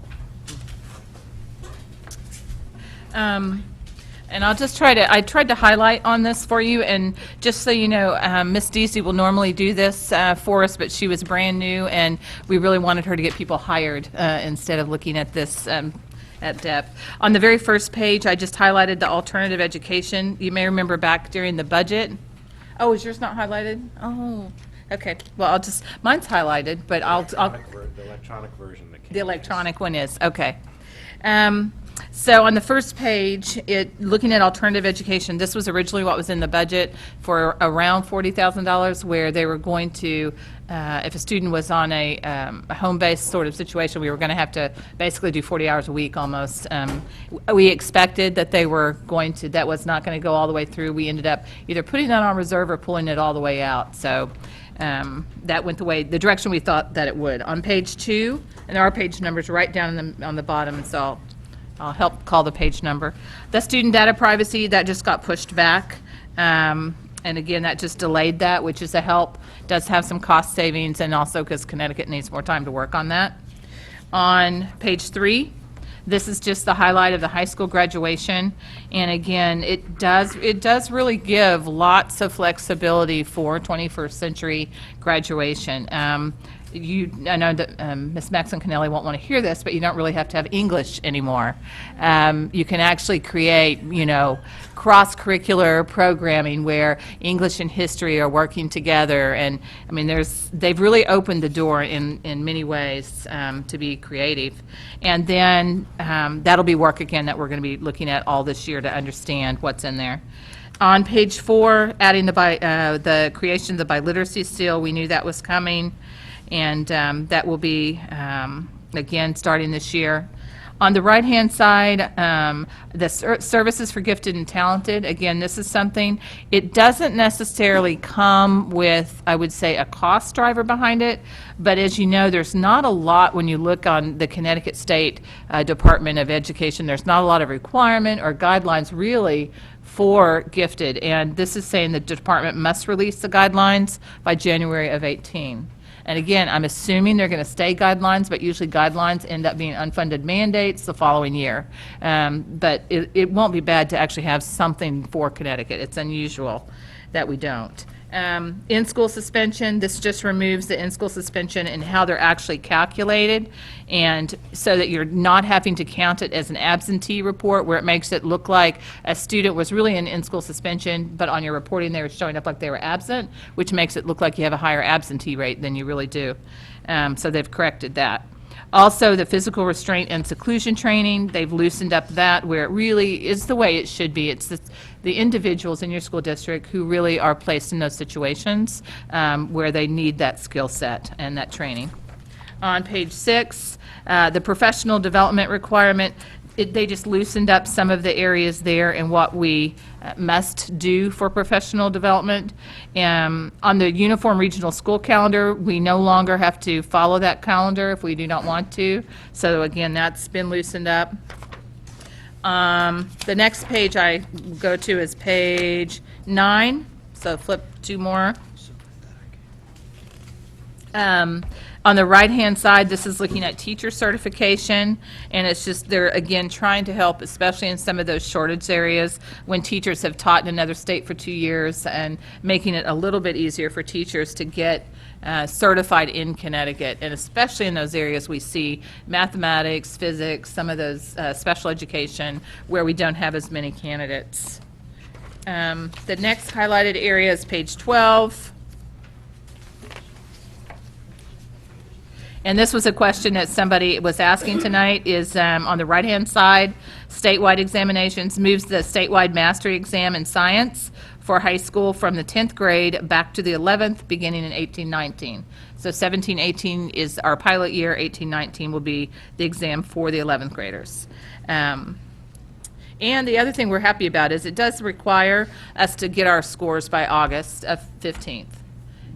And I'll just I tried to highlight on this for you, and just so you know, Miss Deasy will normally do this for us, but she was brand new, and we really wanted her to get people hired instead of looking at this at depth. On the very first page, I just highlighted the alternative education. You may remember back during the budget. Oh, is yours not highlighted? Oh, okay. Well, mine's highlighted, but The electronic version that came. the electronic one is, okay. So on the first page, looking at alternative education, this was originally what was in the budget for around $40,000, where they were going to, if a student was on a home-based sort of situation, we were going to have to basically do 40 hours a week almost. We expected that that was not going to go all the way through. We ended up either putting that on reserve or pulling it all the way out. So that went the direction we thought that it would. On page 2, and there are page numbers right down on the bottom, so I'll help call the page number. The student data privacy, that just got pushed back. And again, that just delayed that, which is a help. Does have some cost savings, and also because Connecticut needs more time to work on that. On page 3, this is just the highlight of the high school graduation. And again, it does really give lots of flexibility for 21st century graduation. I know that Ms. Maxon Canelli won't want to hear this, but you don't really have to have English anymore. You can actually create, cross-curricular programming where English and history are working together. And, I mean, they've really opened the door in many ways to be creative. And then that'll be work, again, that we're going to be looking at all this year to understand what's in there. On page 4, adding the creation of the biliteracy seal, we knew that was coming. And that will be, again, starting this year. On the right-hand side, the services for gifted and talented, again, this is something, it doesn't necessarily come with, I would say, a cost driver behind it, but as you know, there's not a lot, when you look on the Connecticut State Department of Education, there's not a lot of requirement or guidelines really for gifted, and this is saying the department must release the guidelines by January of 18. And again, I'm assuming they're going to stay guidelines, but usually guidelines end up being unfunded mandates the following year. But it won't be bad to actually have something for Connecticut. It's unusual that we don't. In-school suspension, this just removes the in-school suspension and how they're actually calculated, and so that you're not having to count it as an absentee report where it makes it look like a student was really in in-school suspension, but on your reporting they were showing up like they were absent, which makes it look like you have a higher absentee rate than you really do. So they've corrected that. Also, the physical restraint and seclusion training, they've loosened up that where it really is the way it should be. It's the individuals in your school district who really are placed in those situations where they need that skill set and that training. On page 6, the professional development requirement, they just loosened up some of the areas there and what we must do for professional development. On the uniform regional school calendar, we no longer have to follow that calendar if we do not want to. So again, that's been loosened up. The next page I go to is page 9. So flip 2 more. On the right-hand side, this is looking at teacher certification, and it's just, they're, again, trying to help, especially in some of those shortage areas, when teachers have taught in another state for 2 years, and making it a little bit easier for teachers to get certified in Connecticut, and especially in those areas we see mathematics, physics, some of those special education, where we don't have as many candidates. The next highlighted area is page 12. And this was a question that somebody was asking tonight, is on the right-hand side, statewide examinations moves the statewide mastery exam in science for high school from the 10th grade back to the 11th, beginning in 18-19. So 17-18 is our pilot year, 18-19 will be the exam for the 11th graders. And the other thing we're happy about is it does require us to get our scores by August of 15th.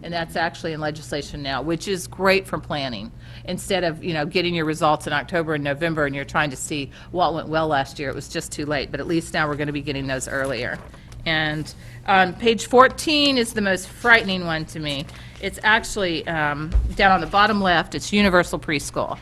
And that's actually in legislation now, which is great for planning. Instead of, getting your results in October and November and you're trying to see what went well last year, it was just too late. But at least now we're going to be getting those earlier. And on page 14 is the most frightening one to me. It's actually down on the bottom left, it's universal preschool.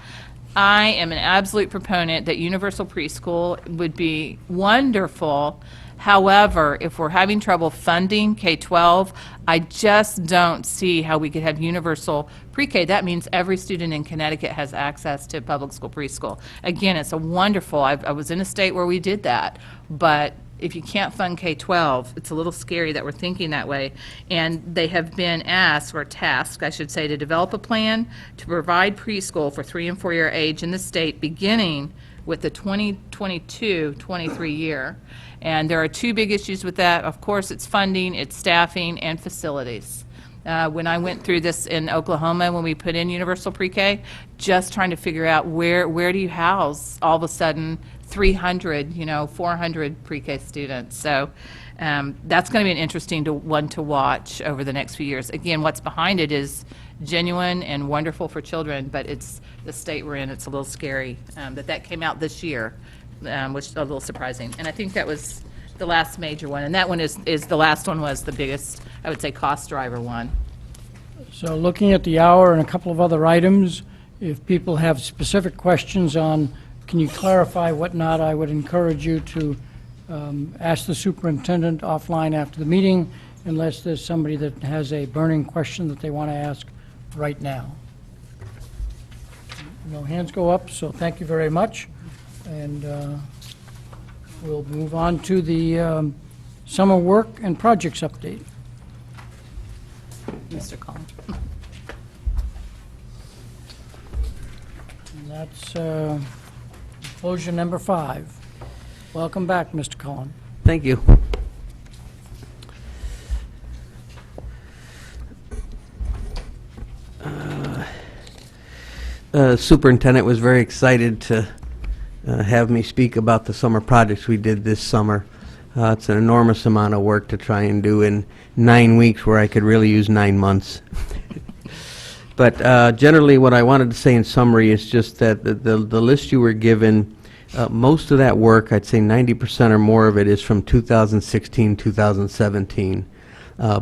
I am an absolute proponent that universal preschool would be wonderful. However, if we're having trouble funding K-12, I just don't see how we could have universal pre-K. That means every student in Connecticut has access to public school preschool. Again, it's a wonderful, I was in a state where we did that, but if you can't fund K-12, it's a little scary that we're thinking that way. And they have been asked, or tasked, I should say, to develop a plan to provide preschool for 3 and 4 year age in the state beginning with the 2022-23 year. And there are 2 big issues with that. Of course, it's funding, it's staffing, and facilities. When I went through this in Oklahoma, when we put in universal pre-K, just trying to figure out where do you house all of a sudden 300, 400 pre-K students. So that's going to be an interesting one to watch over the next few years. Again, what's behind it is genuine and wonderful for children, but it's the state we're in. It's a little scary that came out this year, which is a little surprising. And I think that was the last major one. And that one is the last one was the biggest, I would say, cost driver one. So looking at the hour and a couple of other items, if people have specific questions on, can you clarify whatnot, I would encourage you to ask the superintendent offline after the meeting, unless there's somebody that has a burning question that they want to ask right now. No hands go up, so thank you very much. And we'll move on to the summer work and projects update. Mr. Collins. And that's closure number 5. Welcome back, Mr. Cullen. Thank you. Superintendent was very excited to have me speak about the summer projects we did this summer. It's an enormous amount of work to try and do in 9 weeks where I could really use 9 months. But generally, what I wanted to say in summary is just that the list you were given, most of that work, I'd say 90% or more of it, is from 2016-2017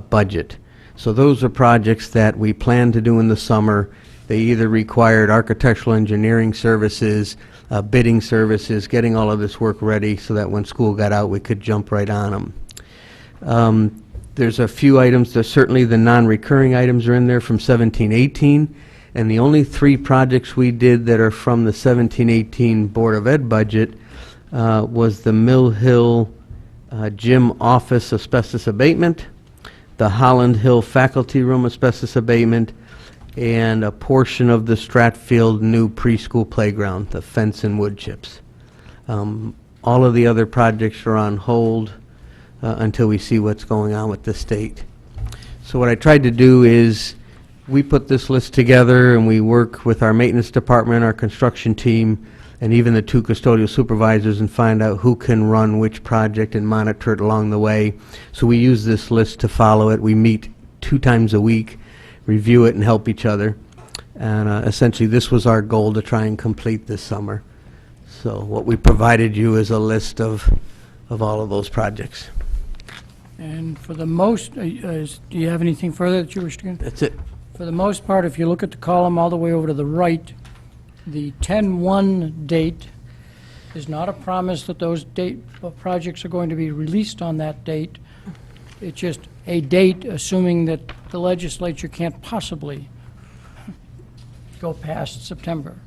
budget. So those are projects that we planned to do in the summer. They either required architectural engineering services, bidding services, getting all of this work ready so that when school got out, we could jump right on them. There's a few items, there's certainly the non-recurring items are in there from 17-18, and the only 3 projects we did that are from the 17-18 Board of Ed budget was the Mill Hill Gym Office asbestos abatement, the Holland Hill Faculty Room asbestos abatement, and a portion of the Stratfield new preschool playground, the fence and wood chips. All of the other projects are on hold until we see what's going on with the state. So what I tried to do is, we put this list together and we work with our maintenance department, our construction team, and even the 2 custodial supervisors and find out who can run which project and monitor it along the way. So we use this list to follow it. We meet 2 times a week, review it and help each other. And essentially this was our goal to try and complete this summer. So what we provided you is a list of all of those projects. And for the most, do you have anything further that you wish to get? That's it. For the most part, if you look at the column all the way over to the right, the 10-1 date is not a promise that those projects are going to be released on that date. It's just a date, assuming that the legislature can't possibly go past September.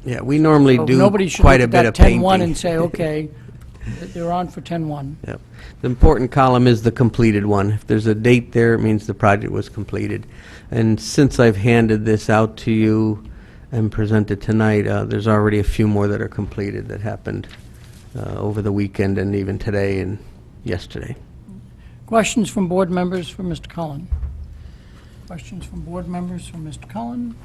Yeah, we normally So do nobody should quite a look bit at of that painting. 10-1 and say, okay, they're on for 10-1. Yep. The important column is the completed one. If there's a date there, it means the project was completed. And since I've handed this out to you and presented tonight, there's already a few more that are completed that happened over the weekend and even today and yesterday. Questions from board members for Mr. Cullen? Questions from board members for Mr. Cullen?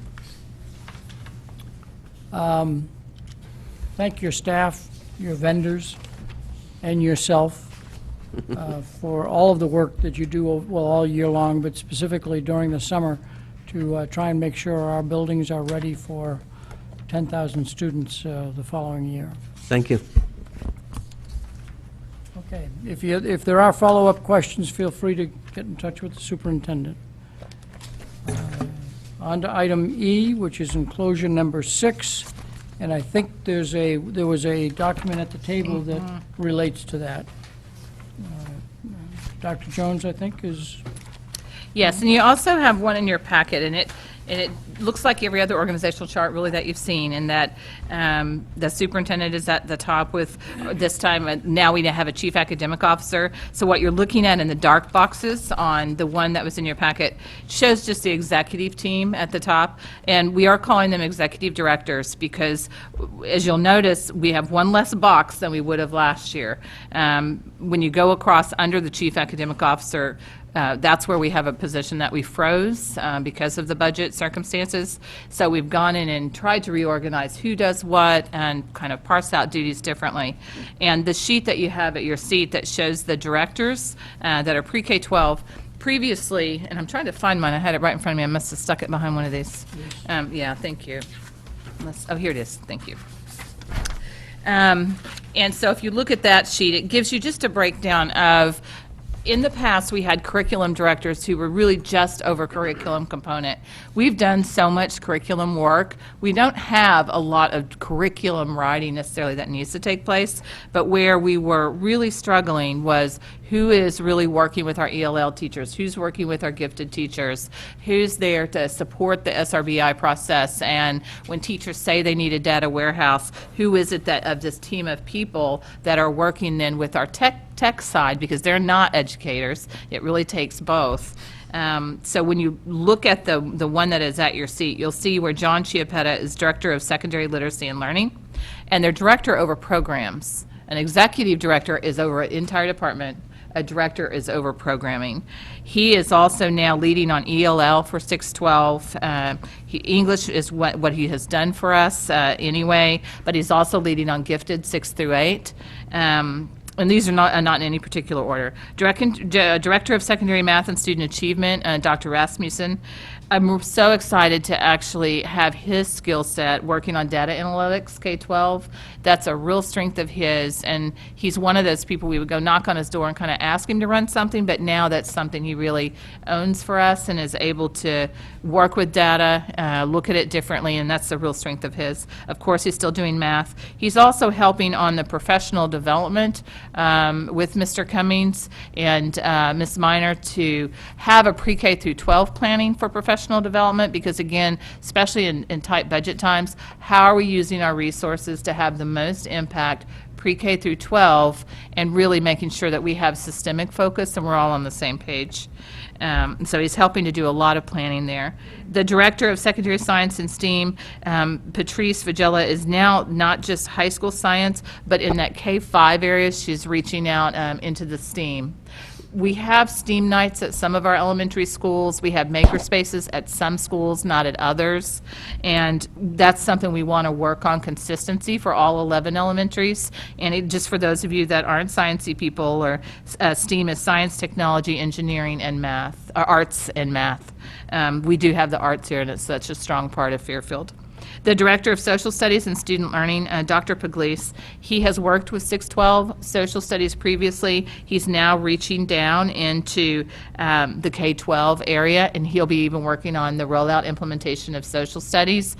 Thank your staff, your vendors, and yourself for all of the work that you do, well, all year long, but specifically during the summer to try and make sure our buildings are ready for 10,000 students the following year. Thank you. Okay, if there are follow-up questions, feel free to get in touch with the superintendent. On to item E, which is enclosure number 6, and I think there was a document at the table that relates to that. Dr. Jones, I think, is... Yes, and you also have one in your packet, and it looks like every other organizational chart really that you've seen, in that the superintendent is at the top with, this time, now we have a chief academic officer. So what you're looking at in the dark boxes on the one that was in your packet shows just the executive team at the top, and we are calling them executive directors because, as you'll notice, we have one less box than we would have last year. When you go across under the chief academic officer, that's where we have a position that we froze because of the budget circumstances. So we've gone in and tried to reorganize who does what and kind of parse out duties differently. And the sheet that you have at your seat that shows the directors that are pre-K-12, previously, and I'm trying to find mine, I had it right in front of me, I must have stuck it behind one of these. Yeah, thank you. Oh, here it is, thank you. And so if you look at that sheet, it gives you just a breakdown of in the past, we had curriculum directors who were really just over curriculum component. We've done so much curriculum work. We don't have a lot of curriculum writing necessarily that needs to take place, but where we were really struggling was who is really working with our ELL teachers, who's working with our gifted teachers, who's there to support the SRBI process, and when teachers say they need a data warehouse, who is it that of this team of people that are working then with our tech side, because they're not educators. It really takes both. So when you look at the one that is at your seat, you'll see where John Chiappetta is Director of Secondary Literacy and Learning, and they're Director over programs. An Executive Director is over an entire department. A director is over programming. He is also now leading on ELL for 612. English is what he has done for us anyway, but he's also leading on gifted 6 through 8. And these are not in any particular order. Director of Secondary Math and Student Achievement, Dr. Rasmussen. I'm so excited to actually have his skill set working on data analytics, K-12. That's a real strength of his, and he's one of those people we would go knock on his door and kind of ask him to run something, but now that's something he really owns for us and is able to work with data, look at it differently, and that's a real strength of his. Of course, he's still doing math. He's also helping on the professional development with Mr. Cummings and Ms. Minor to have a pre-K through 12 planning for professional development, because again, especially in tight budget times, how are we using our resources to have the most impact pre-K through 12 and really making sure that we have systemic focus and we're all on the same page. So he's helping to do a lot of planning there. The Director of Secondary Science and STEAM, Patrice Vigella, is now not just high school science, but in that K-5 area, she's reaching out into the STEAM. We have STEAM nights at some of our elementary schools. We have maker spaces at some schools, not at others. And that's something we want to work on consistency for all 11 elementaries. And just for those of you that aren't sciencey people, or STEAM is science, technology, engineering, and math, or arts and math. We do have the arts here, and it's such a strong part of Fairfield. The Director of Social Studies and Student Learning, Dr. Pugliese, he has worked with 612 Social Studies previously. He's now reaching down into the K-12 area, and he'll be even working on the rollout implementation of Social Studies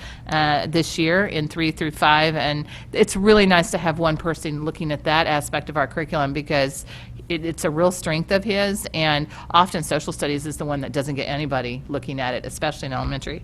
this year in 3 through 5. And it's really nice to have one person looking at that aspect of our curriculum, because it's a real strength of his, and often Social Studies is the one that doesn't get anybody looking at it, especially in elementary.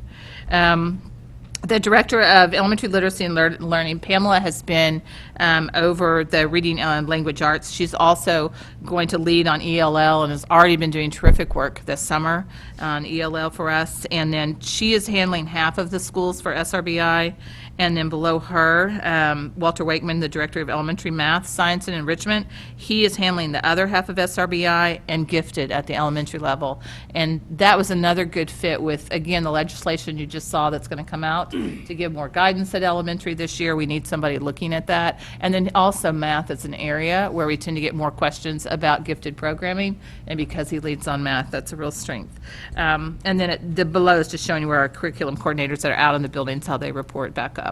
The Director of Elementary Literacy and Learning, Pamela, has been over the Reading and Language Arts. She's also going to lead on ELL and has already been doing terrific work this summer on ELL for us. And then she is handling half of the schools for SRBI. And then below her, Walter Wakeman, the Director of Elementary Math, Science, and Enrichment. He is handling the other half of SRBI and gifted at the elementary level. And that was another good fit with, again, the legislation you just saw that's going to come out to give more guidance at elementary this year. We need somebody looking at that. And then also math is an area where we tend to get more questions about gifted programming. And because he leads on math, that's a real strength. And then the below is just showing you where our curriculum coordinators that are out in the buildings, how they report back up.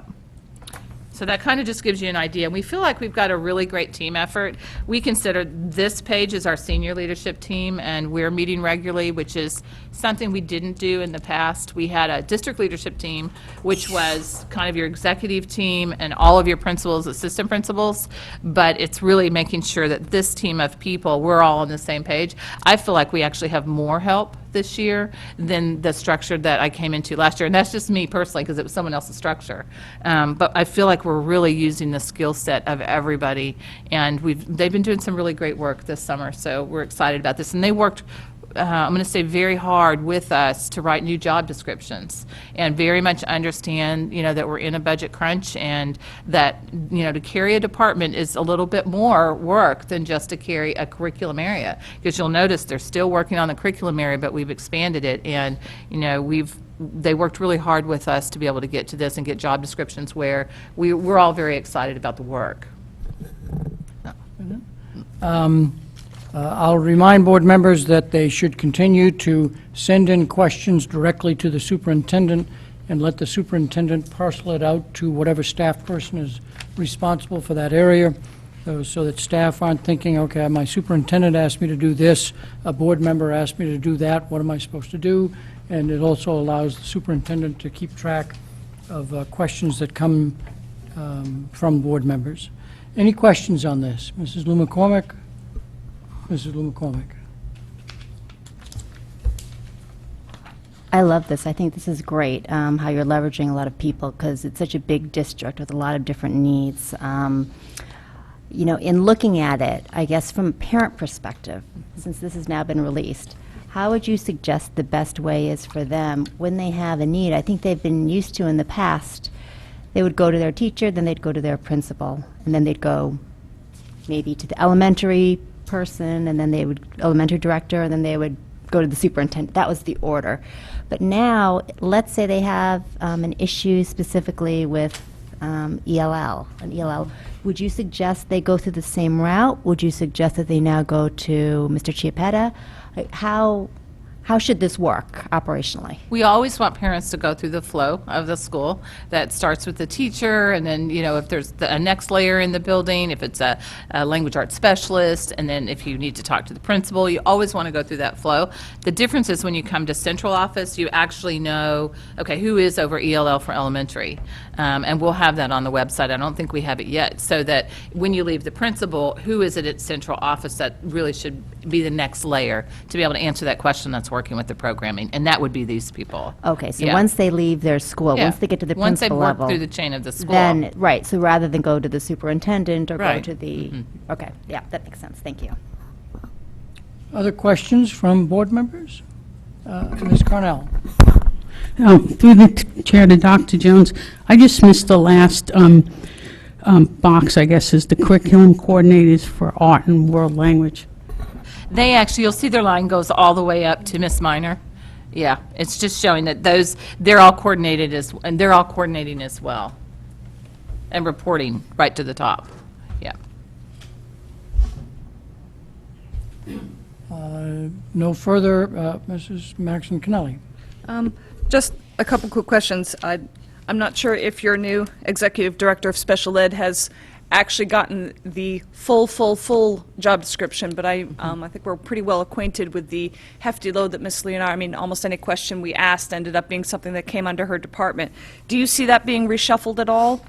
So that kind of just gives you an idea. We feel like we've got a really great team effort. We consider this page as our senior leadership team, and we're meeting regularly, which is something we didn't do in the past. We had a district leadership team, which was kind of your executive team and all of your principals, assistant principals, but it's really making sure that this team of people, we're all on the same page. I feel like we actually have more help this year than the structure that I came into last year. And that's just me personally, because it was someone else's structure. But I feel like we're really using the skill set of everybody. And they've been doing some really great work this summer. So we're excited about this. And they worked, I'm going to say, very hard with us to write new job descriptions and very much understand, that we're in a budget crunch, and that, to carry a department is a little bit more work than just to carry a curriculum area. Because you'll notice they're still working on the curriculum area, but we've expanded it, and, they worked really hard with us to be able to get to this and get job descriptions where we're all very excited about the work. I'll remind board members that they should continue to send in questions directly to the superintendent and let the superintendent parcel it out to whatever staff person is responsible for that area. so that staff aren't thinking, okay, my superintendent asked me to do this, a board member asked me to do that, what am I supposed to do? And it also allows the superintendent to keep track of questions that come from board members. Any questions on this? Mrs. Lou McCormick? Mrs. Lou McCormick? I love this. I think this is great, how you're leveraging a lot of people, because it's such a big district with a lot of different needs. You know, in looking at it, I guess from a parent perspective, since this has now been released, how would you suggest the best way is for them when they have a need? I think they've been used to in the past, they would go to their teacher, then they'd go to their principal, and then they'd go maybe to the elementary person, and then they would, elementary director, and then they would go to the superintendent. That was the order. But now, let's say they have an issue specifically with ELL, an ELL. Would you suggest they go through the same route? Would you suggest that they now go to Mr. Chiappetta? Like, how should this work operationally? We always want parents to go through the flow of the school. That starts with the teacher, and then, you know, if there's a next layer in the building, if it's a language arts specialist, and then if you need to talk to the principal, you always want to go through that flow. The difference is when you come to central office, you actually know, okay, who is over ELL for elementary? And we'll have that on the website. I don't think we have it yet, so that when you leave the principal, who is it at central office that really should be the next layer to be able to answer that question that's working with the programming, and that would be these people. Okay, so Yeah. once they leave their school, Yeah. once they get to the Once they've principal worked level, through the chain of the school. then, right, so rather than go to the superintendent or go Right. to the, okay, yeah, that makes sense, thank you. Other questions from board members? Ms. Cornell? Through the chair to Dr. Jones, I just missed the last box, I guess, is the curriculum coordinators for art and world language. They actually, you'll see their line goes all the way up to Miss Minor. Yeah, it's just showing that those, they're all coordinated and they're all coordinating as well. And reporting right to the top. Yeah. No further, Mrs. Maxon Kennelly. Just a couple quick questions. I'm not sure if your new executive director of special ed has actually gotten the full job description, but I think we're pretty well acquainted with the hefty load that Ms. Leonard, I mean, almost any question we asked ended up being something that came under her department. Do you see that being reshuffled at all?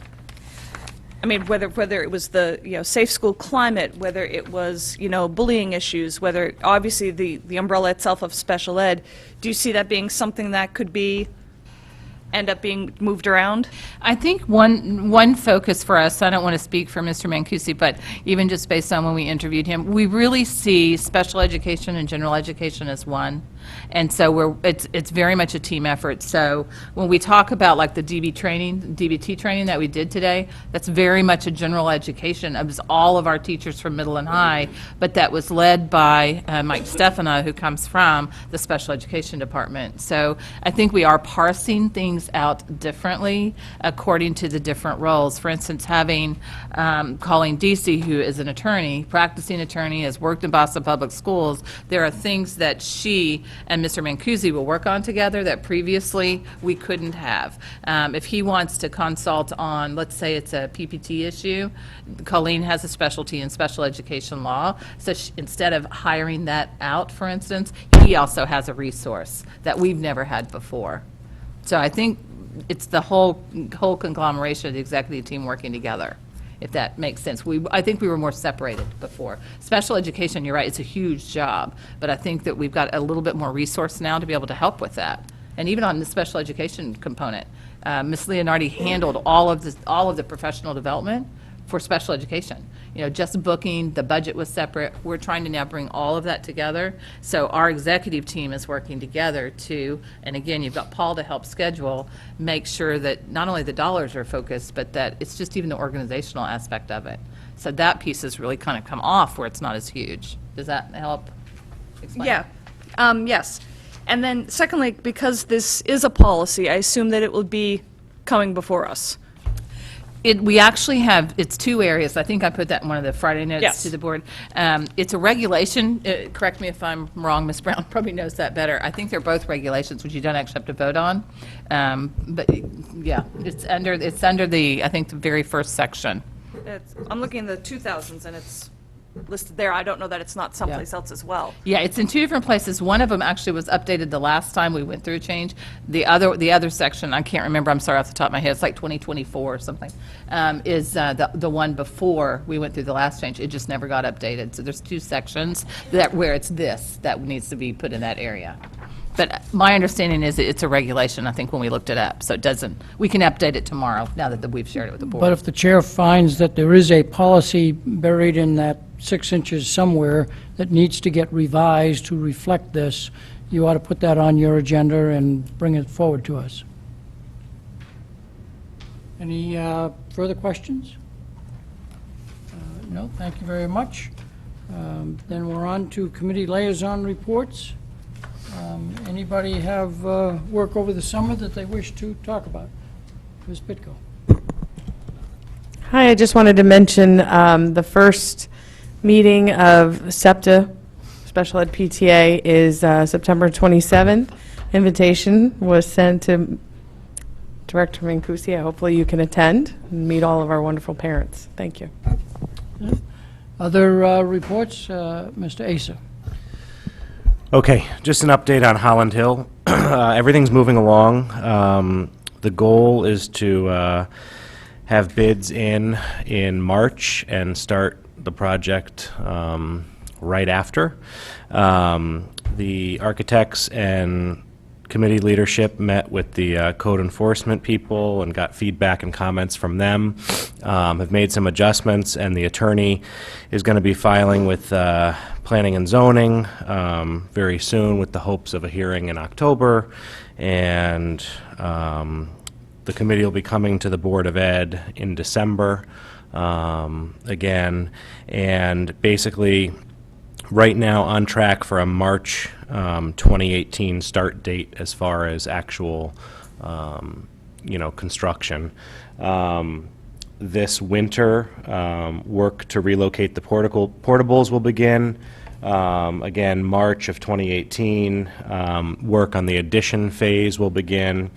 I mean, whether it was the, you know, safe school climate, whether it was, you know, bullying issues, whether, obviously, the umbrella itself of special ed, do you see that being something that could end up being moved around? I think one focus for us, I don't want to speak for Mr. Mancusi, but even just based on when we interviewed him, we really see special education and general education as one. And so it's very much a team effort. So when we talk about like the DBT training that we did today, that's very much a general education. It was all of our teachers from middle and high, but that was led by Mike Stefano, who comes from the special education department. So I think we are parsing things out differently according to the different roles. For instance, having Colleen Deasy, who is an attorney, practicing attorney, has worked in Boston Public Schools, there are things that she and Mr. Mancusi will work on together that previously we couldn't have. If he wants to consult on, let's say it's a PPT issue, Colleen has a specialty in special education law, so instead of hiring that out, for instance, he also has a resource that we've never had before. So I think it's the whole conglomeration of the executive team working together, if that makes sense. I think we were more separated before. Special education, you're right, it's a huge job, but I think that we've got a little bit more resource now to be able to help with that. And even on the special education component, Ms. Leonardi handled all of the professional development for special education. You know, just booking, the budget was separate. We're trying to now bring all of that together. So our executive team is working together to, and again, you've got Paul to help schedule, make sure that not only the dollars are focused, but that it's just even the organizational aspect of it. So that piece has really kind of come off where it's not as huge. Does that help explain? Yeah, yes. And then secondly, because this is a policy, I assume that it will be coming before us. We actually have, it's two areas. I think I put that in one of the Friday notes Yes. to the board. It's a regulation. Correct me if I'm wrong, Ms. Brown probably knows that better. I think they're both regulations, which you don't actually have to vote on. But yeah, it's under the, I think, the very first section I'm looking in the 2000s, and it's listed there. I don't know that it's not someplace else as well. Yeah, it's in two different places. One of them actually was updated the last time we went through change. The other section, I can't remember, I'm sorry off the top of my head, it's like 2024 or something, is the one before we went through the last change. It just never got updated. So there's two sections where it's this that needs to be put in that area. But my understanding is it's a regulation, I think, when we looked it up. So it doesn't, we can update it tomorrow, now that we've shared it with the board. But if the chair finds that there is a policy buried in that 6 inches somewhere that needs to get revised to reflect this, you ought to put that on your agenda and bring it forward to us. Any further questions? No, thank you very much. Then we're on to committee liaison reports. Anybody have work over the summer that they wish to talk about? Ms. Pitko. Hi, I just wanted to mention the first meeting of SEPTA, Special Ed PTA, is September 27th. Invitation was sent to Director Mancusi. Hopefully you can attend and meet all of our wonderful parents. Thank you. Other reports? Mr. Asa. Okay, just an update on Holland Hill. Everything's moving along. The goal is to have bids in March and start the project right after. The architects and committee leadership met with the code enforcement people and got feedback and comments from them, have made some adjustments, and the attorney is going to be filing with planning and zoning very soon with the hopes of a hearing in October, and the committee will be coming to the Board of Ed in December again, and basically right now on track for a March 2018 start date as far as actual construction. This winter, work to relocate the portables will begin. Again, March of 2018, work on the addition phase will begin.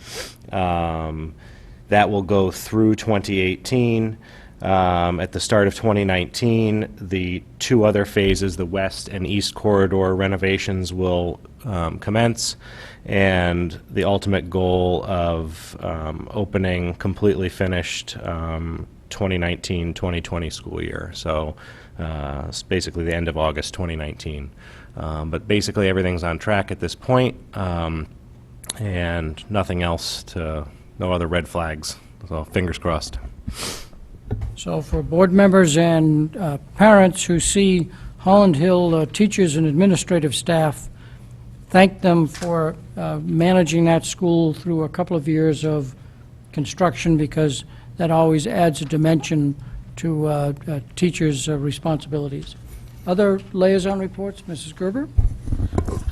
That will go through 2018. At the start of 2019, the two other phases, the west and east corridor renovations, will commence, and the ultimate goal of opening completely finished 2019-2020 school year. So it's basically the end of August 2019. But basically everything's on track at this point, and nothing else no other red flags. So fingers crossed. So for board members and parents who see Holland Hill teachers and administrative staff, thank them for managing that school through a couple of years of construction, because that always adds a dimension to teachers' responsibilities. Other liaison reports, Mrs. Gerber?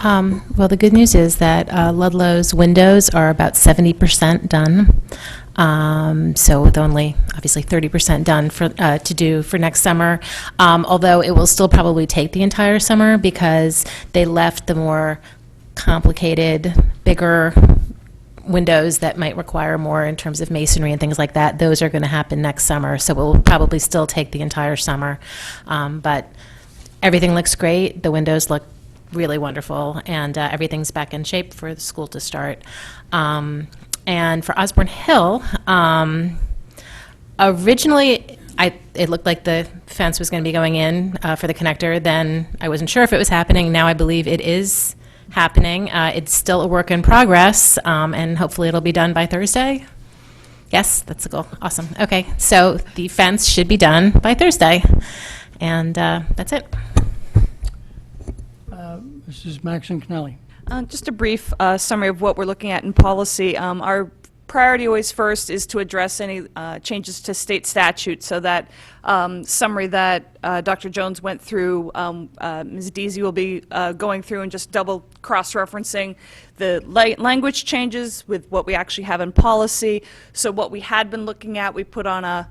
Well, the good news is that Ludlow's windows are about 70% done. So with only obviously 30% done to do for next summer, although it will still probably take the entire summer because they left the more complicated, bigger windows that might require more in terms of masonry and things like that. Those are going to happen next summer, so it will probably still take the entire summer. But everything looks great. The windows look really wonderful, and everything's back in shape for the school to start. And for Osborne Hill, originally it looked like the fence was going to be going in for the connector. Then I wasn't sure if it was happening. Now I believe it is happening. It's still a work in progress, and hopefully it'll be done by Thursday. Yes, that's the goal. Awesome. Okay, so the fence should be done by Thursday, and that's it. Mrs. Maxon Connelly. Just a brief summary of what we're looking at in policy. Our priority always first is to address any changes to state statute, so that summary that Dr. Jones went through, Ms. Deasy will be going through and just double cross-referencing the language changes with what we actually have in policy. So what we had been looking at, we put on a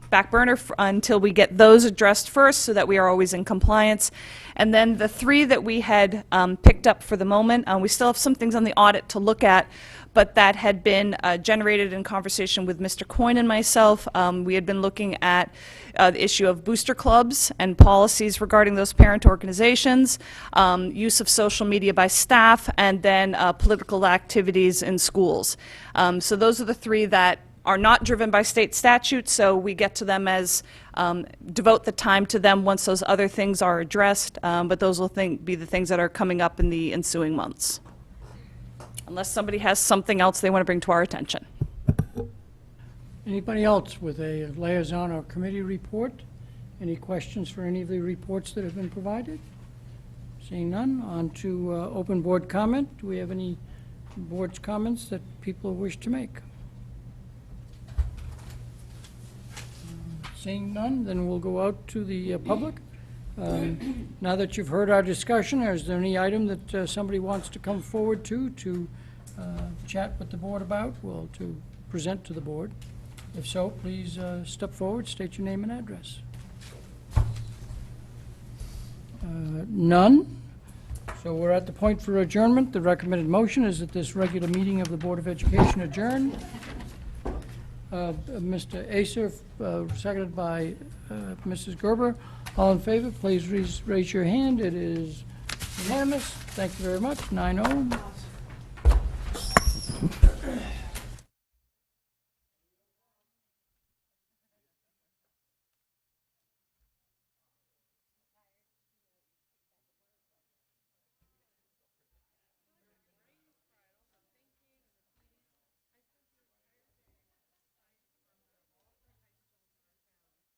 back burner until we get those addressed first, so that we are always in compliance. And then the 3 that we had picked up for the moment, we still have some things on the audit to look at, but that had been generated in conversation with Mr. Coyne and myself. We had been looking at the issue of booster clubs and policies regarding those parent organizations, use of social media by staff, and then political activities in schools. So those are the 3 that are not driven by state statute, so we get to them as, devote the time to them once those other things are addressed, but those will be the things that are coming up in the ensuing months. Unless somebody has something else they want to bring to our attention. Anybody else with a liaison or committee report? Any questions for any of the reports that have been provided? Seeing none, on to open board comment. Do we have any board's comments that people wish to make? Seeing none, then we'll go out to the public. Now that you've heard our discussion, is there any item that somebody wants to come forward to chat with the board about, well, to present to the board? If so, please step forward, state your name and address. None? So we're at the point for adjournment. The recommended motion is that this regular meeting of the Board of Education adjourn. Mr. Acer, seconded by Mrs. Gerber. All in favor, please raise your hand. It is unanimous. Thank you very much. 9-0.